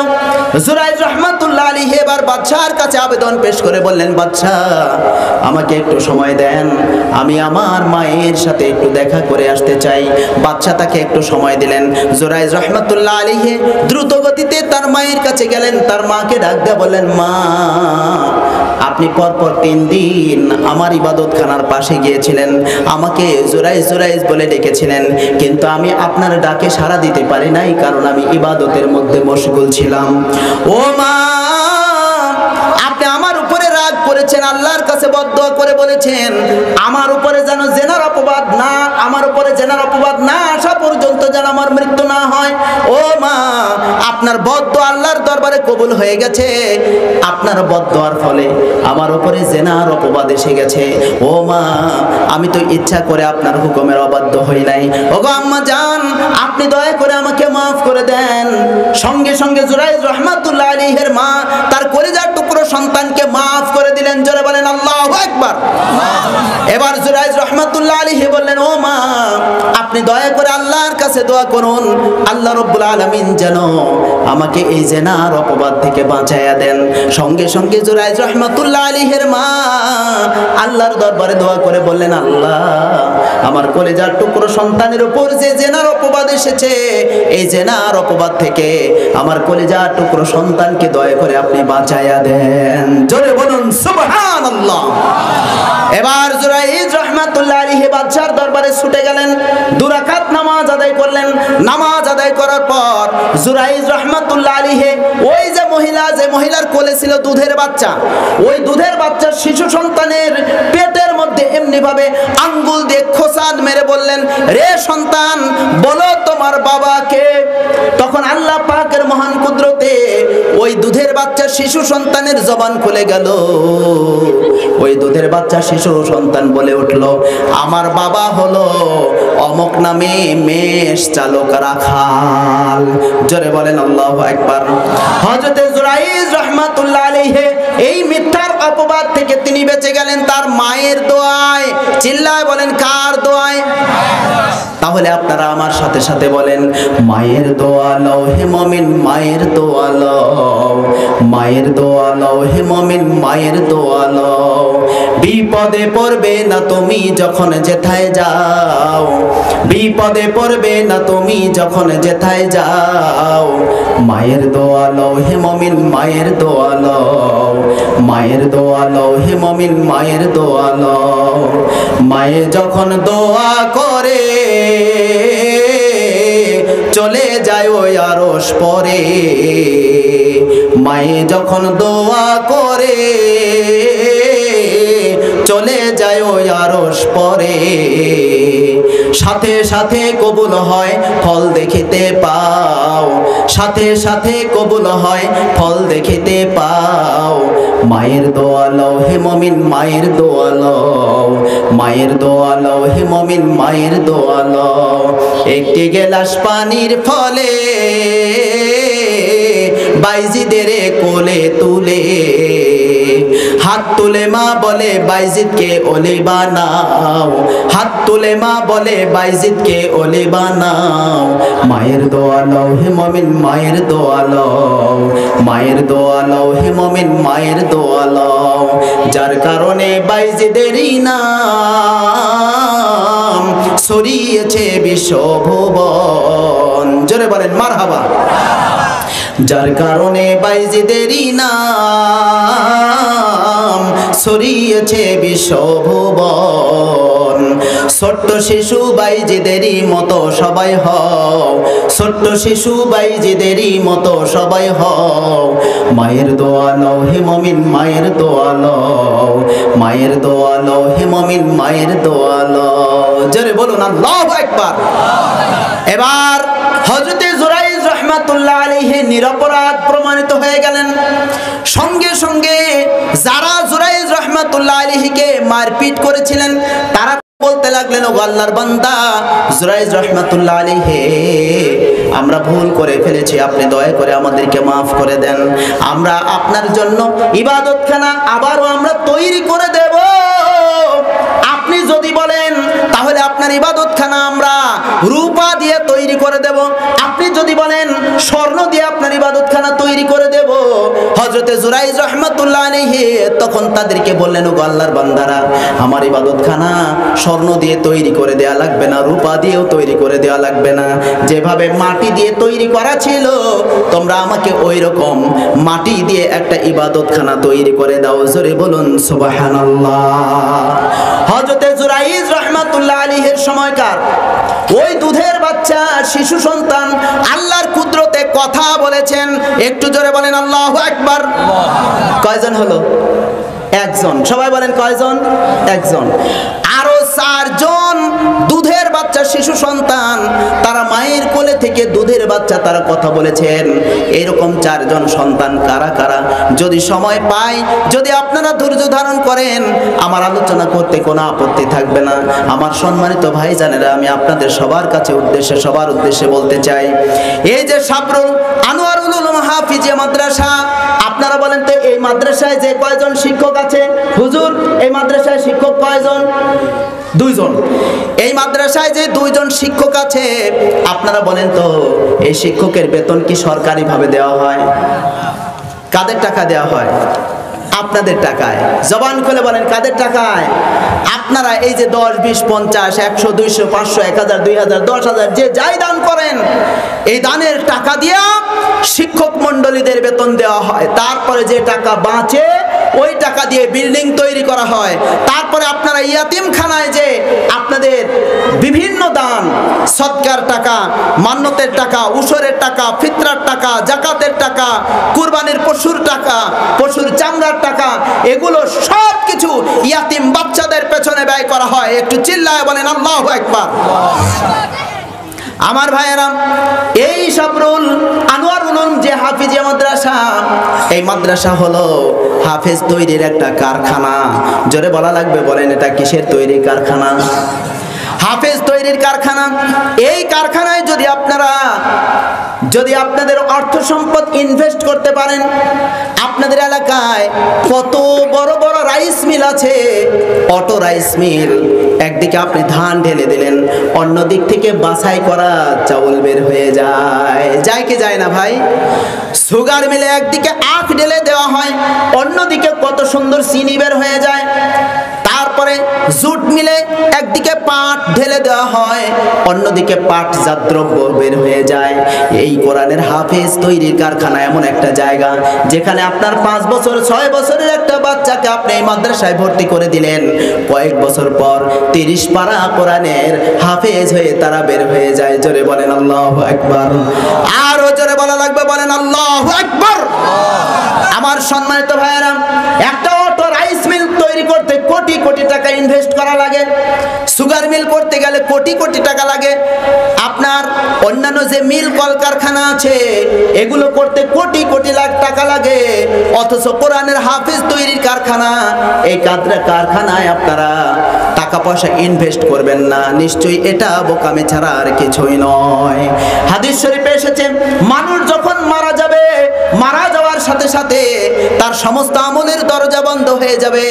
জুরাইজ রাহমাতুল্লাহ আলাইহি এবার বাদশার কাছে আবেদন পেশ করে বললেন, বাদশা, আমাকে একটু সময় দেন, আমি আমার মায়ের সাথে একটু দেখা করে আসতে চাই। বাদশা তাকে একটু সময় দিলেন। জুরাইজ রাহমাতুল্লাহ আলাইহি দ্রুত গতিতে তার মায়ের কাছে গেলেন, তার মাকে ডাক দিয়ে বললেন, মা, আপনি পরপর 3 দিন আমার ইবাদতখানার পাশে গিয়েছিলেন, আমাকে জুরাইজ জুরাইজ বলে ডেকেছিলেন, কিন্তু আমি আপনার ডাকে সাড়া দিতে পারি নাই, কারণ আমি ইবাদতের মধ্যে মশগুল ছিলাম। ও মা, আপনি আমার উপরে রাগ করেছেন, আল্লাহর কাছে বদদোয়া করে বলেছেন আমার উপরে যেন জেনার অপবাদ না, আমার উপরে জেনার অপবাদ না আসা পর্যন্ত যেন আমার মৃত্যু না হয়। ও মা, আপনার বদদোয়া আল্লাহর দরবারে কবুল হয়ে গেছে, আপনার বদদোয়ার ফলে আমার উপরে জেনার অপবাদ এসে গেছে। ও মা, আমি তো ইচ্ছা করে আপনার হুকুমের অবাধ্য হই নাই। ওগো আম্মা জান, আপনি দয়া করে আমাকে মাফ করে দেন। সঙ্গে সঙ্গে জুরাইজ রাহমাতুল্লাহ আলাইহির মা তার কলিজার টুকরো সন্তানকে মাফ করে দিলেন। জোরে বলেন আল্লাহু আকবার। আকবার। এবার জুরাইজ রহমাতুল্লাহ আলাইহি বললেন, ও মা, আপনি দয়া করে আল্লাহর কাছে দোয়া করুন, আল্লাহ রাব্বুল আলামিন যেন আমাকে এই জিনার অপবাদ থেকে বাঁচায়া দেন। সঙ্গে সঙ্গে জুরাইজ রহমাতুল্লাহ আলাইহির মা আল্লাহর দরবারে দোয়া করে বললেন, আল্লাহ, আমার কলেজার টুকরো সন্তানের উপর যে জিনার অপবাদ এসেছে, এই জিনার অপবাদ থেকে আমার কলেজার টুকরো সন্তানকে দয়া করে আপনি বাঁচায়া দেন। জোরে বলুন সুবহানাল্লাহ। এবার জুরাইজ রহমাতুল্লাহ আলাইহি বাদশার দরবারে ছুটে গেলেন, 2 রাকাত নামাজ আদায় করলেন। নামাজ আদায় করার পর জুরাইজ রহমাতুল্লাহ আলাইহি ওই যে মহিলার কোলে ছিল দুধের বাচ্চা, ওই দুধের বাচ্চার শিশু সন্তানের পেটের মধ্যে এমনি ভাবে আঙ্গুল দিয়ে খোঁচাদ মেরে বললেন, রে সন্তান, বলো তোমার বাবাকে। তখন আল্লাহ পাকের মহান কুদরতে ওই দুধের বাচ্চা শিশু সন্তানের জবান খুলে গেল। ওই দুধের বাচ্চা শিশু সন্তান বলে উঠল, আমার বাবা হলো অমুক নামে মেষ চালক রাখাল। জোরে বলেন আল্লাহু আকবার। হযরত জুরাইজ রাহমাতুল্লাহ আলাইহি এই মিথ্যার অপবাদ থেকে তিনি বেঁচে গেলেন তার মায়ের দোয়ায়। চিল্লায় বলেন, কার দোয়ায়? তাহলে আপনারা আমার সাথে সাথে বলেন, মায়ের দোয়া লও হে মুমিন, মায়ের দোয়া লও, মায়ের দোয়া লও হে মুমিন, মায়ের দোয়া লও। বিপদে পড়বে না তুমি যখন যেথায় যাও, বিপদে পড়বে না তুমি যখন যেথায় যাও। মায়ের দোয়া লও হে মুমিন, মায়ের দোয়া লও, মায়ের দোয়া লও হে মুমিন, মায়ের দোয়া লও। মায়ে যখন দোয়া করে চলে যায় ওই আরশ পরে, মায়ে যখন দোয়া করে চলে যায় ওই আরশ পরে। সাথে সাথে কবুল হয় ফল দেখিতে পাও, সাথে সাথে কবুল হয় ফল দেখিতে পাও। মায়ের দোয়া লও হে মুমিন, মায়ের দোয়া লও, মায়ের দোয়া লও হে মুমিন, মায়ের দোয়া লও। একটি গেলাস পানির ফলে বাইজিদের কোলে তুলে হাত তুলে মা বলে বাইজিদকে ওলি বানাও, হাত তুলে মা বলে বাইজিদকে ওলি বানাও। মায়ের দোয়া লও হে মুমিন, মায়ের দোয়া লও, মায়ের দোয়া লও হে মুমিন, মায়ের দোয়া লও। যার কারণে বাইজিদেরই নাম ছড়িয়েছে বিশ্বভুবন। জোরে বলেন মারহাবা। যার কারণে বাইজিদেরই নাম ছড়িয়েছে বিশ্বভুবন। ছোট্ট শিশু বাইজিদেরই মতো সবাই হও, ছোট্ট শিশু বাইজিদেরই মতো সবাই হও। মায়ের দোয়া লও হে মুমিন, মায়ের দোয়া লও, মায়ের দোয়া লও হে মুমিন, মায়ের দোয়া লও। জোরে বলুন আল্লাহু আকবার। এবার হযরত জুরাইজ রাহমাতুল্লাহ আলাইহি নিরপরাধ প্রমাণিত হয়ে গেলেন। সঙ্গে সঙ্গে যারা জুরাইজ রাহমাতুল্লাহ আলাইহিকে মারপিট করেছিলেন তারা বলতে লাগলেন, ও আল্লাহর বান্দা জুরাইজ রাহমাতুল্লাহ আলাইহি, আমরা ভুল করে ফেলেছি, আপনি দয়া করে আমাদেরকে মাফ করে দেন। আমরা আপনার জন্য ইবাদতখানা আবারও আমরা তৈরি করে দেব। আপনি যদি বলেন তাহলে আপনার ইবাদতখানা আমরা রূপা দিয়ে তৈরি করে দেব, আপনি যদি বলেন স্বর্ণ দিয়ে আপনার ইবাদতখানা তৈরি করে দেব। হযরতে জুরাইজ রাহমাতুল্লাহ আলাইহি তখন তাদেরকে বললেন, ও আল্লাহর বান্দারা, আমার ইবাদতখানা স্বর্ণ দিয়ে তৈরি করে দেয়া লাগবে না, রূপা দিয়েও তৈরি করে দেয়া লাগবে না। যেভাবে মাটি দিয়ে তৈরি করা ছিল তোমরা আমাকে ওই রকম মাটি দিয়ে একটা ইবাদতখানা তৈরি করে দাও। জোরে বলুন সুবহানাল্লাহ। হযরতে জুরাইজ রাহমাতুল্লাহ আলাইহির সময়কার ওই দুধের বাচ্চা শিশু সন্তান আল্লাহর কুদরতে কথা বলেছেন। একটু জোরে বলেন আল্লাহু আকবার। কয়জন হলো? একজন। সবাই বলেন কয়জন? একজন। আরো 4 জন দুধের বাচ্চা শিশু সন্তান, তারা মায়ের কোলে থেকে দুধের বাচ্চা বাচ্চা তারা কথা বলেছেন। এরকম 4 জন সন্তান কারা কারা? যদি সময় পাই, যদি আপনারা ধৈর্য ধারণ করেন, আমার আলোচনা করতে কোনো আপত্তি থাকবে না। আমার সম্মানিত ভাইজানেরা, আমি আপনাদের সবার উদ্দেশ্যে বলতে চাই, এই যে সাবরুল আনোয়ারুল উলুম হাফিজিয়া মাদ্রাসা, আপনারা বলেন তো এই মাদ্রাসায় যে কয়জন শিক্ষক আছে? হুজুর, এই মাদ্রাসায় শিক্ষক কয়জন? 2 জন। এই মাদ্রাসায় যে 2 জন শিক্ষক আছে, আপনারা বলেন তো এই শিক্ষকের বেতন কি সরকারিভাবে দেওয়া হয়? কাদের টাকা দেওয়া হয়? আপনাদের টাকায়। জবান খুলে বলেন, কাদের টাকায়? আপনারা এই যে 10, 20, 50, 100, 200, 500, 1000, 2000, 10,000 যে যাই দান করেন, এই দানের টাকা দিয়া শিক্ষক মণ্ডলীদের বেতন দেওয়া হয়। তারপরে যে টাকা বাঁচে ওই টাকা দিয়ে বিল্ডিং তৈরি করা হয়। তারপরে আপনারা ইয়াতিমখানায় যে আপনাদের বিভিন্ন দান, সদকার টাকা, মান্নতের টাকা, উসরের টাকা, ফিতরার টাকা, জাকাতের টাকা, কুরবানির পশুর টাকা, পশুর চামড়ার টাকা, এগুলো সব কিছু ইয়াতিম বাচ্চাদের পেছনে ব্যয় করা হয়। একটু চিল্লায় বলেন আল্লাহু আকবার। আমার ভাইয়েরা, এই সাবরুল আনোয়ারুল উলুম যে হাফিজিয়া মাদ্রাসা, এই মাদ্রাসা হলো হাফেজ তৈরির একটা কারখানা। জোরে বলা লাগবে, বলেন এটা কিসের তৈরি কারখানা? হাফেজ তৈরির কারখানা। এই কারখানায় যদি আপনাদের অর্থ সম্পদ ইনভেস্ট করতে পারেন, আপনাদের এলাকায় কত বড় বড় রাইস মিল আছে, অটো রাইস মিল। একদিকে আপনি ধান ঢেলে দিলেন, অন্য দিক থেকে বাছাই করা চাউল বের হয়ে যায় কি যায় না ভাই? সুগার মিলে একদিকে আখ ঢেলে দেওয়া হয়, অন্যদিকে কত সুন্দর চিনি বের হয়ে যায়। তারপরে জুট মিলে একদিকে পাট ঢেলে দেওয়া হয়, অন্যদিকে পাটজাত দ্রব্য বের হয়ে যায়। এই কোরআনের হাফেজ তৈরির কারখানা এমন একটা জায়গা, যেখানে আপনার 5 বছর 6 বছরের একটা বাচ্চাকে আপনি এই মাদ্রাসায় ভর্তি করে দিলেন, কয়েক বছর পর 30 পারা কোরআনের হাফেজ হয়ে তারা বের হয়ে যায়। জোরে বলেন আল্লাহু আকবার। আরো জোরে বলা লাগবে, বলেন আল্লাহু আকবার। আমার সম্মানিত ভাইয়েরা, একটা অটো রাইস মিল তৈরি করতে কোটি কোটি টাকা ইনভেস্ট করা লাগে। সুগার মিল করতে গেলে কোটি কোটি টাকা লাগে। আপনার অন্যান্য যে মিল কলকারখানা আছে, এগুলো করতে কোটি কোটি লাখ টাকা লাগে। অথচ কোরআনের হাফেজ তৈরির কারখানা, এই কারখানায় আপনারা টাকা পয়সা ইনভেস্ট করবেন না। নিশ্চয়ই এটা বোকামি ছাড়া আর কিছুই নয়। হাদিস শরীফে এসেছে, মানুষ যখন মারা যাবে, মারা যাওয়ার সাথে সাথে তার সমস্ত আমলের দরজা বন্ধ হয়ে যাবে,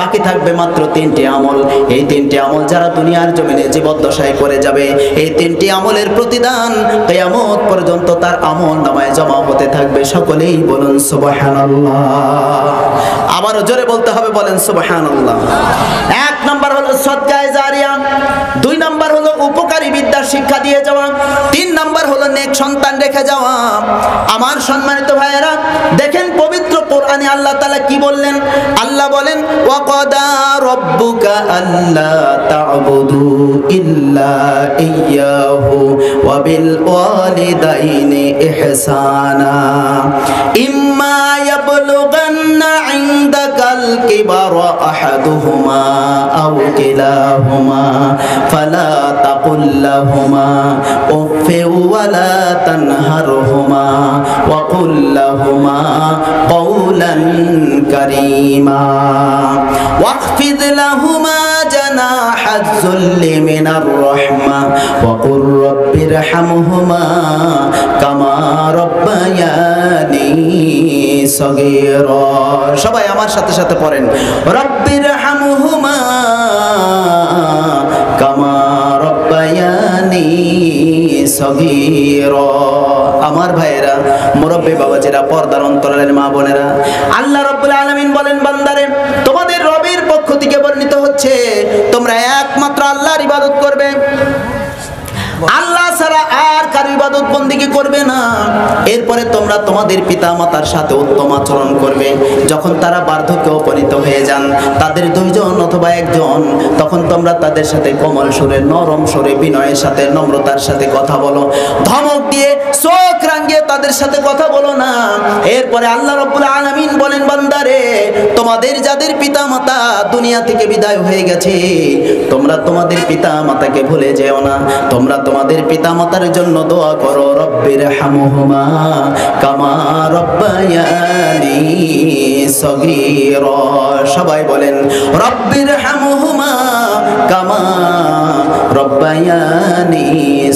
বাকি থাকবে মাত্র 3টি আমল। এই 3টি আমল যারা দুনিয়ার জমিনে জীবদ্দশায় করে যাবে, এই 3টি আমলের প্রতিদান কিয়ামত পর্যন্ত তার আমল নামায় জমা হতে থাকবে। সকলেই বলুন সুবহানাল্লাহ। আবারও জোরে বলতে হবে, বলেন সুবহানাল্লাহ। 1 নাম্বার হলো সদকায়ে জারিয়া, 2 নাম্বার হলো উপকারী বিদ্যার শিক্ষা দিয়ে যাওয়া, 3 নাম্বার হলো নেক সন্তান রেখে যাওয়া। আমার সম্মানিত ভাইয়েরা, দেখেন পবিত্র কোরআনে আল্লাহ তাআলা কি বললেন? আল্লাহ বলেন, ওয়া ক্বাদা রাব্বুকা আল্লা তা'বুদু ইল্লা ইয়্যাহু ওয়া বিল ওয়ালিদাইনি ইহসানা ইম্মা ইয়াবলুগান্না ইনদাকাল কিবারা আহাদুহুমা আও কিলাহুমা ফালা তাকুল লাহুমা উফফিন ওয়ালা তানহারহুমা ওয়া কুল লাহুমা কওলান কারীমা ওয়াখফিদ লাহুমা জানাহাজ যুল্লি মিনার রাহমা ওয়া কুর রাব্বিরহামহুমা কামা রাব্বায়ানি সগীরা। সবাই আমার সাথে সাথে পড়েন, রাব্বিরহামহুমা কামা রাব্বায়ানি সগীরা। আমার ভাইয়েরা, মুরব্বী বাবাজিরা, পর্দার অন্তরালের মা বোনেরা, আল্লাহ রাব্বুল আলামিন বলেন, বান্দারে তোমাদের রবের পক্ষ থেকে বর্ণিত হচ্ছে তোমরা একমাত্র আল্লাহর ইবাদত করবে, আল্লাহ ছাড়া আর কারো ইবাদত বন্দেগী করবে না। এরপরে তোমরা তোমাদের পিতা মাতার সাথে উত্তম আচরণ করবে। যখন তারা বার্ধক্যে উপনীত হয়ে যান, তাদের 2 জন অথবা 1 জন, তখন তোমরা তাদের সাথে কোমল সুরে, নরম সুরে, বিনয়ের সাথে, নম্রতার সাথে কথা বলো। ধমক দিয়ে, চোখ রাঙিয়ে গিয়ে তাদের সাথে কথা বলো না। এরপরে আল্লাহ রাব্বুল আলামিন বলেন, বান্দারে তোমাদের যাদের পিতামাতা দুনিয়া থেকে বিদায় হয়ে গেছে, তোমরা তোমাদের পিতামাতাকে ভুলে যেও না। তোমরা তোমাদের পিতামাতার জন্য দোয়া করো, রব্বির হামহুমা কামা রব্বায়ানি সগীরা। সবাই বলেন, রব্বির হামহুমা কামা রব্বায়ানি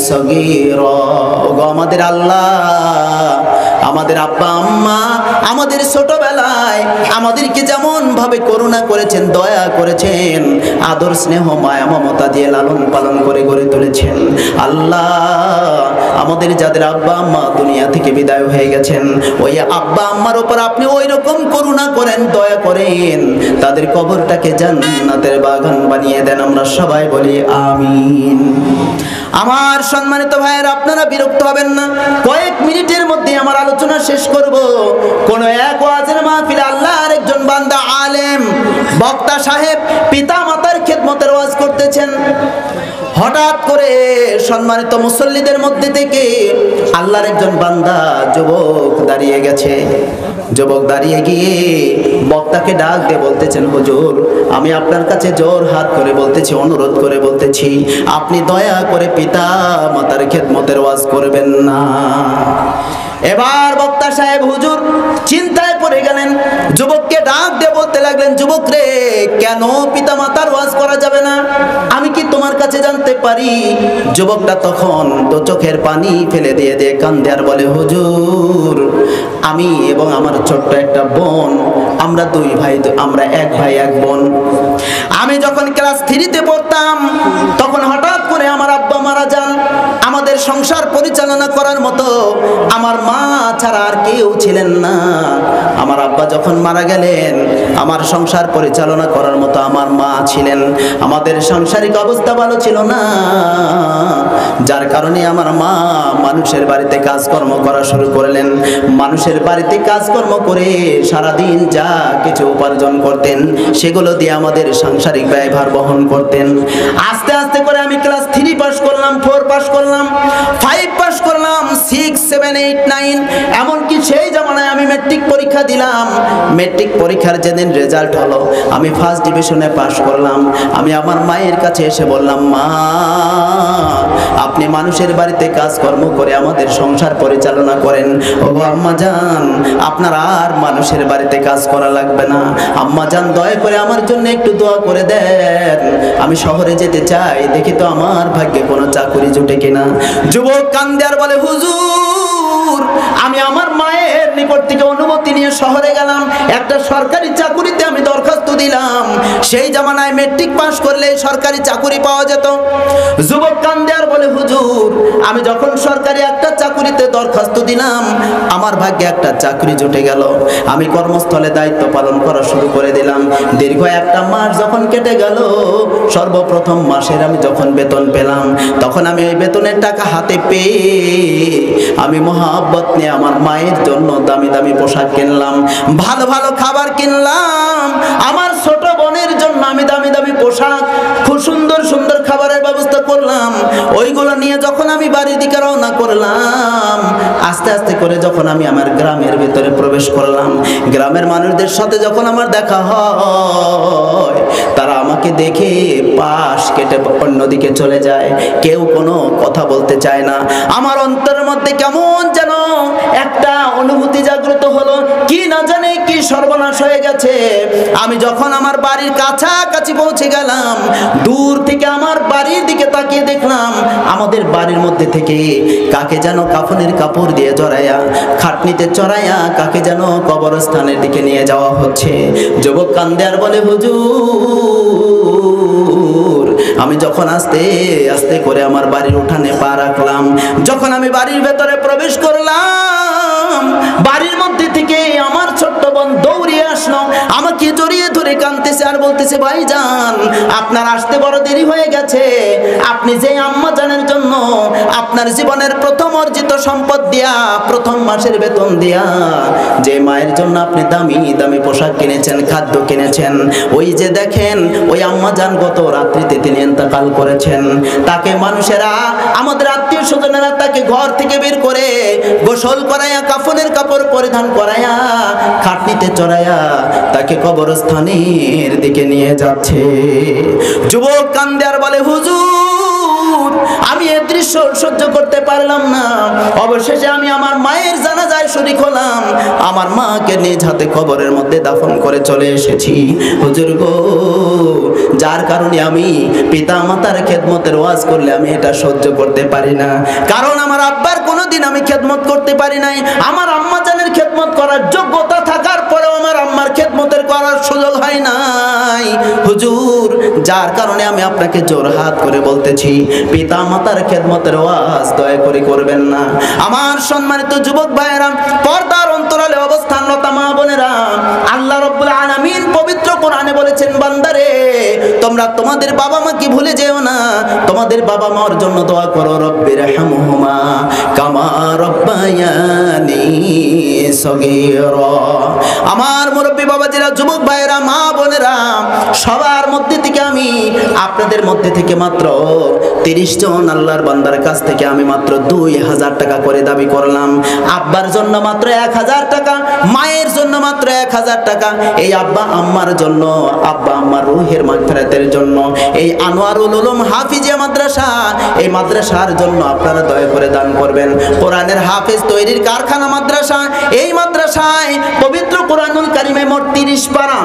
সগীরা। ওগো আমাদের আল্লাহ, আমাদের আব্বা আম্মা আমাদের ছোটবেলায় আমাদেরকে যেমন ভাবে করুণা করেছেন, দয়া করেছেন, আদর স্নেহ মায়া মমতা দিয়ে লালন পালন করে গড়ে তুলেছেন, আল্লাহ আমাদের যাদের আব্বা আম্মা দুনিয়া থেকে বিদায় হয়ে গেছেন, ওই আব্বা আম্মার উপর আপনি ওই রকম করুণা করেন, দয়া করেন, তাদের কবরটাকে জান্নাতের বাগান বানিয়ে দেন। আমরা সবাই বলি আমিন। আমার সম্মানিত ভাইয়েরা, আপনারা বিরক্ত হবেন না, কয়েক মিনিটের মধ্যে আমার আলোচনা শেষ করব। কোন এক ওয়াজের মাহফিলে আল্লাহর একজন বান্দা আলেম বক্তা সাহেব পিতা মাতার খেদমতের ওয়াজ করতেছেন। হঠাৎ করে সম্মানিত মুসল্লিদের মধ্যে থেকে আল্লাহর একজন বান্দা যুবক দাঁড়িয়ে গেছে। যুবক দাঁড়িয়ে গিয়ে বক্তাকে ডাক দিয়ে বলতেছেন, হুজুর আমি আপনার কাছে জোর হাত করে বলতেছি, অনুরোধ করে বলতেছি, আপনি দয়া করে পিতা মাতার খেদমতের ওয়াজ করবেন না। এবার বক্তা সাহেব হুজুর চিন্তায় পড়ে গেলেন, যুবককে ডাক দিয়ে বলতে লাগলেন, যুবক রে, কেন পিতা মাতার ওয়াজ করা যাবে না? আমি কি তোমার কাছে জানতে পারি? যুবকটা তখন তো চোখের পানি ফেলে দিয়ে দিয়ে কান্দে আর বলে, হুজুর আমি এবং আমার ছোট্ট একটা বোন, আমরা দুই ভাই, আমরা এক ভাই এক বোন। আমি যখন ক্লাস 3-তে পড়তাম তখন হঠাৎ করে আমার আব্বা মারা যান। আমাদের সংসার পরিচালনা করার মতো আমার মা ছাড়া আর কেউ ছিলেন না। আমার আব্বা যখন মারা গেলেন, আমার সংসার পরিচালনা করার মতো আমার মা ছিলেন। আমাদের সাংসারিক অবস্থা ভালো ছিল না, যার কারণে আমার মা মানুষের বাড়িতে কাজকর্ম করা শুরু করলেন। মানুষের বাড়িতে কাজকর্ম করে সারাদিন যা কিছু উপার্জন করতেন সেগুলো দিয়ে আমাদের সাংসারিক ব্যয়ভার বহন করতেন। আস্তে আস্তে করে আমি ক্লাস 3 পাস করলাম, 4 পাস করলাম, 5 পাস করলাম, 6, 7, 8, 9, এমনকি সেই জামানায় আমি মেট্রিক পরীক্ষা দিলাম। মেট্রিক পরীক্ষার যেদিন রেজাল্ট হলো আমি ফার্স্ট ডিভিশনে পাস করলাম। আমি আমার মায়ের কাছে এসে বললাম, মা আপনি মানুষের বাড়িতে কাজকর্ম করে আমাদের সংসার পরিচালনা করেন। ও আম্মা জান, আপনার আর মানুষের বাড়িতে কাজ করা লাগবে না। আম্মা জান দয়া করে আমার জন্য একটু দোয়া করে দেন, আমি শহরে যেতে চাই, দেখি তো আমার ভাগ্যে কোনো চাকরি জুটে কিনা। যুবক কান্দে আর বলে, হুজুর আমি আমার মায়ের নিকট থেকে অনুমতি নিয়ে শহরে গেলাম, একটা সরকারি চাকুরিতে আমি দরখাস্ত দিলাম। সেই জামানায় মেট্রিক পাস করলে সরকারি চাকুরি পাওয়া যেত। যুবক কান্দে আর বলে, হুজুর আমি যখন সরকারি একটা চাকুরিতে দরখাস্ত দিলাম, আমার ভাগ্যে একটা চাকরি জুটে গেল। আমি কর্মস্থলে দায়িত্ব পালন করা শুরু করে দিলাম। দীর্ঘ একটা মাস যখন কেটে গেল, সর্বপ্রথম মাসের আমি যখন বেতন পেলাম, তখন আমি ওই বেতনের টাকা হাতে পেয়ে আমি মহাব্বত নিয়ে আমার মায়ের জন্য দামি দামি পোশাক কিনলাম, ভালো ভালো খাবার কিনলাম। আমার ছোট বোনের জন্য আমি দামি দামি পোশাক, খুব সুন্দর সুন্দর খাবারের ব্যবস্থা করলাম। ওইগুলো নিয়ে যখন আমি বাড়ির দিকে রওনা করলাম, আস্তে আস্তে করে যখন আমি আমার গ্রামের ভিতরে প্রবেশ করলাম, গ্রামের মানুষদের সাথে যখন আমার দেখা হয়, তারা আমাকে দেখে পাশ কেটে অন্যদিকে চলে যায়, কেউ কোনো কথা বলতে চায় না। আমার অন্তরের মধ্যে কেমন যেন একটা অনুভূতি জাগ্রত হলো, কি না জানে কি সর্বনাশ হয়ে গেছে। আমি যখন আমার বাড়ির কাছাকাছি পৌঁছে গেলাম, দূর থেকে আমার বাড়ির দিকে তাকিয়ে দেখলাম আমাদের বাড়ির মধ্যে থেকে কাকে যেন কাফনের কাপড় দিয়ে জড়াইয়া, খাটনিতে চড়াইয়া কাকে যেন কবরস্থানের দিকে নিয়ে যাওয়া হচ্ছে। যুবক কান্দে আর বলে, হুজুর আমি যখন আস্তে আস্তে করে আমার বাড়ির উঠানে পা রাখলাম, যখন আমি বাড়ির ভেতরে প্রবেশ করলাম, বাড়ির মধ্যে থেকে আমার ছোট্ট বোন দৌড়িয়ে আসলো, আমাকে জড়িয়ে ধরে কাঁদতেছে আর বলতেছে, ভাইজান আপনার আসতে বড় দেরি হয়ে গেছে, আপনি যে আম্মা জানের জন্য আপনার জীবনের প্রথম অর্জিত সম্পদ দিয়া, প্রথম মাসের বেতন দিয়া যে মায়ের জন্য আপনি দামি দামি পোশাক কিনেছেন, খাদ্য কিনেছেন, ওই যে দেখেন ওই আম্মা জান গত রাত্রিতে তিনি ইন্তেকাল করেছেন। তাকে মানুষেরা, আমাদের আত্মীয় স্বজনেরা তাকে ঘর থেকে বের করে গোসল করাইয়া, কাফনের কাপড় পরিধান করাইয়া, খাটনিতে চড়াইয়া তাকে কবরস্থানের দিকে নিয়ে যাচ্ছে। যুবক কান্দে আর বলে, হুজুর আমি এই দৃশ্য সহ্য করতে পারলাম না, অবশেষে আমি আমার মায়ের জানাজায় শরীক হলাম, আমার মাকে নিজ হাতে কবরের মধ্যে দাফন করে চলে এসেছি। হুজুর গো, যার কারণে আমি পিতা মাতার খেদমতের ওয়াজ করলে আমি এটা সহ্য করতে পারি না, কারণ আমার আব্বার কোনোদিন আমি খেদমত করতে পারি নাই, আমার আম্মা জানের খেদমত করার যোগ্যতা থাকার পরেও আমার আম্মার খেদমতের করার সুযোগ হয় নাই। হুজুর, যার কারণে আমি আপনাকে জোরহাত করে বলতেছি, পিতা মাতার খেদমতের ওয়াজ দয়া করে করবেন না। আমার সম্মানিত যুবক ভাইয়েরা, পর্দার অন্তরালে অবস্থানরত মা বোনেরা, আল্লাহ রাব্বুল আলামিন পবিত্র কোরআনে বলেছেন, বান্দারে তোমরা তোমাদের বাবা মাকে ভুলে যেও না, তোমাদের বাবা মার জন্য দোয়া করো, রব্বির হামহুমা কামা রব্বায়ানি সগীরা। আমার মুরব্বী বাবাজিরা, যুবক ভাইয়েরা, মা বোনেরা, সবার মধ্যে থেকে আমি আপনাদের মধ্যে থেকে মাত্র 30 জন আল্লাহর বান্দার কাছ থেকে আমি মাত্র 2000 টাকা করে দাবি করলাম। আব্বার জন্য মাত্র 1000 টাকা, মায়ের জন্য মাত্র 1000 টাকা, এই আব্বা আম্মার জন্য, আব্বা আম্মার রুহের মাগফিরাতের জন্য, এই আনোয়ারুল উলুম হাফিজিয়া মাদ্রাসা, এই মাদ্রাসার জন্য আপনারা দয়া করে দান করবেন। কোরআনের হাফেজ তৈরির কারখানা মাদ্রাসা, এই মাদ্রাসায় পবিত্র কোরআনুল কারিমে মোট 30 পারা,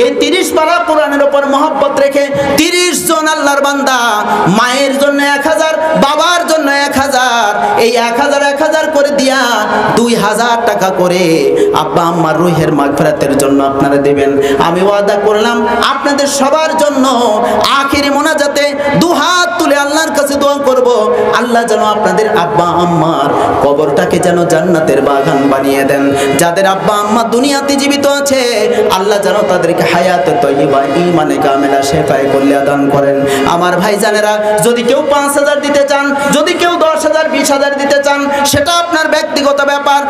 এই 30 পারা কোরআনের উপর মহব্বত রেখে 30 জন আল্লাহর বান্দা মায়ের জন্য 1000, বাবার জন্য 1000, এই 1000 করে দিয়া 2000 টাকা করে আব্বা আম্মার রুহের মাগফিরাতের জন্য আপনারা দেবেন। আমি ওয়াদা করলাম আপনাদের সবার জন্য আখিরি মোনাজাতে দুহাত তুলে আল্লাহর কাছে দোয়া করব, আল্লাহ যেন আপনাদের আব্বা আম্মার কবরটাকে যেন জান্নাতের বাগান বানিয়ে দেন। যাদের আব্বা আম্মা দুনিয়াতে জীবিত আছে, আল্লাহ যেন তাদেরকে হায়াতে তয়্যিবা, ঈমানে কামেলা, শেফায়ে কুল্লিয়া দান করেন। আমার ভাইজানেরা, যদি কেউ 5000 দিতে চান, যদি কেউ 10,000, 20,000 দিতে চান, সেটা আপনার ব্যক্তিগত ব্যাপার,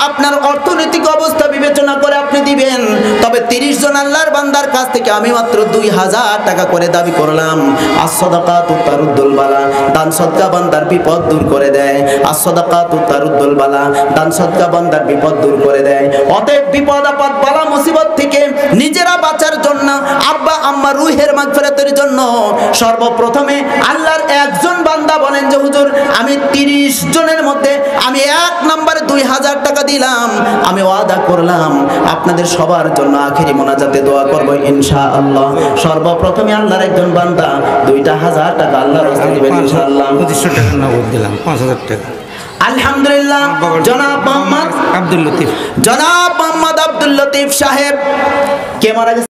আপনার অর্থনৈতিক অবস্থা বিবেচনা করে আপনি দিবেন। তবে 30 জন আল্লাহর বান্দার কাছ থেকে আমি মাত্র 2000 টাকা করে দাবি করলাম। as-সাদাকাতু তারুদ্দুল বালা, দান সদকা বান্দার বিপদ দূর করে দেয়। as-সাদাকাতু তারুদ্দুল বালা, দান সদকা বান্দার বিপদ দূর করে দেয়। অতএব বিপদ আপদ বালা মুসিবত থেকে নিজেরা বাঁচার জন্য, আব্বা আম্মা রুহের মাগফিরাতের জন্য সর্বপ্রথমে আল্লাহর একজন বান্দা বলেন যে, হুজুর আমি 30 জনের মধ্যে আমি 1 নম্বরে 2000 টাকা দিলাম। আমি ওয়াদা করলাম আপনাদের সবার জন্য আখেরি মোনাজাতে দোয়া করব ইনশাআল্লাহ। সর্বপ্রথমে আল্লাহর একজন বান্দা 2000 টাকা আল্লাহর রাস্তায় দিবেন ইনশাআল্লাহ। 2500 টাকা নগদ দিলাম, 5000 টাকা। আলহামদুলিল্লাহ। জনাব মোহাম্মদ আব্দুল লতিফ, জনাব মোহাম্মদ আব্দুল লতিফ সাহেব কে মারা গেছে?